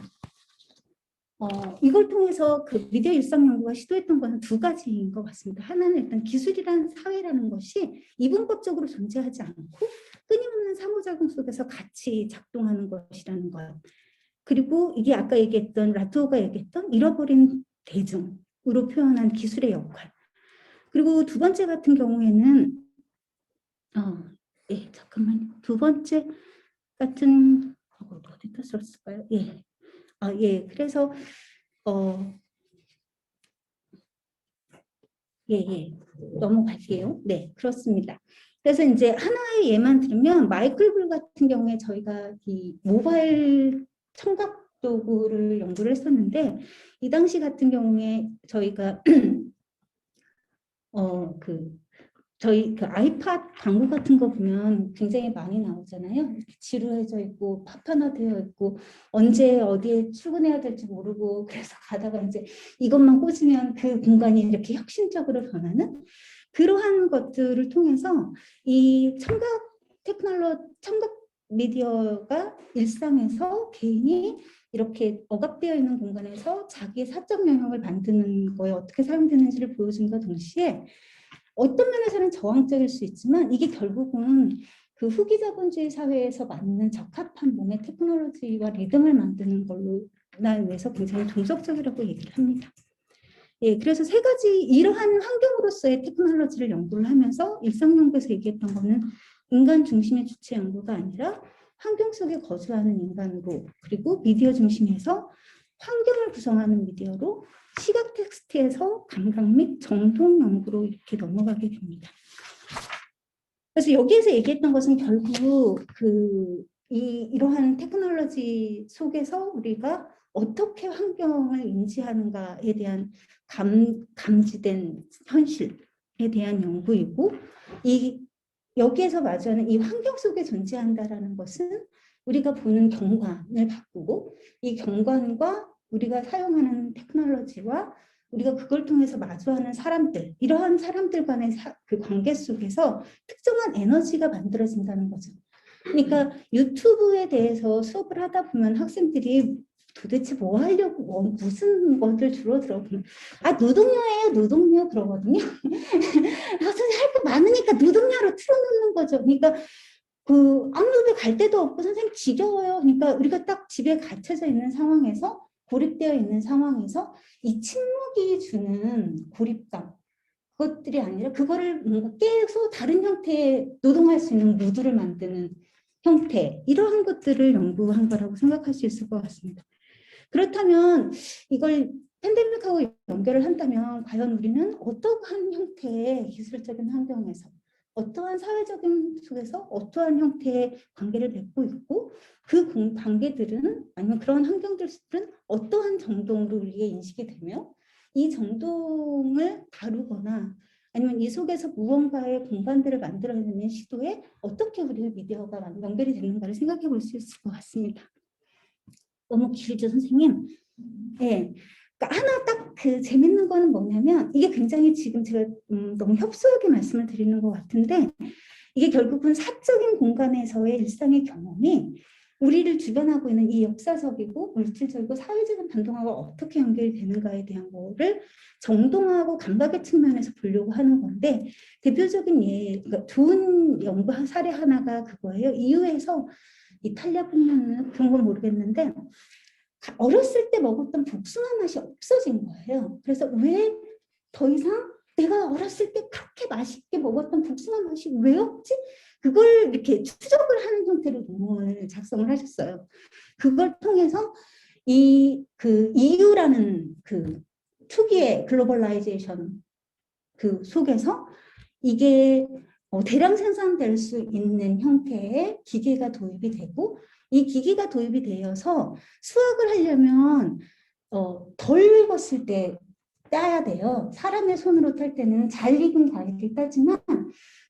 이걸 통해서 그 미디어 일상 연구가 시도했던 것은 두 가지인 것 같습니다. 하나는 일단 기술이라는 사회라는 것이 이분법적으로 존재하지 않고 끊임없는 상호작용 속에서 같이 작동하는 것이라는 것. 그리고 이게 아까 얘기했던 라토가 얘기했던 잃어버린 대중으로 표현한 기술의 역할. 그리고 두 번째 같은 경우에는 잠깐만요. 두 번째 같은 어디다 썼을까요? 그래서 넘어갈게요. 네, 그렇습니다. 그래서 이제 하나의 예만 들면 마이클 불 같은 경우에 저희가 이 모바일 청각 도구를 연구를 했었는데 이 당시 같은 경우에 저희가 저희 그 아이팟 광고 같은 거 보면 굉장히 많이 나오잖아요. 이렇게 지루해져 있고 파편화되어 있고 언제 어디에 출근해야 될지 모르고 그래서 가다가 이제 이것만 꽂으면 그 공간이 이렇게 혁신적으로 변하는 그러한 것들을 통해서 이 청각 미디어가 일상에서 개인이 이렇게 억압되어 있는 공간에서 자기의 사적 영역을 만드는 거에 어떻게 사용되는지를 보여준과 동시에 어떤 면에서는 저항적일 수 있지만 이게 결국은 그 후기 자본주의 사회에서 맞는 적합한 몸의 테크놀로지와 리듬을 만드는 걸로 나 위해서 굉장히 동적적이라고 얘기를 합니다. 그래서 세 가지 이러한 환경으로서의 테크놀로지를 연구를 하면서 일상 연구에서 얘기했던 거는 인간 중심의 주체 연구가 아니라 환경 속에 거주하는 인간으로 그리고 미디어 중심에서 환경을 구성하는 미디어로 시각 텍스트에서 감각 및 정동 연구로 이렇게 넘어가게 됩니다. 그래서 여기에서 얘기했던 것은 결국 이러한 테크놀로지 속에서 우리가 어떻게 환경을 인지하는가에 대한 감지된 현실에 대한 연구이고 여기에서 마주하는 이 환경 속에 존재한다라는 것은 우리가 보는 경관을 바꾸고 이 경관과 우리가 사용하는 테크놀로지와 우리가 그걸 통해서 마주하는 사람들, 이러한 사람들 간의 그 관계 속에서 특정한 에너지가 만들어진다는 거죠. 그러니까 유튜브에 대해서 수업을 하다 보면 학생들이 도대체 뭐 하려고 무슨 것을 주로 들어보면 노동요예요, 노동요 그러거든요. 선생님 할 거 많으니까 노동요로 틀어놓는 거죠. 그러니까 아무 집에 갈 데도 없고 선생님 지겨워요. 그러니까 우리가 딱 집에 갇혀져 있는 상황에서 고립되어 있는 상황에서 이 침묵이 주는 고립감 그것들이 아니라 그거를 뭔가 깨서 다른 형태의 노동할 수 있는 무드를 만드는 형태 이러한 것들을 연구한 거라고 생각할 수 있을 것 같습니다. 그렇다면 이걸 팬데믹하고 연결을 한다면 과연 우리는 어떠한 형태의 기술적인 환경에서 어떠한 사회적인 속에서 어떠한 형태의 관계를 맺고 있고 그 관계들은 아니면 그런 환경들은 어떠한 정동으로 우리의 인식이 되며 이 정동을 다루거나 아니면 이 속에서 무언가의 공간들을 만들어내는 시도에 어떻게 우리의 미디어가 연결이 되는가를 생각해 볼 수 있을 것 같습니다. 너무 길죠, 선생님? 네. 그러니까 하나 딱 재밌는 거는 뭐냐면 이게 굉장히 지금 제가 너무 협소하게 말씀을 드리는 것 같은데 이게 결국은 사적인 공간에서의 일상의 경험이 우리를 주변하고 있는 이 역사적이고 물질적이고 사회적인 변동하고 어떻게 연결이 되는가에 대한 거를 정동하고 감각의 측면에서 보려고 하는 건데 대표적인 그러니까 좋은 연구 사례 하나가 그거예요. EU에서 이탈리아 분야는 그런 건 모르겠는데 어렸을 때 먹었던 복숭아 맛이 없어진 거예요. 그래서 왜 더 이상 내가 어렸을 때 그렇게 맛있게 먹었던 복숭아 맛이 왜 없지? 그걸 이렇게 추적을 하는 형태로 논문을 작성을 하셨어요. 그걸 통해서 EU라는 그 투기의 글로벌라이제이션 그 속에서 이게 대량 생산될 수 있는 형태의 기계가 도입이 되고 이 기기가 도입이 되어서 수학을 하려면 덜 익었을 때 따야 돼요. 사람의 손으로 딸 때는 잘 익은 과일을 따지만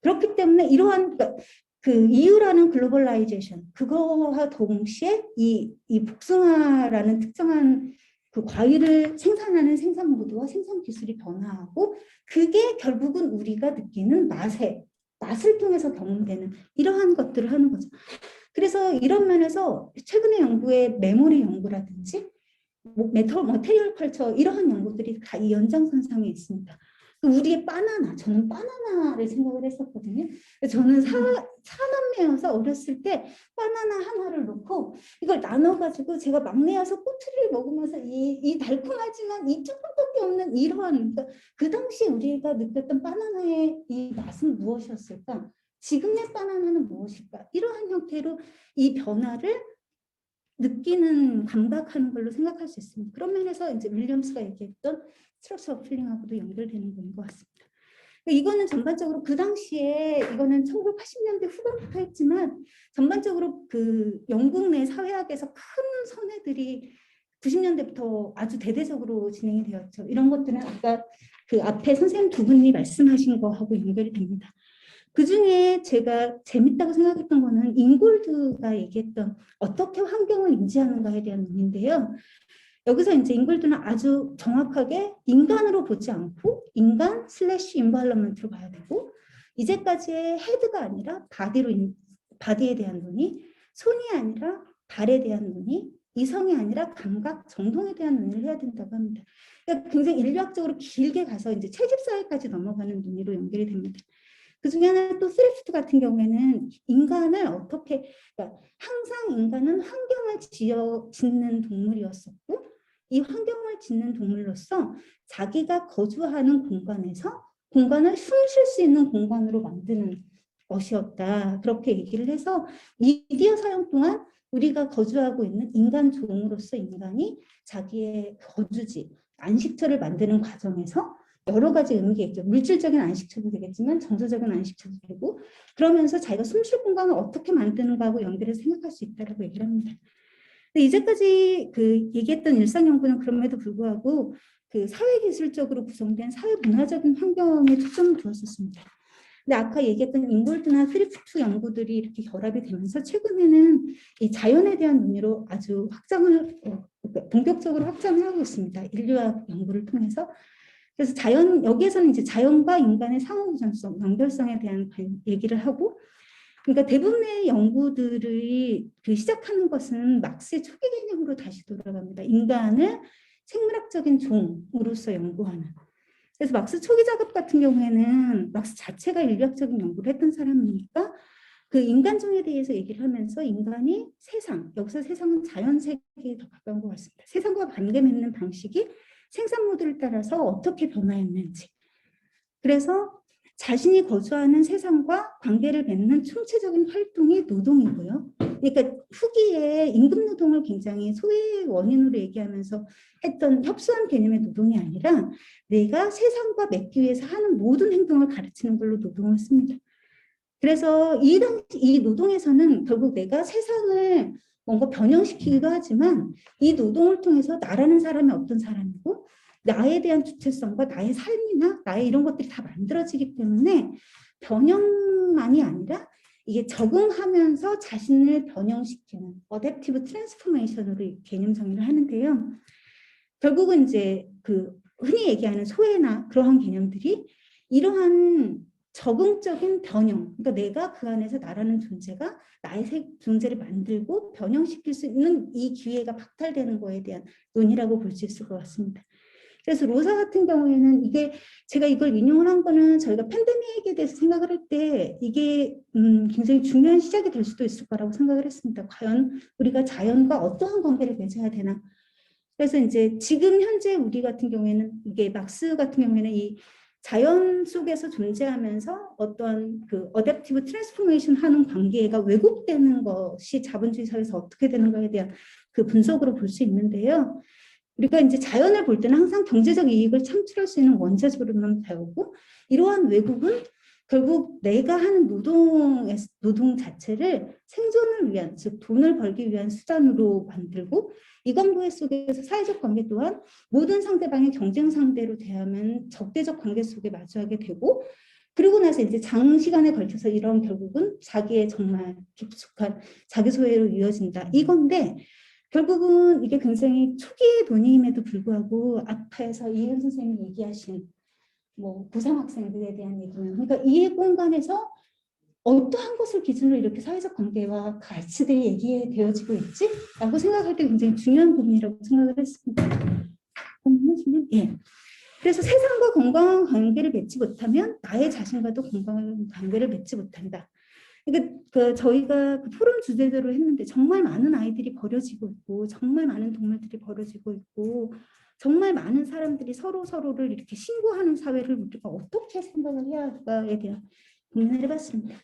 그렇기 때문에 이러한 그 이유라는 글로벌라이제이션 그거와 동시에 이 복숭아라는 특정한 그 과일을 생산하는 생산 모드와 생산 기술이 변화하고 그게 결국은 우리가 느끼는 맛을 통해서 경험되는 이러한 것들을 하는 거죠. 그래서 이런 면에서 최근의 연구의 메모리 연구라든지 머테리얼 컬처 이러한 연구들이 다 이 연장선상에 있습니다. 우리의 바나나, 저는 바나나를 생각을 했었거든요. 저는 사남매여서 어렸을 때 바나나 하나를 놓고 이걸 나눠가지고 제가 막내여서 꼬투리를 먹으면서 이 달콤하지만 이 조금밖에 없는 이러한 그러니까 그 당시 우리가 느꼈던 바나나의 이 맛은 무엇이었을까? 지금의 바나나는 무엇일까? 이러한 형태로 이 변화를 느끼는 감각하는 걸로 생각할 수 있습니다. 그런 면에서 이제 윌리엄스가 얘기했던 스트럭처 오브 필링하고도 연결되는 건 것 같습니다. 이거는 전반적으로 그 당시에 이거는 1980년대 후반부터 했지만 전반적으로 그 영국 내 사회학에서 큰 선회들이 90년대부터 아주 대대적으로 진행이 되었죠. 이런 것들은 아까 그 앞에 선생님 두 분이 말씀하신 거하고 연결이 됩니다. 그 중에 제가 재밌다고 생각했던 거는 잉골드가 얘기했던 어떻게 환경을 인지하는가에 대한 논의인데요. 여기서 이제 잉골드는 아주 정확하게 인간으로 보지 않고 인간 / 인바이러먼트로 봐야 되고 이제까지의 헤드가 아니라 바디에 대한 논의, 손이 아니라 발에 대한 논의, 이성이 아니라 감각, 정동에 대한 논의를 해야 된다고 합니다. 그러니까 굉장히 인류학적으로 길게 가서 이제 채집사회까지 넘어가는 논의로 연결이 됩니다. 그 중에 하나 또 스리프트 같은 경우에는 인간을 어떻게 그러니까 항상 인간은 환경을 짓는 동물이었었고 이 환경을 짓는 동물로서 자기가 거주하는 공간에서 공간을 숨 쉴 수 있는 공간으로 만드는 것이었다. 그렇게 얘기를 해서 미디어 사용 동안 우리가 거주하고 있는 인간 종으로서 인간이 자기의 거주지, 안식처를 만드는 과정에서 여러 가지 의미가 있죠. 물질적인 안식처도 되겠지만 정서적인 안식처도 되고 그러면서 자기가 숨쉴 공간을 어떻게 만드는가하고 연결해서 생각할 수 있다고 얘기를 합니다. 근데 이제까지 그 얘기했던 일상 연구는 그럼에도 불구하고 그 사회기술적으로 구성된 사회문화적인 환경에 초점을 두었었습니다. 근데 아까 얘기했던 잉골드나 스리프트 연구들이 이렇게 결합이 되면서 최근에는 이 자연에 대한 논의로 아주 본격적으로 확장을 하고 있습니다. 인류학 연구를 통해서. 그래서 여기에서는 이제 자연과 인간의 상호우전성, 연결성에 대한 얘기를 하고, 그러니까 대부분의 연구들이 시작하는 것은 막스의 초기 개념으로 다시 돌아갑니다. 인간을 생물학적인 종으로서 연구하는. 그래서 막스 초기 작업 같은 경우에는 막스 자체가 인류학적인 연구를 했던 사람이니까 그 인간종에 대해서 얘기를 하면서 인간이 세상, 여기서 세상은 자연 세계에 더 가까운 것 같습니다. 세상과 관계 맺는 방식이 생산 모드를 따라서 어떻게 변화했는지. 그래서 자신이 거주하는 세상과 관계를 맺는 총체적인 활동이 노동이고요. 그러니까 후기에 임금 노동을 굉장히 소외의 원인으로 얘기하면서 했던 협소한 개념의 노동이 아니라 내가 세상과 맺기 위해서 하는 모든 행동을 가르치는 걸로 노동을 씁니다. 그래서 이 노동에서는 결국 내가 세상을 뭔가 변형시키기도 하지만 이 노동을 통해서 나라는 사람이 어떤 사람이고 나에 대한 주체성과 나의 삶이나 나의 이런 것들이 다 만들어지기 때문에 변형만이 아니라 이게 적응하면서 자신을 변형시키는 어댑티브 트랜스포메이션으로 개념 정의를 하는데요. 결국은 이제 그 흔히 얘기하는 소외나 그러한 개념들이 이러한 적응적인 변형, 그러니까 내가 그 안에서 나라는 존재가 나의 존재를 만들고 변형시킬 수 있는 이 기회가 박탈되는 거에 대한 논의라고 볼 수 있을 것 같습니다. 그래서 로사 같은 경우에는 이게 제가 이걸 인용을 한 거는 저희가 팬데믹에 대해서 생각을 할 때 이게 굉장히 중요한 시작이 될 수도 있을 거라고 생각을 했습니다. 과연 우리가 자연과 어떠한 관계를 맺어야 되나. 그래서 이제 지금 현재 우리 같은 경우에는 이게 막스 같은 경우에는 이 자연 속에서 존재하면서 어떤 그 어댑티브 트랜스포메이션 하는 관계가 왜곡되는 것이 자본주의 사회에서 어떻게 되는가에 대한 그 분석으로 볼 수 있는데요. 우리가 이제 자연을 볼 때는 항상 경제적 이익을 창출할 수 있는 원자적으로만 배우고 이러한 왜곡은 결국 내가 하는 노동 자체를 생존을 위한, 즉 돈을 벌기 위한 수단으로 만들고, 이 관계 속에서 사회적 관계 또한 모든 상대방의 경쟁 상대로 대하면 적대적 관계 속에 마주하게 되고, 그리고 나서 이제 장시간에 걸쳐서 이런 결국은 자기의 정말 깊숙한 자기 소외로 이어진다. 이건데 결국은 이게 굉장히 초기의 논의임에도 불구하고 앞에서 이은 선생님이 얘기하신 뭐 고3 학생들에 대한 얘기는, 그러니까 이 공간에서 어떠한 것을 기준으로 이렇게 사회적 관계와 가치들이 얘기되어지고 있지? 라고 생각할 때 굉장히 중요한 부분이라고 생각을 했습니다. 예. 그래서 세상과 건강한 관계를 맺지 못하면 나의 자신과도 건강한 관계를 맺지 못한다. 그러니까 저희가 그 포럼 주제대로 했는데 정말 많은 아이들이 버려지고 있고, 정말 많은 동물들이 버려지고 있고, 정말 많은 사람들이 서로를 이렇게 신고하는 사회를 우리가 어떻게 생각을 해야 할까에 대한 고민을 해봤습니다.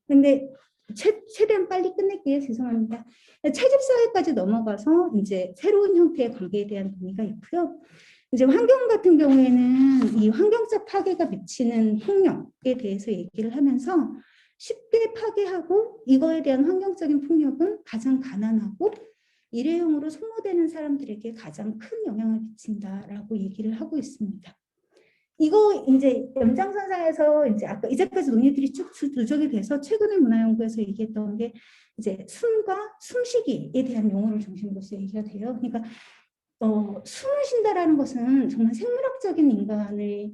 근데 최대한 빨리 끝낼게요. 죄송합니다. 채집사회까지 넘어가서 이제 새로운 형태의 관계에 대한 논의가 있고요. 이제 환경 같은 경우에는 이 환경적 파괴가 미치는 폭력에 대해서 얘기를 하면서 쉽게 파괴하고 이거에 대한 환경적인 폭력은 가장 가난하고 일회용으로 소모되는 사람들에게 가장 큰 영향을 미친다라고 얘기를 하고 있습니다. 이거 이제 연장선상에서 이제 아까 이제까지 논의들이 쭉 누적이 돼서 최근에 문화연구에서 얘기했던 게 이제 숨과 숨쉬기에 대한 용어를 중심으로서 얘기가 돼요. 그러니까 숨을 쉰다라는 것은 정말 생물학적인 인간을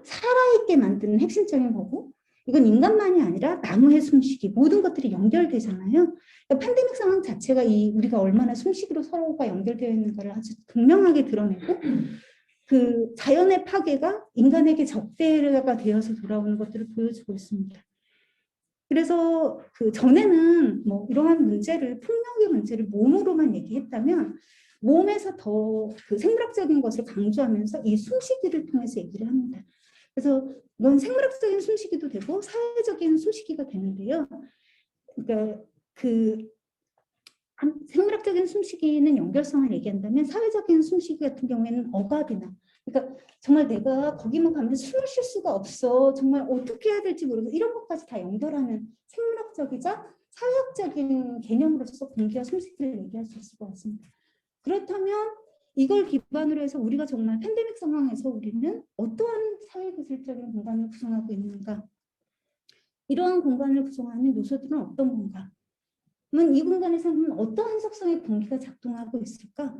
살아있게 만드는 핵심적인 거고, 이건 인간만이 아니라 나무의 숨쉬기, 모든 것들이 연결되잖아요. 그러니까 팬데믹 상황 자체가 우리가 얼마나 숨쉬기로 서로가 연결되어 있는가를 아주 분명하게 드러내고, 그 자연의 파괴가 인간에게 적대가 되어서 돌아오는 것들을 보여주고 있습니다. 그래서 그 전에는 뭐 이러한 문제를, 폭력의 문제를 몸으로만 얘기했다면 몸에서 더 그 생물학적인 것을 강조하면서 이 숨쉬기를 통해서 얘기를 합니다. 그래서 이건 생물학적인 숨쉬기도 되고 사회적인 숨쉬기가 되는데요. 그러니까 생물학적인 숨쉬기는 연결성을 얘기한다면 사회적인 숨쉬기 같은 경우에는 억압이나, 그러니까 정말 내가 거기만 가면 숨을 쉴 수가 없어, 정말 어떻게 해야 될지 모르고 이런 것까지 다 연결하는 생물학적이자 사회학적인 개념으로서 공기와 숨쉬기를 얘기할 수 있을 것 같습니다. 그렇다면 이걸 기반으로 해서 우리가 정말 팬데믹 상황에서 우리는 어떠한 사회기술적인 공간을 구성하고 있는가, 이러한 공간을 구성하는 요소들은 어떤 건가, 그러면 이 공간에서는 어떠한 속성의 공기가 작동하고 있을까?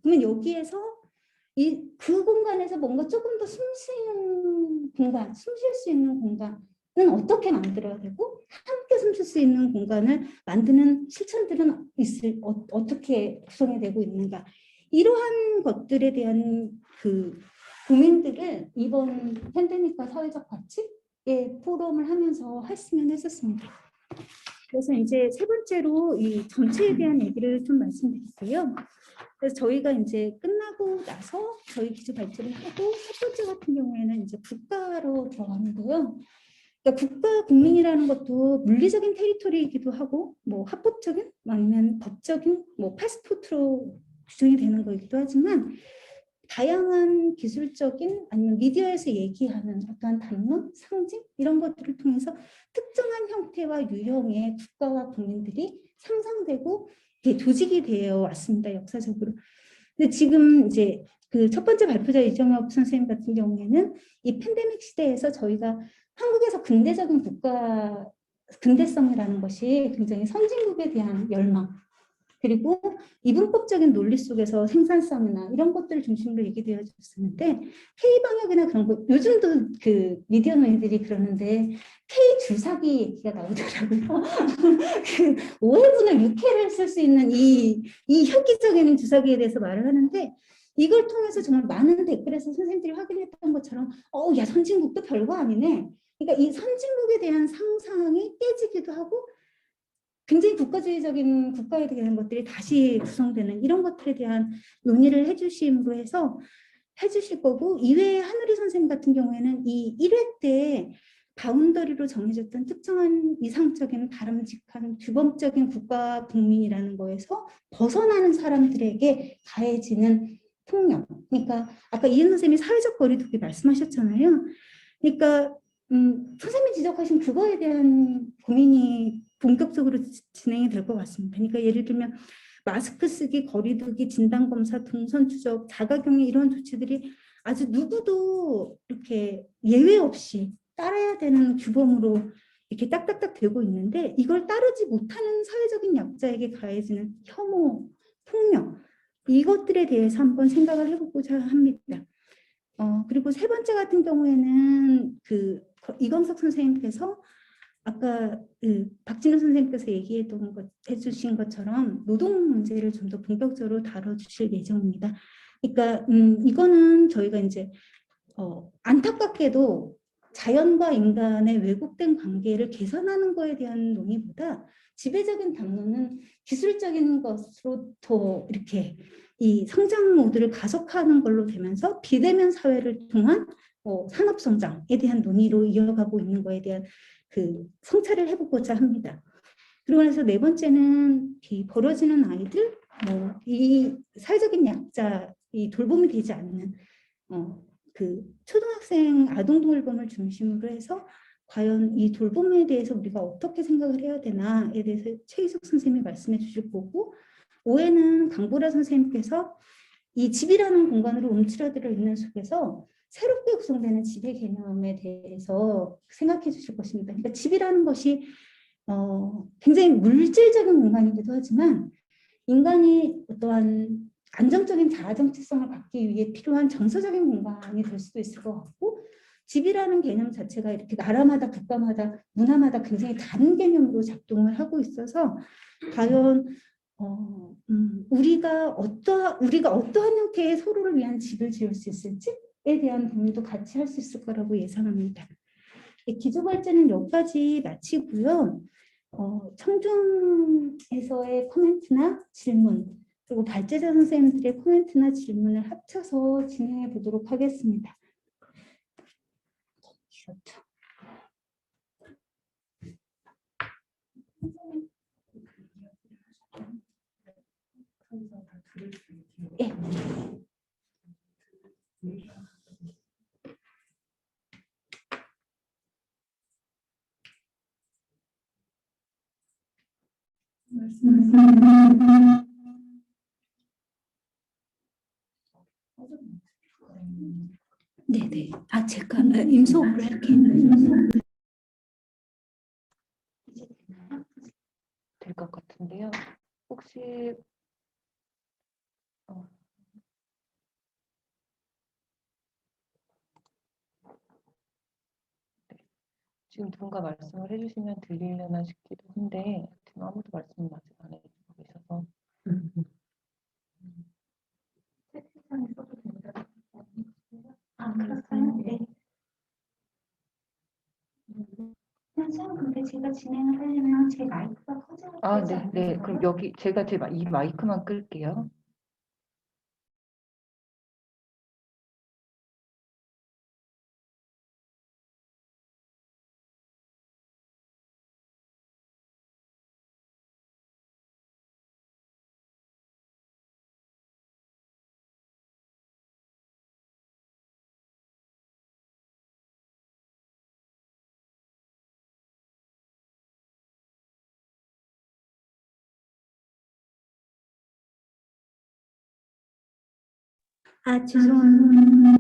그러면 여기에서 그 공간에서 뭔가 조금 더 숨쉬는 공간, 숨 쉴 수 있는 공간은 어떻게 만들어야 되고, 함께 숨 쉴 수 있는 공간을 만드는 실천들은 어떻게 구성이 되고 있는가, 이러한 것들에 대한 그 고민들을 이번 팬데믹과 사회적 가치의 포럼을 하면서 했으면 했었습니다. 그래서 이제 세 번째로 이 전체에 대한 얘기를 좀 말씀드릴게요. 그래서 저희가 이제 끝나고 나서 저희 기조 발표를 하고 첫 번째 같은 경우에는 이제 국가로 들어가는데요. 그러니까 국가 국민이라는 것도 물리적인 테리토리이기도 하고, 뭐 합법적인 아니면 법적인 뭐 패스포트로 규정이 되는 거이기도 하지만, 다양한 기술적인 아니면 미디어에서 얘기하는 어떠한 담론, 상징 이런 것들을 통해서 특정한 형태와 유형의 국가와 국민들이 상상되고 조직이 되어 왔습니다, 역사적으로. 근데 지금 이제 그 첫 번째 발표자 이정엽 선생님 같은 경우에는 이 팬데믹 시대에서 저희가 한국에서 근대적인 국가, 근대성이라는 것이 굉장히 선진국에 대한 열망, 그리고 이분법적인 논리 속에서 생산성이나 이런 것들을 중심으로 얘기되어졌었는데, K-방역이나 그런 거, 요즘도 그 미디어 논의들이 그러는데 K-주사기 얘기가 나오더라고요. 그 5회분을 6회를 쓸 수 있는 이 획기적인 주사기에 대해서 말을 하는데, 이걸 통해서 정말 많은 댓글에서 선생님들이 확인했던 것처럼 야, 선진국도 별거 아니네. 그러니까 이 선진국에 대한 상상이 깨지기도 하고, 굉장히 국가주의적인 국가에 대한 것들이 다시 구성되는 이런 것들에 대한 논의를 해주심으로 해서 해주실 거고, 이외에 한우리 선생님 같은 경우에는 이 1회 때 바운더리로 정해졌던 특정한 이상적인 바람직한 규범적인 국가 국민이라는 거에서 벗어나는 사람들에게 가해지는 폭력, 그러니까 아까 이은 선생님이 사회적 거리두기 말씀하셨잖아요. 그러니까 선생님이 지적하신 그거에 대한 고민이 본격적으로 진행이 될 것 같습니다. 그러니까 예를 들면 마스크 쓰기, 거리 두기, 진단 검사, 동선 추적, 자가격리 이런 조치들이 아주 누구도 이렇게 예외 없이 따라야 되는 규범으로 이렇게 딱딱딱 되고 있는데 이걸 따르지 못하는 사회적인 약자에게 가해지는 혐오, 폭력 이것들에 대해서 한번 생각을 해보고자 합니다. 그리고 세 번째 같은 경우에는 이광석 선생님께서 아까 박진우 선생님께서 해주신 것처럼 노동 문제를 좀 더 본격적으로 다뤄주실 예정입니다. 그러니까 이거는 저희가 이제 안타깝게도 자연과 인간의 왜곡된 관계를 개선하는 거에 대한 논의보다 지배적인 담론은 기술적인 것으로 더 이렇게 이 성장 모드를 가속화하는 걸로 되면서 비대면 사회를 통한 산업 성장에 대한 논의로 이어가고 있는 거에 대한 성찰을 해보고자 합니다. 그리고 나서 네 번째는 이 벌어지는 아이들, 이 사회적인 약자, 이 돌봄이 되지 않는 초등학생 아동 돌봄을 중심으로 해서 과연 이 돌봄에 대해서 우리가 어떻게 생각을 해야 되나에 대해서 최희숙 선생님이 말씀해 주실 거고 5회는 강보라 선생님께서 이 집이라는 공간으로 움츠러들어 있는 속에서 새롭게 구성되는 집의 개념에 대해서 생각해 주실 것입니다. 그러니까 집이라는 것이 굉장히 물질적인 공간이기도 하지만 인간이 어떠한 안정적인 자아 정체성을 갖기 위해 필요한 정서적인 공간이 될 수도 있을 것 같고 집이라는 개념 자체가 이렇게 나라마다 국가마다 문화마다 굉장히 다른 개념으로 작동을 하고 있어서 과연 우리가 어떠한 형태의 서로를 위한 집을 지을 수 있을지에 대한 고민도 같이 할 수 있을 거라고 예상합니다. 기초발제는 여기까지 마치고요. 청중에서의 코멘트나 질문 그리고 발제자 선생님들의 코멘트나 질문을 합쳐서 진행해 보도록 하겠습니다. 예. 네네. 제가 임소업을 할게요. 될 것 같은데요. 혹시 지금 누군가 말씀을 해주시면 들리려나 싶기도 한데 지금 아무도 말씀을 아직 안 해주고 계셔서 채팅창에 써도 됩니다. 그럴까요? 네. 선생님, 근데 제가 진행을 하려면 제 마이크가 커져야 되지 네. 그럼 여기 제가 이 마이크만 끌게요. 죄송합니다.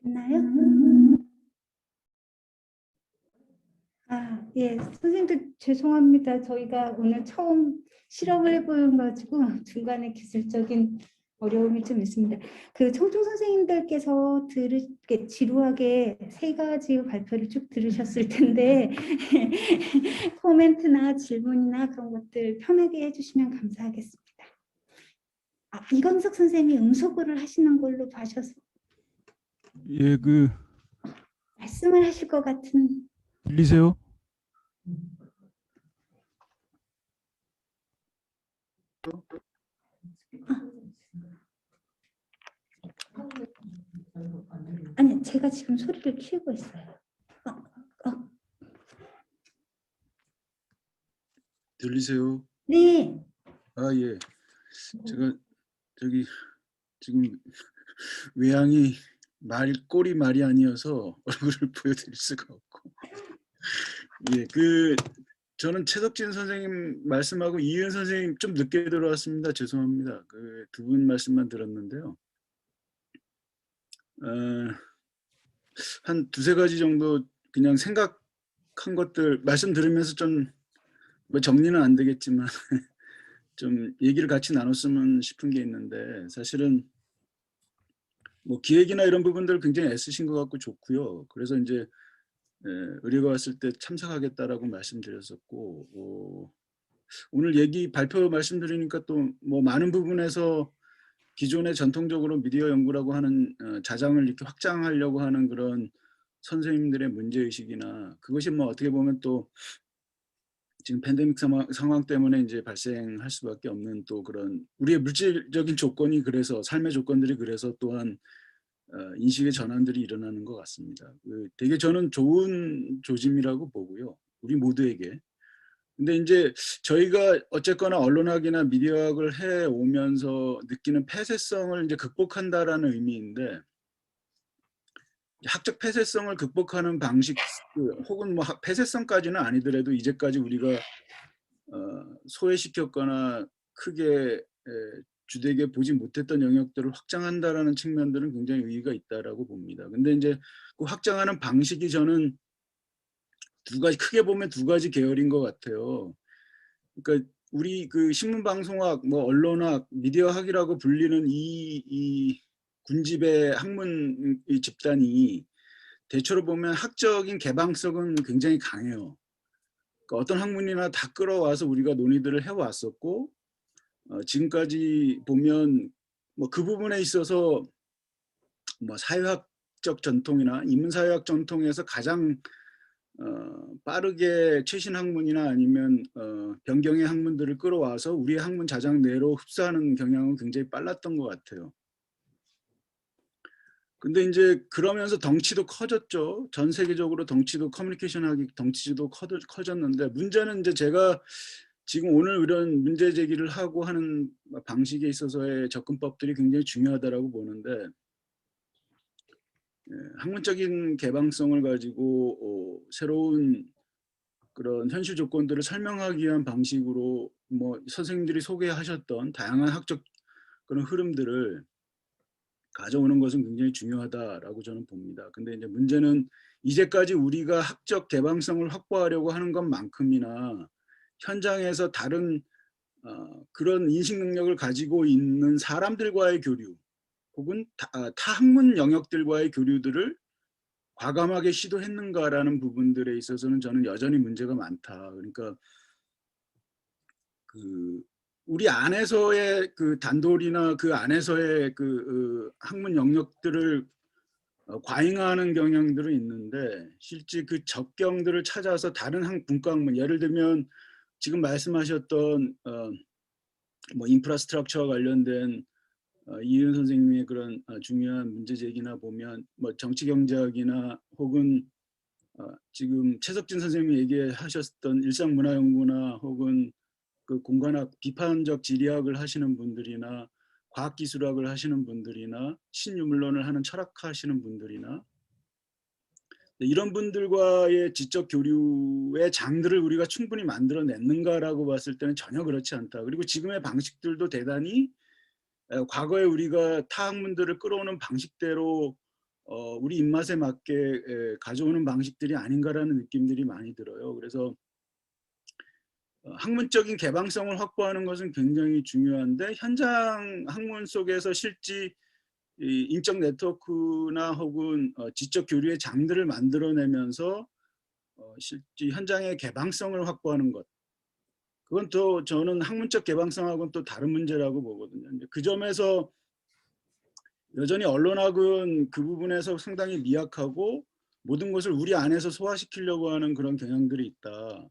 됐나요? 예, 선생님들 죄송합니다. 저희가 오늘 처음 실험을 해보여가지고 중간에 기술적인 어려움이 좀 있습니다. 청중 선생님들께서 지루하게 세 가지 발표를 쭉 들으셨을 텐데 코멘트나 질문이나 그런 것들 편하게 해주시면 감사하겠습니다. 이광석 선생님이 음소거를 하시는 걸로 봐셔서 예, 말씀을 하실 것 같은. 들리세요? 아니, 제가 지금 소리를 키우고 있어요. 들리세요? 네. 예. 제가 지금 외양이 꼴이 말이 아니어서 얼굴을 보여드릴 수가 없고. 예, 저는 최석진 선생님 말씀하고 이은 선생님 좀 늦게 들어왔습니다. 죄송합니다. 그 두 분 말씀만 들었는데요. 한 두세 가지 정도 그냥 생각한 것들 말씀 들으면서 좀 뭐 정리는 안 되겠지만 좀 얘기를 같이 나눴으면 싶은 게 있는데, 사실은 뭐 기획이나 이런 부분들 굉장히 애쓰신 것 같고 좋고요. 그래서 이제 의뢰가 왔을 때 참석하겠다라고 말씀드렸었고, 오늘 얘기 발표 말씀드리니까 또 뭐 많은 부분에서 기존의 전통적으로 미디어 연구라고 하는 자장을 이렇게 확장하려고 하는 그런 선생님들의 문제의식이나, 그것이 뭐 어떻게 보면 또 지금 팬데믹 상황 때문에 이제 발생할 수밖에 없는 또 그런 우리의 물질적인 조건이, 그래서 삶의 조건들이 그래서 또한 인식의 전환들이 일어나는 것 같습니다. 되게 저는 좋은 조짐이라고 보고요. 우리 모두에게. 근데 이제 저희가 어쨌거나 언론학이나 미디어학을 해 오면서 느끼는 폐쇄성을 이제 극복한다라는 의미인데, 학적 폐쇄성을 극복하는 방식, 혹은 뭐 폐쇄성까지는 아니더라도 이제까지 우리가 소외시켰거나 크게 주되게 보지 못했던 영역들을 확장한다라는 측면들은 굉장히 의의가 있다라고 봅니다. 근데 이제 그 확장하는 방식이 저는 크게 보면 두 가지 계열인 것 같아요. 그러니까 우리 그 신문방송학, 뭐 언론학, 미디어학이라고 불리는 이 군집의 학문의 집단이 대체로 보면 학적인 개방성은 굉장히 강해요. 그러니까 어떤 학문이나 다 끌어와서 우리가 논의들을 해왔었고, 지금까지 보면 뭐 그 부분에 있어서 뭐 사회학적 전통이나 인문사회학 전통에서 가장 빠르게 최신 학문이나 아니면 변경의 학문들을 끌어와서 우리의 학문 자장 내로 흡수하는 경향은 굉장히 빨랐던 것 같아요. 근데 이제 그러면서 덩치도 커졌죠. 전 세계적으로 덩치도, 커뮤니케이션학이 덩치도 커졌는데, 문제는 이제 제가 지금 오늘 이런 문제 제기를 하고 하는 방식에 있어서의 접근법들이 굉장히 중요하다고 보는데, 학문적인 개방성을 가지고 새로운 그런 현실 조건들을 설명하기 위한 방식으로 뭐 선생님들이 소개하셨던 다양한 학적 그런 흐름들을 가져오는 것은 굉장히 중요하다라고 저는 봅니다. 근데 이제 문제는 이제까지 우리가 학적 개방성을 확보하려고 하는 것만큼이나 현장에서 다른 그런 인식 능력을 가지고 있는 사람들과의 교류, 혹은 타 학문 영역들과의 교류들을 과감하게 시도했는가라는 부분들에 있어서는 저는 여전히 문제가 많다. 그러니까 우리 안에서의 그 단돌이나 그 안에서의 학문 영역들을 과잉화하는 경향들은 있는데, 실제 그 접경들을 찾아서 다른 분과 학문, 예를 들면 지금 말씀하셨던 뭐 인프라스트럭처와 관련된 이은 선생님의 그런 중요한 문제 제기나 보면, 뭐 정치경제학이나 혹은 지금 최석진 선생님이 얘기하셨던 일상문화연구나 혹은 그 공간학, 비판적 지리학을 하시는 분들이나 과학기술학을 하시는 분들이나 신유물론을 하는 철학하시는 분들이나 이런 분들과의 지적 교류의 장들을 우리가 충분히 만들어냈는가라고 봤을 때는 전혀 그렇지 않다. 그리고 지금의 방식들도 대단히 과거에 우리가 타 학문들을 끌어오는 방식대로 우리 입맛에 맞게 가져오는 방식들이 아닌가라는 느낌들이 많이 들어요. 그래서 학문적인 개방성을 확보하는 것은 굉장히 중요한데, 현장 학문 속에서 실제 인적 네트워크나 혹은 지적 교류의 장들을 만들어내면서 실제 현장의 개방성을 확보하는 것, 그건 또 저는 학문적 개방성하고는 또 다른 문제라고 보거든요. 그 점에서 여전히 언론학은 그 부분에서 상당히 미약하고 모든 것을 우리 안에서 소화시키려고 하는 그런 경향들이 있다.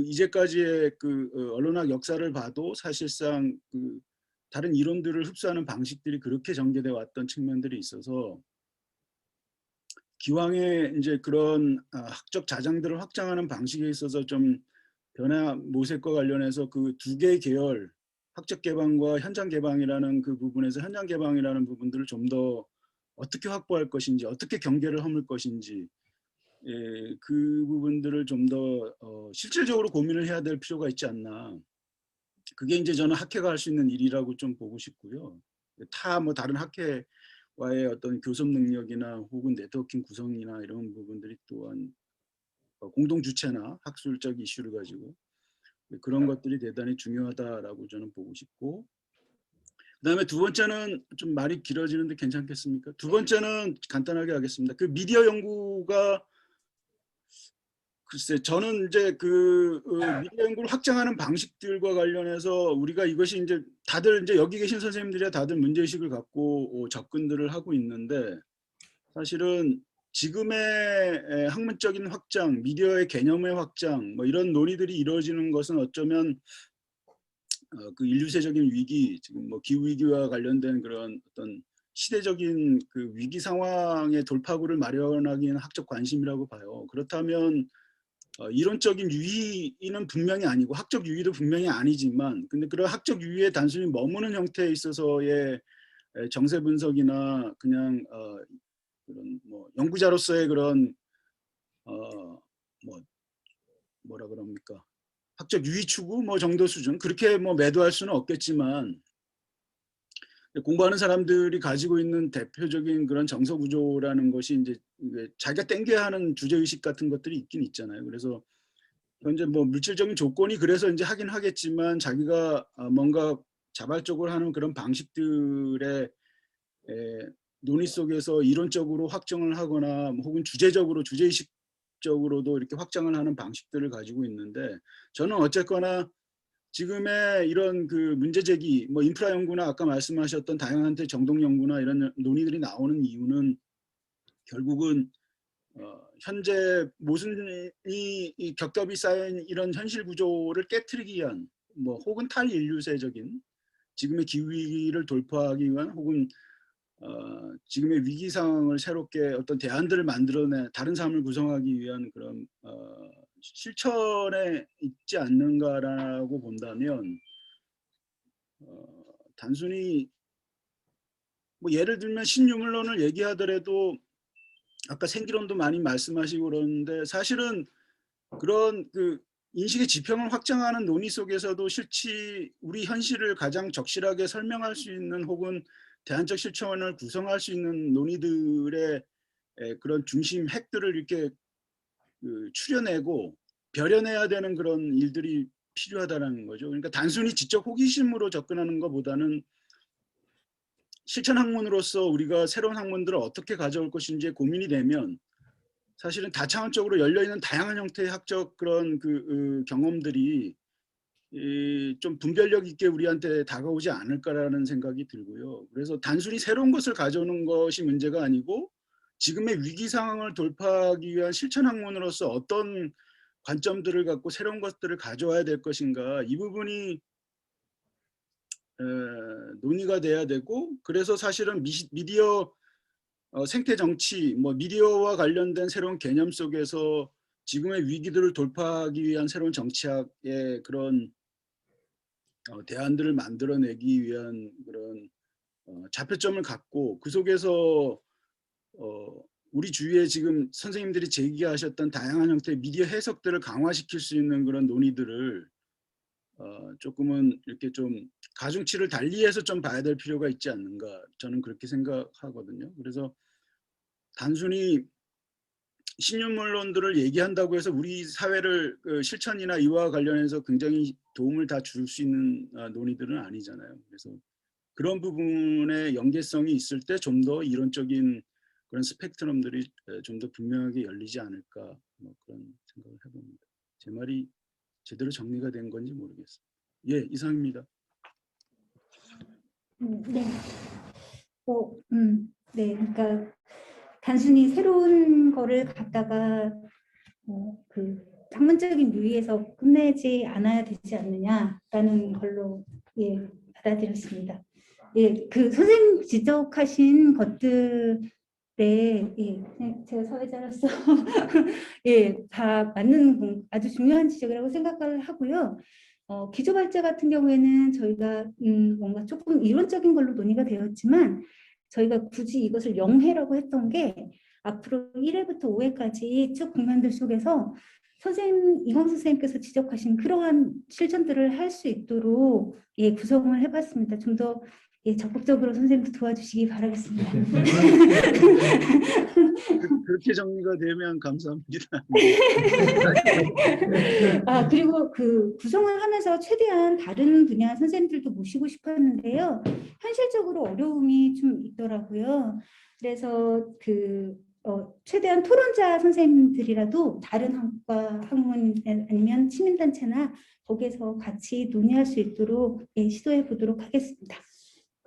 이제까지의 언론학 역사를 봐도 사실상 다른 이론들을 흡수하는 방식들이 그렇게 전개돼 왔던 측면들이 있어서, 기왕에 이제 그런 학적 자장들을 확장하는 방식에 있어서 좀 변화 모색과 관련해서 그 두 개의 계열, 학적 개방과 현장 개방이라는 그 부분에서 현장 개방이라는 부분들을 좀 더 어떻게 확보할 것인지, 어떻게 경계를 허물 것인지, 그 부분들을 좀 더 실질적으로 고민을 해야 될 필요가 있지 않나. 그게 이제 저는 학회가 할 수 있는 일이라고 좀 보고 싶고요. 뭐 다른 학회와의 어떤 교섭 능력이나 혹은 네트워킹 구성이나 이런 부분들이 또한 공동 주체나 학술적 이슈를 가지고 그런 것들이 대단히 중요하다라고 저는 보고 싶고, 그다음에 두 번째는 좀 말이 길어지는데 괜찮겠습니까? 두 번째는 간단하게 하겠습니다. 그 미디어 연구가 글쎄 저는 이제 미디어 연구를 확장하는 방식들과 관련해서 우리가 이것이 이제 다들 이제 여기 계신 선생님들이 다들 문제의식을 갖고 접근들을 하고 있는데, 사실은 지금의 학문적인 확장, 미디어의 개념의 확장, 뭐 이런 논의들이 이루어지는 것은 어쩌면 그 인류세적인 위기, 지금 뭐 기후 위기와 관련된 그런 어떤 시대적인 그 위기 상황의 돌파구를 마련하기는 학적 관심이라고 봐요. 그렇다면 이론적인 유의는 분명히 아니고 학적 유의도 분명히 아니지만, 근데 그런 학적 유의에 단순히 머무는 형태에 있어서의 정세 분석이나 그냥 그런 뭐 연구자로서의 그런 뭐 뭐라 그럽니까, 학적 유의 추구 뭐 정도 수준, 그렇게 뭐 매도할 수는 없겠지만, 공부하는 사람들이 가지고 있는 대표적인 그런 정서 구조라는 것이 이제 자기가 땡겨야 하는 주제의식 같은 것들이 있긴 있잖아요. 그래서 현재 뭐 물질적인 조건이 그래서 이제 하긴 하겠지만, 자기가 뭔가 자발적으로 하는 그런 방식들의 논의 속에서 이론적으로 확정을 하거나 혹은 주제적으로 주제의식적으로도 이렇게 확장을 하는 방식들을 가지고 있는데, 저는 어쨌거나 지금의 이런 그 문제 제기, 뭐 인프라 연구나 아까 말씀하셨던 다양한 정동 연구나 이런 논의들이 나오는 이유는 결국은 현재 모순이 겹겹이 쌓인 이런 현실 구조를 깨트리기 위한, 뭐 혹은 탈인류세적인 지금의 기후 위기를 돌파하기 위한, 혹은 지금의 위기 상황을 새롭게 어떤 대안들을 만들어내 다른 삶을 구성하기 위한 그런 실천에 있지 않는가라고 본다면, 단순히 뭐 예를 들면 신유물론을 얘기하더라도 아까 생기론도 많이 말씀하시고 그러는데, 사실은 그런 그 인식의 지평을 확장하는 논의 속에서도 실치 우리 현실을 가장 적실하게 설명할 수 있는 혹은 대안적 실천을 구성할 수 있는 논의들의 그런 중심 핵들을 이렇게 추려내고 벼려내야 되는 그런 일들이 필요하다는 거죠. 그러니까 단순히 지적 호기심으로 접근하는 것보다는 실천 학문으로서 우리가 새로운 학문들을 어떻게 가져올 것인지에 고민이 되면, 사실은 다차원적으로 열려있는 다양한 형태의 학적 그런 경험들이 좀 분별력 있게 우리한테 다가오지 않을까라는 생각이 들고요. 그래서 단순히 새로운 것을 가져오는 것이 문제가 아니고, 지금의 위기 상황을 돌파하기 위한 실천 학문으로서 어떤 관점들을 갖고 새로운 것들을 가져와야 될 것인가, 이 부분이 논의가 돼야 되고, 그래서 사실은 미디어 생태 정치, 뭐 미디어와 관련된 새로운 개념 속에서 지금의 위기들을 돌파하기 위한 새로운 정치학의 그런 대안들을 만들어내기 위한 그런 좌표점을 갖고, 그 속에서 우리 주위에 지금 선생님들이 제기하셨던 다양한 형태의 미디어 해석들을 강화시킬 수 있는 그런 논의들을 조금은 이렇게 좀 가중치를 달리해서 좀 봐야 될 필요가 있지 않는가, 저는 그렇게 생각하거든요. 그래서 단순히 신유물론들을 얘기한다고 해서 우리 사회를 실천이나 이와 관련해서 굉장히 도움을 다 줄 수 있는 논의들은 아니잖아요. 그래서 그런 부분의 연계성이 있을 때 좀 더 이론적인 그런 스펙트럼들이 좀 더 분명하게 열리지 않을까, 뭐 그런 생각을 해봅니다. 제 말이 제대로 정리가 된 건지 모르겠어요. 예, 이상입니다. 네. 네, 그러니까 단순히 새로운 거를 갖다가 그 학문적인 유의에서 끝내지 않아야 되지 않느냐라는 걸로 받아들였습니다. 그 선생님 지적하신 것들에 제가 사회자로서 다 맞는 아주 중요한 지적이라고 생각을 하고요. 기초발제 같은 경우에는 저희가 뭔가 조금 이론적인 걸로 논의가 되었지만, 저희가 굳이 이것을 0회라고 했던 게 앞으로 1회부터 5회까지 쭉 국면들 속에서 이광수 선생님께서 지적하신 그러한 실전들을 할 수 있도록 예, 구성을 해봤습니다. 좀 더 예, 적극적으로 선생님도 도와주시기 바라겠습니다. 그렇게 정리가 되면 감사합니다. 아, 그리고 그 구성을 하면서 최대한 다른 분야 선생님들도 모시고 싶었는데요. 현실적으로 어려움이 좀 있더라고요. 그래서 최대한 토론자 선생님들이라도 다른 학과, 학문 아니면 시민단체나 거기에서 같이 논의할 수 있도록 예, 시도해 보도록 하겠습니다.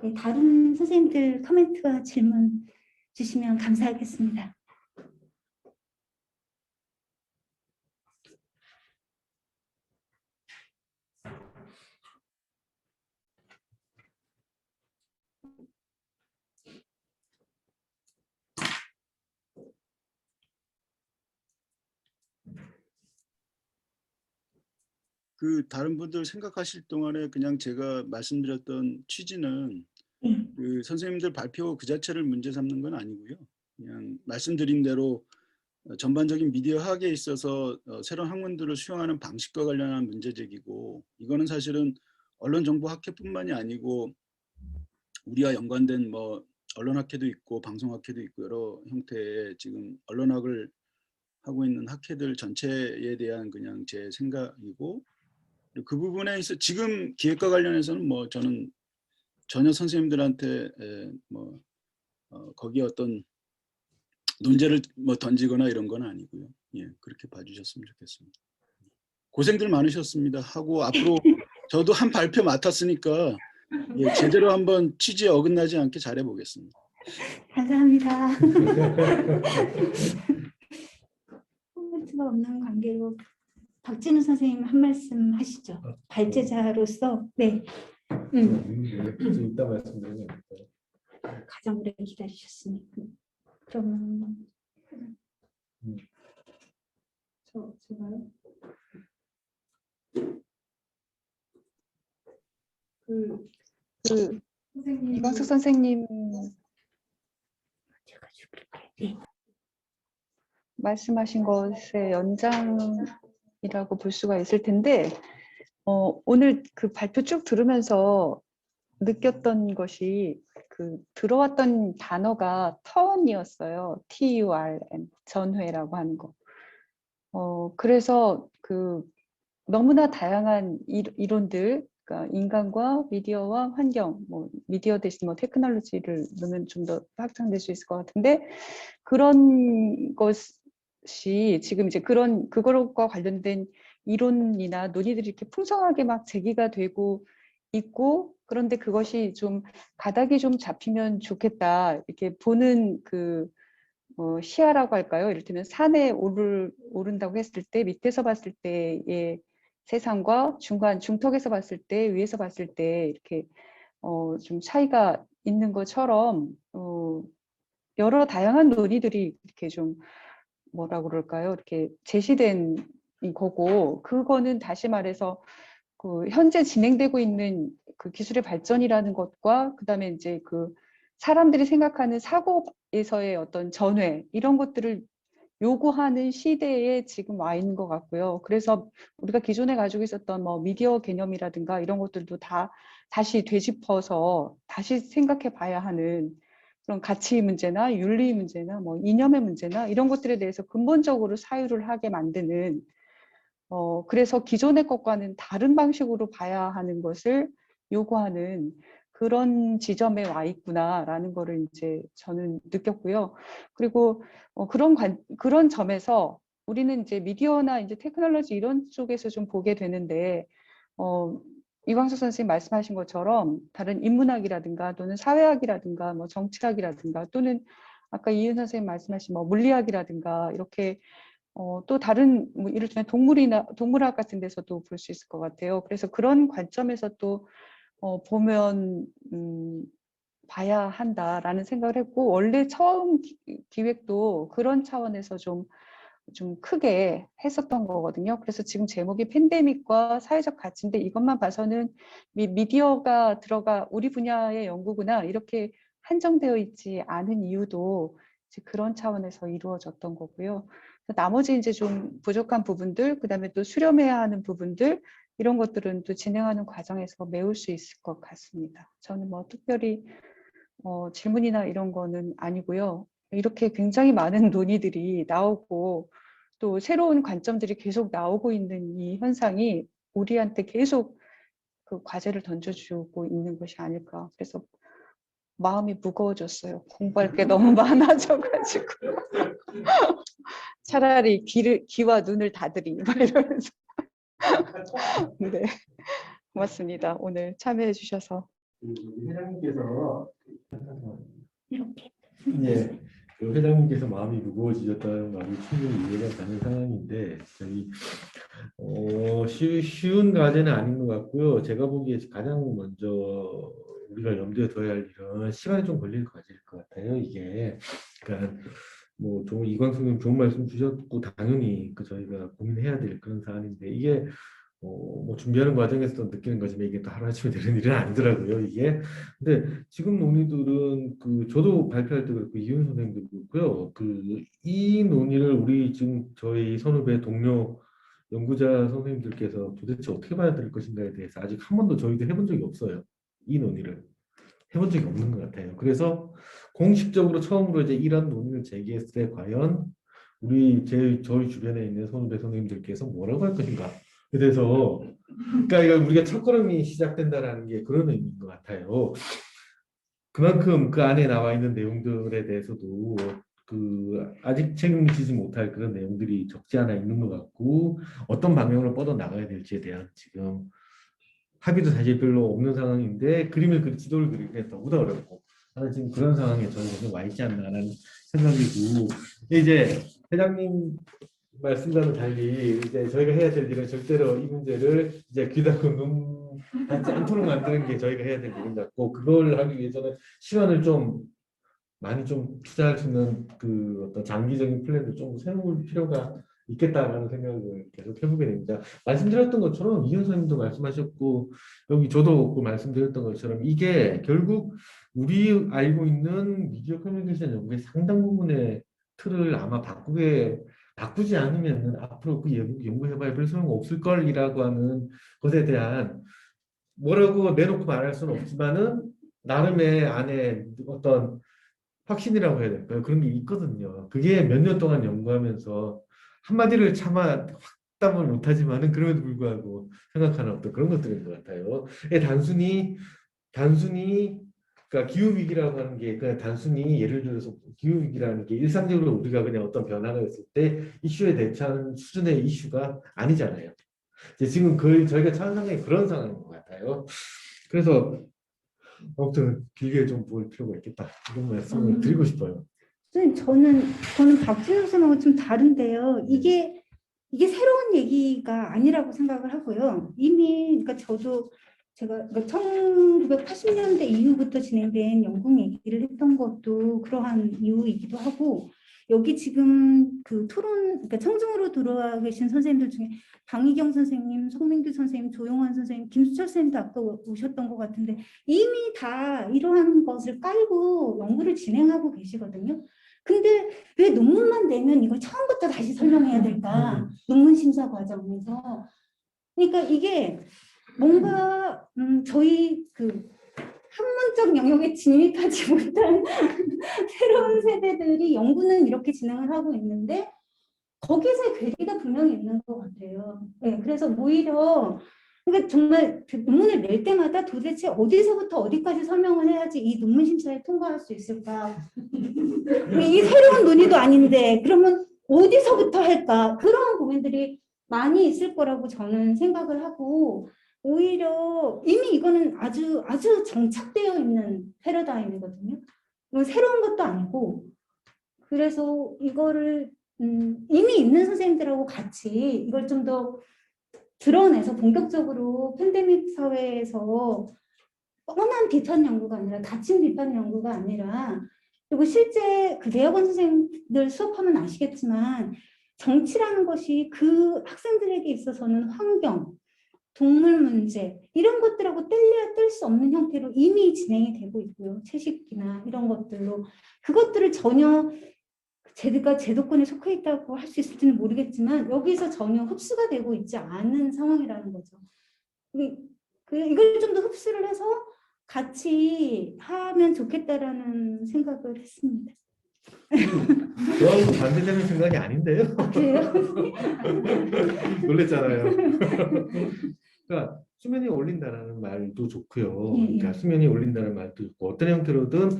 네, 다른 선생님들 코멘트와 질문 주시면 감사하겠습니다. 그 다른 분들 생각하실 동안에 그냥 제가 말씀드렸던 취지는 그 선생님들 발표 그 자체를 문제 삼는 건 아니고요. 그냥 말씀드린 대로 전반적인 미디어학에 있어서 새로운 학문들을 수용하는 방식과 관련한 문제제기고, 이거는 사실은 언론정보학회뿐만이 아니고 우리와 연관된 뭐 언론학회도 있고 방송학회도 있고 여러 형태의 지금 언론학을 하고 있는 학회들 전체에 대한 그냥 제 생각이고, 그 부분에 있어 지금 기획과 관련해서는 뭐 저는 전혀 선생님들한테 거기에 어떤 논제를 뭐 던지거나 이런 건 아니고요. 예, 그렇게 봐주셨으면 좋겠습니다. 고생들 많으셨습니다. 하고 앞으로 저도 한 발표 맡았으니까 예, 제대로 한번 취지에 어긋나지 않게 잘해보겠습니다. 감사합니다. 코멘트가 없는 관계로 박진우 선생님 한 말씀 하시죠. 발제자로서 네. 좀 이따 말씀드리면 될까요? 가장 오래 기다리셨으니까. 그러면 제가요? 이광수 선생님 제가 줄게요. 네. 말씀하신 것의 연장이라고 볼 수가 있을 텐데, 오늘 그 발표 쭉 들으면서 느꼈던 것이 그 들어왔던 단어가 턴이었어요. TURN, 전회라고 하는 거. 그래서 그 너무나 다양한 이론들, 그러니까 인간과 미디어와 환경, 뭐 미디어 대신 뭐 테크놀로지를 넣으면 좀 더 확장될 수 있을 것 같은데, 그런 것이 지금 이제 그것과 관련된 이론이나 논의들이 이렇게 풍성하게 막 제기가 되고 있고, 그런데 그것이 좀 가닥이 좀 잡히면 좋겠다. 이렇게 보는 그 시야라고 할까요? 이를테면 산에 오른다고 했을 때 밑에서 봤을 때의 세상과 중턱에서 봤을 때, 위에서 봤을 때 이렇게 좀 차이가 있는 것처럼 여러 다양한 논의들이 이렇게 좀 뭐라 그럴까요? 이렇게 제시된 거고, 그거는 다시 말해서 그 현재 진행되고 있는 그 기술의 발전이라는 것과 그다음에 이제 그 사람들이 생각하는 사고에서의 어떤 전회, 이런 것들을 요구하는 시대에 지금 와 있는 것 같고요. 그래서 우리가 기존에 가지고 있었던 뭐 미디어 개념이라든가 이런 것들도 다시 되짚어서 다시 생각해 봐야 하는 그런 가치 문제나 윤리 문제나 뭐 이념의 문제나 이런 것들에 대해서 근본적으로 사유를 하게 만드는, 그래서 기존의 것과는 다른 방식으로 봐야 하는 것을 요구하는 그런 지점에 와 있구나라는 거를 이제 저는 느꼈고요. 그리고 그런 점에서 우리는 이제 미디어나 이제 테크놀로지 이런 쪽에서 좀 보게 되는데, 이광수 선생님 말씀하신 것처럼 다른 인문학이라든가 또는 사회학이라든가 뭐 정치학이라든가 또는 아까 이윤 선생님 말씀하신 뭐 물리학이라든가 이렇게 또 다른 뭐 이를테면 동물학 같은 데서도 볼 수 있을 것 같아요. 그래서 그런 관점에서 또 보면 봐야 한다라는 생각을 했고, 원래 처음 기획도 그런 차원에서 좀 크게 했었던 거거든요. 그래서 지금 제목이 팬데믹과 사회적 가치인데, 이것만 봐서는 미디어가 들어가 우리 분야의 연구구나 이렇게 한정되어 있지 않은 이유도 이제 그런 차원에서 이루어졌던 거고요. 나머지 이제 좀 부족한 부분들, 그다음에 또 수렴해야 하는 부분들 이런 것들은 또 진행하는 과정에서 메울 수 있을 것 같습니다. 저는 뭐 특별히 질문이나 이런 거는 아니고요. 이렇게 굉장히 많은 논의들이 나오고 또 새로운 관점들이 계속 나오고 있는 이 현상이 우리한테 계속 그 과제를 던져주고 있는 것이 아닐까. 그래서 마음이 무거워졌어요. 공부할 게 너무 많아져가지고. 차라리 귀와 눈을 닫으리. 막 이러면서. 네. 고맙습니다. 오늘 참여해 주셔서. 회장님께서 이렇게. 예, 그 회장님께서 마음이 무거워지셨다는 말이 충분히 이해가 가는 상황인데 저희 쉬운 과제는 아닌 것 같고요. 제가 보기에 가장 먼저 우리가 염두에 둬야 할 일은 시간이 좀 걸릴 과제일 것 같아요. 이게 그러니까 뭐 이광수 선생님 좋은 말씀 주셨고 당연히 그 저희가 고민해야 될 그런 사안인데 이게 뭐 준비하는 과정에서 느끼는 거지만 이게 또 하루아침에 되는 일은 아니더라고요, 이게. 근데 지금 논의들은 저도 발표할 때 그렇고 이윤 선생님도 그렇고요. 이 논의를 우리 지금 저희 선후배 동료 연구자 선생님들께서 도대체 어떻게 봐야 될 것인가에 대해서 아직 한 번도 저희도 해본 적이 없어요. 이 논의를 해본 적이 없는 것 같아요. 그래서 공식적으로 처음으로 이제 이런 논의를 제기했을 때 과연 저희 주변에 있는 선후배 선생님들께서 뭐라고 할 것인가. 그래서 그러니까 이거 우리가 첫걸음이 시작된다라는 게 그런 의미인 것 같아요. 그만큼 그 안에 나와 있는 내용들에 대해서도 아직 책임지지 못할 그런 내용들이 적지 않아 있는 것 같고 어떤 방향으로 뻗어 나가야 될지에 대한 지금 합의도 사실 별로 없는 상황인데 지도를 그리기가 더보다 어렵고 나는 지금 그런 상황에 저는 와 있지 않나라는 생각이고 이제 회장님 말씀과는 달리 이제 저희가 해야 될 일은 절대로 이 문제를 이제 귀 닫고 눈 닫지 않도록 만드는 게 저희가 해야 될 일인 것 같고 그걸 하기 위해서는 시간을 좀 많이 좀 투자할 수 있는 어떤 장기적인 플랜을 좀 세울 필요가 있겠다라는 생각을 계속 해보게 됩니다. 말씀드렸던 것처럼 이현 선생님도 말씀하셨고 여기 저도 말씀드렸던 것처럼 이게 결국 우리 알고 있는 미디어 커뮤니케이션 연구의 상당 부분의 틀을 아마 바꾸지 않으면 앞으로 연구해봐야 별 소용 없을 걸이라고 하는 것에 대한 뭐라고 내놓고 말할 수는 없지만은 나름의 안에 어떤 확신이라고 해야 될까요? 그런 게 있거든요. 그게 몇 년 동안 연구하면서 한마디를 차마 확답을 못하지만은 그럼에도 불구하고 생각하는 어떤 그런 것들인 것 같아요. 단순히 그러니까 기후 위기라고 하는 게 그냥 단순히 예를 들어서 기후 위기라는 게 일상적으로 우리가 그냥 어떤 변화가 있을 때 이슈에 대처하는 수준의 이슈가 아니잖아요. 지금 저희가 처한 상황이 그런 상황인 것 같아요. 그래서 아무튼 길게 좀 볼 필요가 있겠다 이런 말씀을 드리고 싶어요. 저는 박진우 선생님하고 좀 다른데요. 이게 새로운 얘기가 아니라고 생각을 하고요. 이미 그러니까 제가 1980년대 이후부터 진행된 연구 얘기를 했던 것도 그러한 이유이기도 하고 여기 지금 그러니까 청중으로 들어와 계신 선생님들 중에 방희경 선생님, 송민규 선생님, 조용환 선생님, 김수철 선생님도 아까 오셨던 것 같은데 이미 다 이러한 것을 깔고 연구를 진행하고 계시거든요. 근데 왜 논문만 내면 이걸 처음부터 다시 설명해야 될까? 논문 심사 과정에서. 그러니까 이게 뭔가 저희 학문적 영역에 진입하지 못한 새로운 세대들이 연구는 이렇게 진행을 하고 있는데 거기서의 괴리가 분명히 있는 것 같아요. 네, 그래서 오히려 그러니까 정말 논문을 낼 때마다 도대체 어디서부터 어디까지 설명을 해야지 이 논문 심사에 통과할 수 있을까? 이 새로운 논의도 아닌데 그러면 어디서부터 할까? 그런 고민들이 많이 있을 거라고 저는 생각을 하고 오히려 이미 이거는 아주 정착되어 있는 패러다임이거든요. 새로운 것도 아니고 그래서 이거를 이미 있는 선생님들하고 같이 이걸 좀 더 드러내서 본격적으로 팬데믹 사회에서 뻔한 비판 연구가 아니라 닫힌 비판 연구가 아니라 그리고 실제 대학원 선생님들 수업하면 아시겠지만 정치라는 것이 그 학생들에게 있어서는 환경, 동물 문제 이런 것들하고 뗄래야 뗄 수 없는 형태로 이미 진행이 되고 있고요. 채식이나 이런 것들로 그것들을 전혀 제가 제도권에 속해 있다고 할 수 있을지는 모르겠지만 여기서 전혀 흡수가 되고 있지 않은 상황이라는 거죠. 이걸 좀 더 흡수를 해서 같이 하면 좋겠다라는 생각을 했습니다. 저하고 반대되는 생각이 아닌데요. 그래요? 놀랬잖아요. 그러니까 수면이 올린다라는 말도 좋고요. 예, 예. 그러니까 수면이 올린다는 말도 있고 어떤 형태로든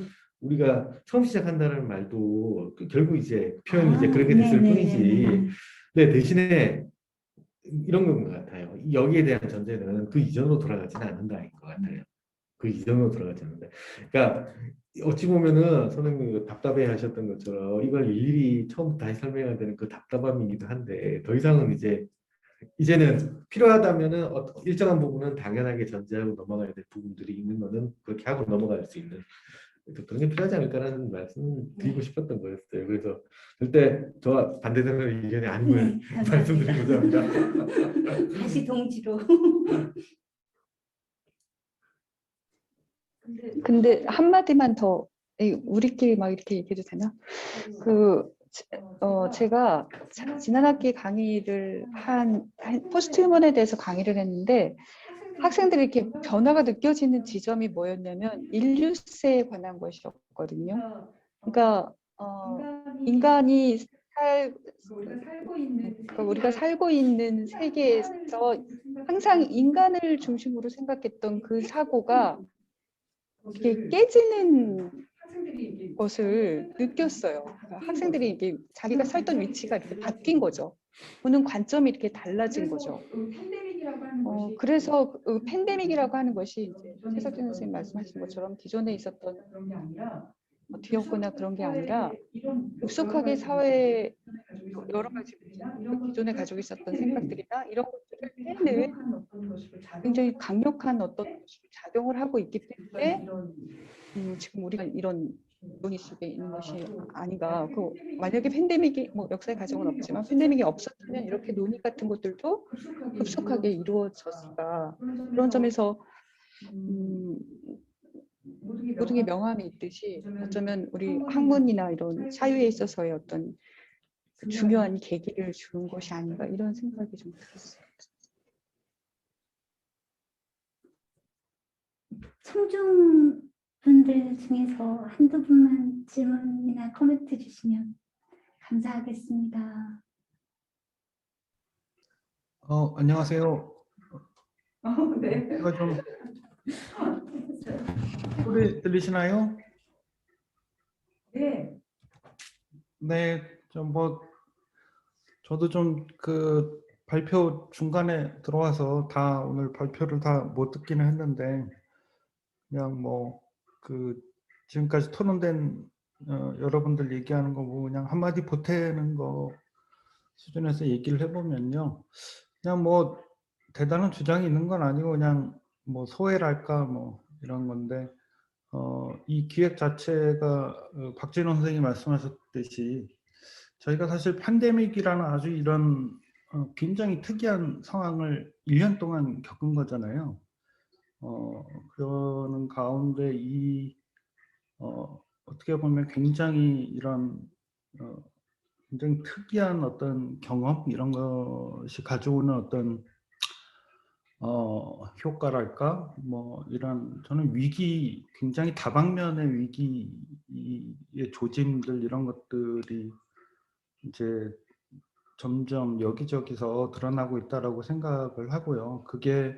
우리가 처음 시작한다는 말도 결국 이제 표현이 이제 그렇게 됐을 뿐이지. 근데 대신에 이런 건 것 같아요. 여기에 대한 전제는 그 이전으로 돌아가지는 않는다인 것 같아요. 그 이전으로 돌아가지 않는다. 그러니까 어찌 보면은 선생님이 답답해 하셨던 것처럼 이걸 일일이 처음부터 다시 설명해야 되는 그 답답함이기도 한데 더 이상은 이제는 필요하다면은 일정한 부분은 당연하게 전제하고 넘어가야 될 부분들이 있는 거는 그렇게 하고 넘어갈 수 있는 그런 게 필요하지 않을까라는 말씀 드리고 싶었던 거였어요. 그래서 절대 저와 반대되는 의견이 아님을 말씀드리고자 합니다. 다시 동지로. 근데 한마디만 더 우리끼리 막 이렇게 얘기해도 되나? 제가 지난 학기 강의를 포스트 휴먼에 대해서 강의를 했는데 학생들이 이렇게 변화가 느껴지는 지점이 뭐였냐면 인류세에 관한 것이었거든요. 그러니까 인간이 우리가 살고 있는 세계에서 항상 인간을 중심으로 생각했던 그 사고가 이게 깨지는 것을 느꼈어요. 학생들이 이게 자기가 서 있던 위치가 이렇게 바뀐 거죠. 보는 관점이 이렇게 달라진 거죠. 그래서 팬데믹이라고 하는 것이 이제 최석준 선생님 말씀하신 것처럼 기존에 있었던 뒤엎거나 그런 게 아니라 급속하게 사회에 여러 가지 기존에 가지고 있었던 생각들이나 이런 것들을 해내는 굉장히 강력한 어떤 작용을 하고 있기 때문에 지금 우리가 이런 논의 속에 있는 것이 아닌가. 만약에 팬데믹이 역사의 가정은 없지만 팬데믹이 없었다면 이렇게 논의 같은 것들도 급속하게 이루어졌을까. 그런 점에서 모든 게 명암이 있듯이 어쩌면 우리 학문이나 이런 사유에 있어서의 어떤 중요한 계기를 주는 것이 아닌가 이런 생각이 좀 들었어요. 청중 분들 중에서 한두 분만 질문이나 코멘트 주시면 감사하겠습니다. 안녕하세요. 네. 제가 좀 소리 들리시나요? 네. 네, 저도 좀 그 발표 중간에 들어와서 다 오늘 발표를 다 못 듣기는 했는데 그냥 지금까지 토론된 여러분들 얘기하는 거 그냥 한마디 보태는 거 수준에서 얘기를 해보면요. 그냥 대단한 주장이 있는 건 아니고 그냥 소회랄까 이런 건데 이 기획 자체가 박진원 선생님이 말씀하셨듯이 저희가 사실 팬데믹이라는 아주 이런 굉장히 특이한 상황을 1년 동안 겪은 거잖아요. 그러는 가운데 어떻게 보면 굉장히 이런 굉장히 특이한 어떤 경험 이런 것이 가져오는 어떤 효과랄까 이런 저는 위기 굉장히 다방면의 위기의 조짐들 이런 것들이 이제 점점 여기저기서 드러나고 있다라고 생각을 하고요. 그게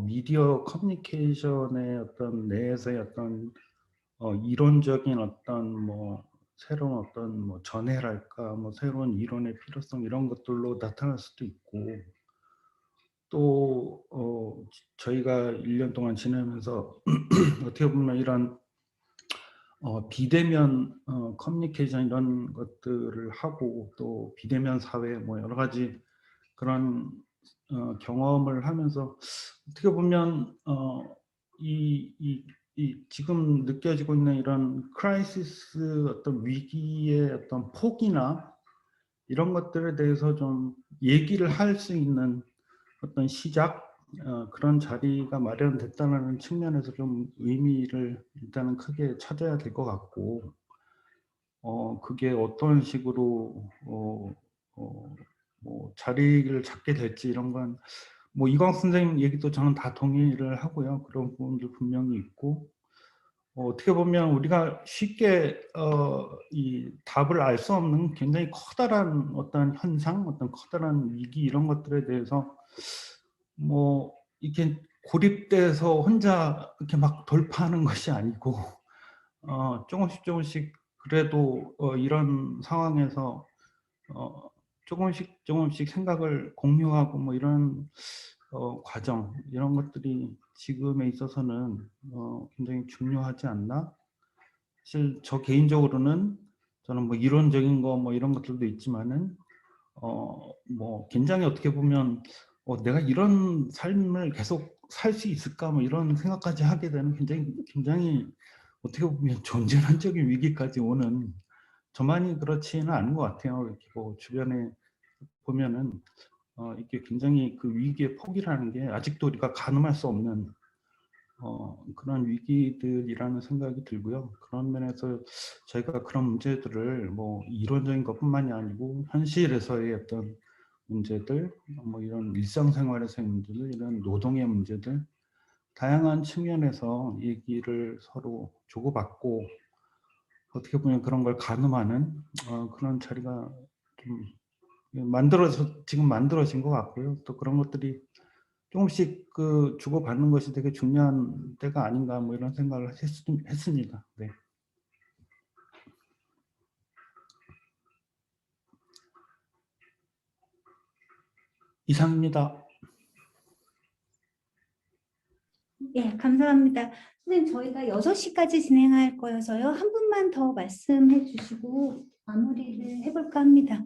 미디어 커뮤니케이션의 어떤 내에서의 어떤 이론적인 어떤 새로운 어떤 전해랄까 새로운 이론의 필요성 이런 것들로 나타날 수도 있고 또 저희가 1년 동안 지내면서 어떻게 보면 이런 비대면 커뮤니케이션 이런 것들을 하고 또 비대면 사회 여러 가지 그런 경험을 하면서 어떻게 보면 이 지금 느껴지고 있는 이런 크라이시스 어떤 위기의 어떤 폭이나 이런 것들에 대해서 좀 얘기를 할 수 있는 어떤 시작 그런 자리가 마련됐다는 측면에서 좀 의미를 일단은 크게 찾아야 될 것 같고, 그게 어떤 식으로 뭐 자리를 찾게 될지 이런 건 뭐 이광 선생님 얘기도 저는 다 동의를 하고요. 그런 부분도 분명히 있고, 어떻게 보면 우리가 쉽게 이 답을 알 수 없는 굉장히 커다란 어떤 현상, 어떤 커다란 위기 이런 것들에 대해서 뭐 이렇게 고립돼서 혼자 이렇게 막 돌파하는 것이 아니고 조금씩 조금씩 그래도 이런 상황에서 조금씩 생각을 공유하고 뭐 이런 과정 이런 것들이 지금에 있어서는 굉장히 중요하지 않나? 사실 저 개인적으로는 저는 뭐 이론적인 거 뭐 이런 것들도 있지만은 뭐 굉장히 어떻게 보면 내가 이런 삶을 계속 살 수 있을까 뭐 이런 생각까지 하게 되는 굉장히 어떻게 보면 존재론적인 위기까지 오는, 저만이 그렇지는 않은 것 같아요. 이렇게 뭐 주변에 보면은 이게 굉장히 그 위기의 폭이라는 게 아직도 우리가 가늠할 수 없는 그런 위기들이라는 생각이 들고요. 그런 면에서 저희가 그런 문제들을 뭐 이론적인 것뿐만이 아니고 현실에서의 어떤 문제들, 뭐 이런 일상생활에서의 문제들, 이런 노동의 문제들, 다양한 측면에서 얘기를 서로 주고받고 어떻게 보면 그런 걸 가늠하는 그런 자리가 좀 지금 만들어진 것 같고요. 또 그런 것들이 조금씩 그 주고받는 것이 되게 중요한 때가 아닌가 뭐 이런 생각을 했습니다. 네. 이상입니다. 예, 감사합니다. 선생님, 저희가 6시까지 진행할 거여서요. 한 분만 더 말씀해 주시고 마무리를 해볼까 합니다.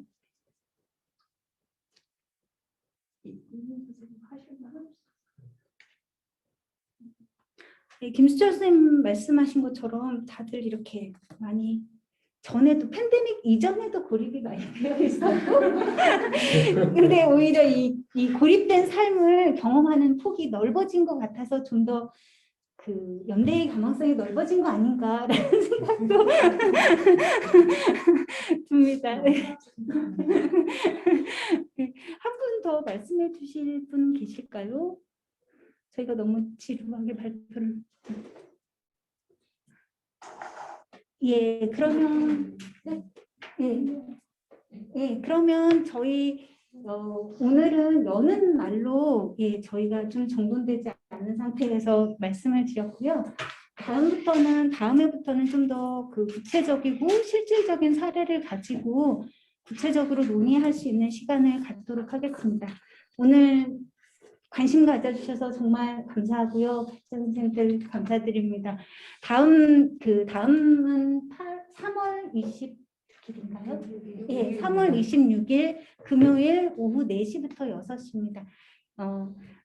네, 김수철 선생님 말씀하신 것처럼 다들 이렇게 많이 전에도 팬데믹 이전에도 고립이 많이 되어 있었고 근데 오히려 이 고립된 삶을 경험하는 폭이 넓어진 것 같아서 좀 더 그 연대의 가망성이 넓어진 거 아닌가라는 생각도 듭니다. 네. 한 분 더 말씀해 주실 분 계실까요? 저희가 너무 지루하게 발표를. 예, 그러면 그러면 저희 오늘은 여는 날로 저희가 좀 정돈되지 않은 상태에서 말씀을 드렸고요. 다음해부터는 좀 더 그 구체적이고 실질적인 사례를 가지고 구체적으로 논의할 수 있는 시간을 갖도록 하겠습니다. 오늘 관심 가져주셔서 정말 감사하고요. 선생님들 감사드립니다. 다음은 3월 20일인가요? 예, 3월 26일 금요일 오후 4시부터 6시입니다.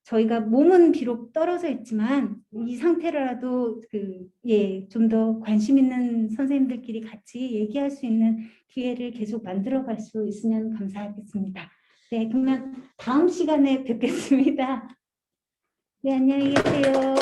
저희가 몸은 비록 떨어져 있지만 이 상태라도 좀 더 관심 있는 선생님들끼리 같이 얘기할 수 있는 기회를 계속 만들어 갈 수 있으면 감사하겠습니다. 네, 그러면 다음 시간에 뵙겠습니다. 네, 안녕히 계세요.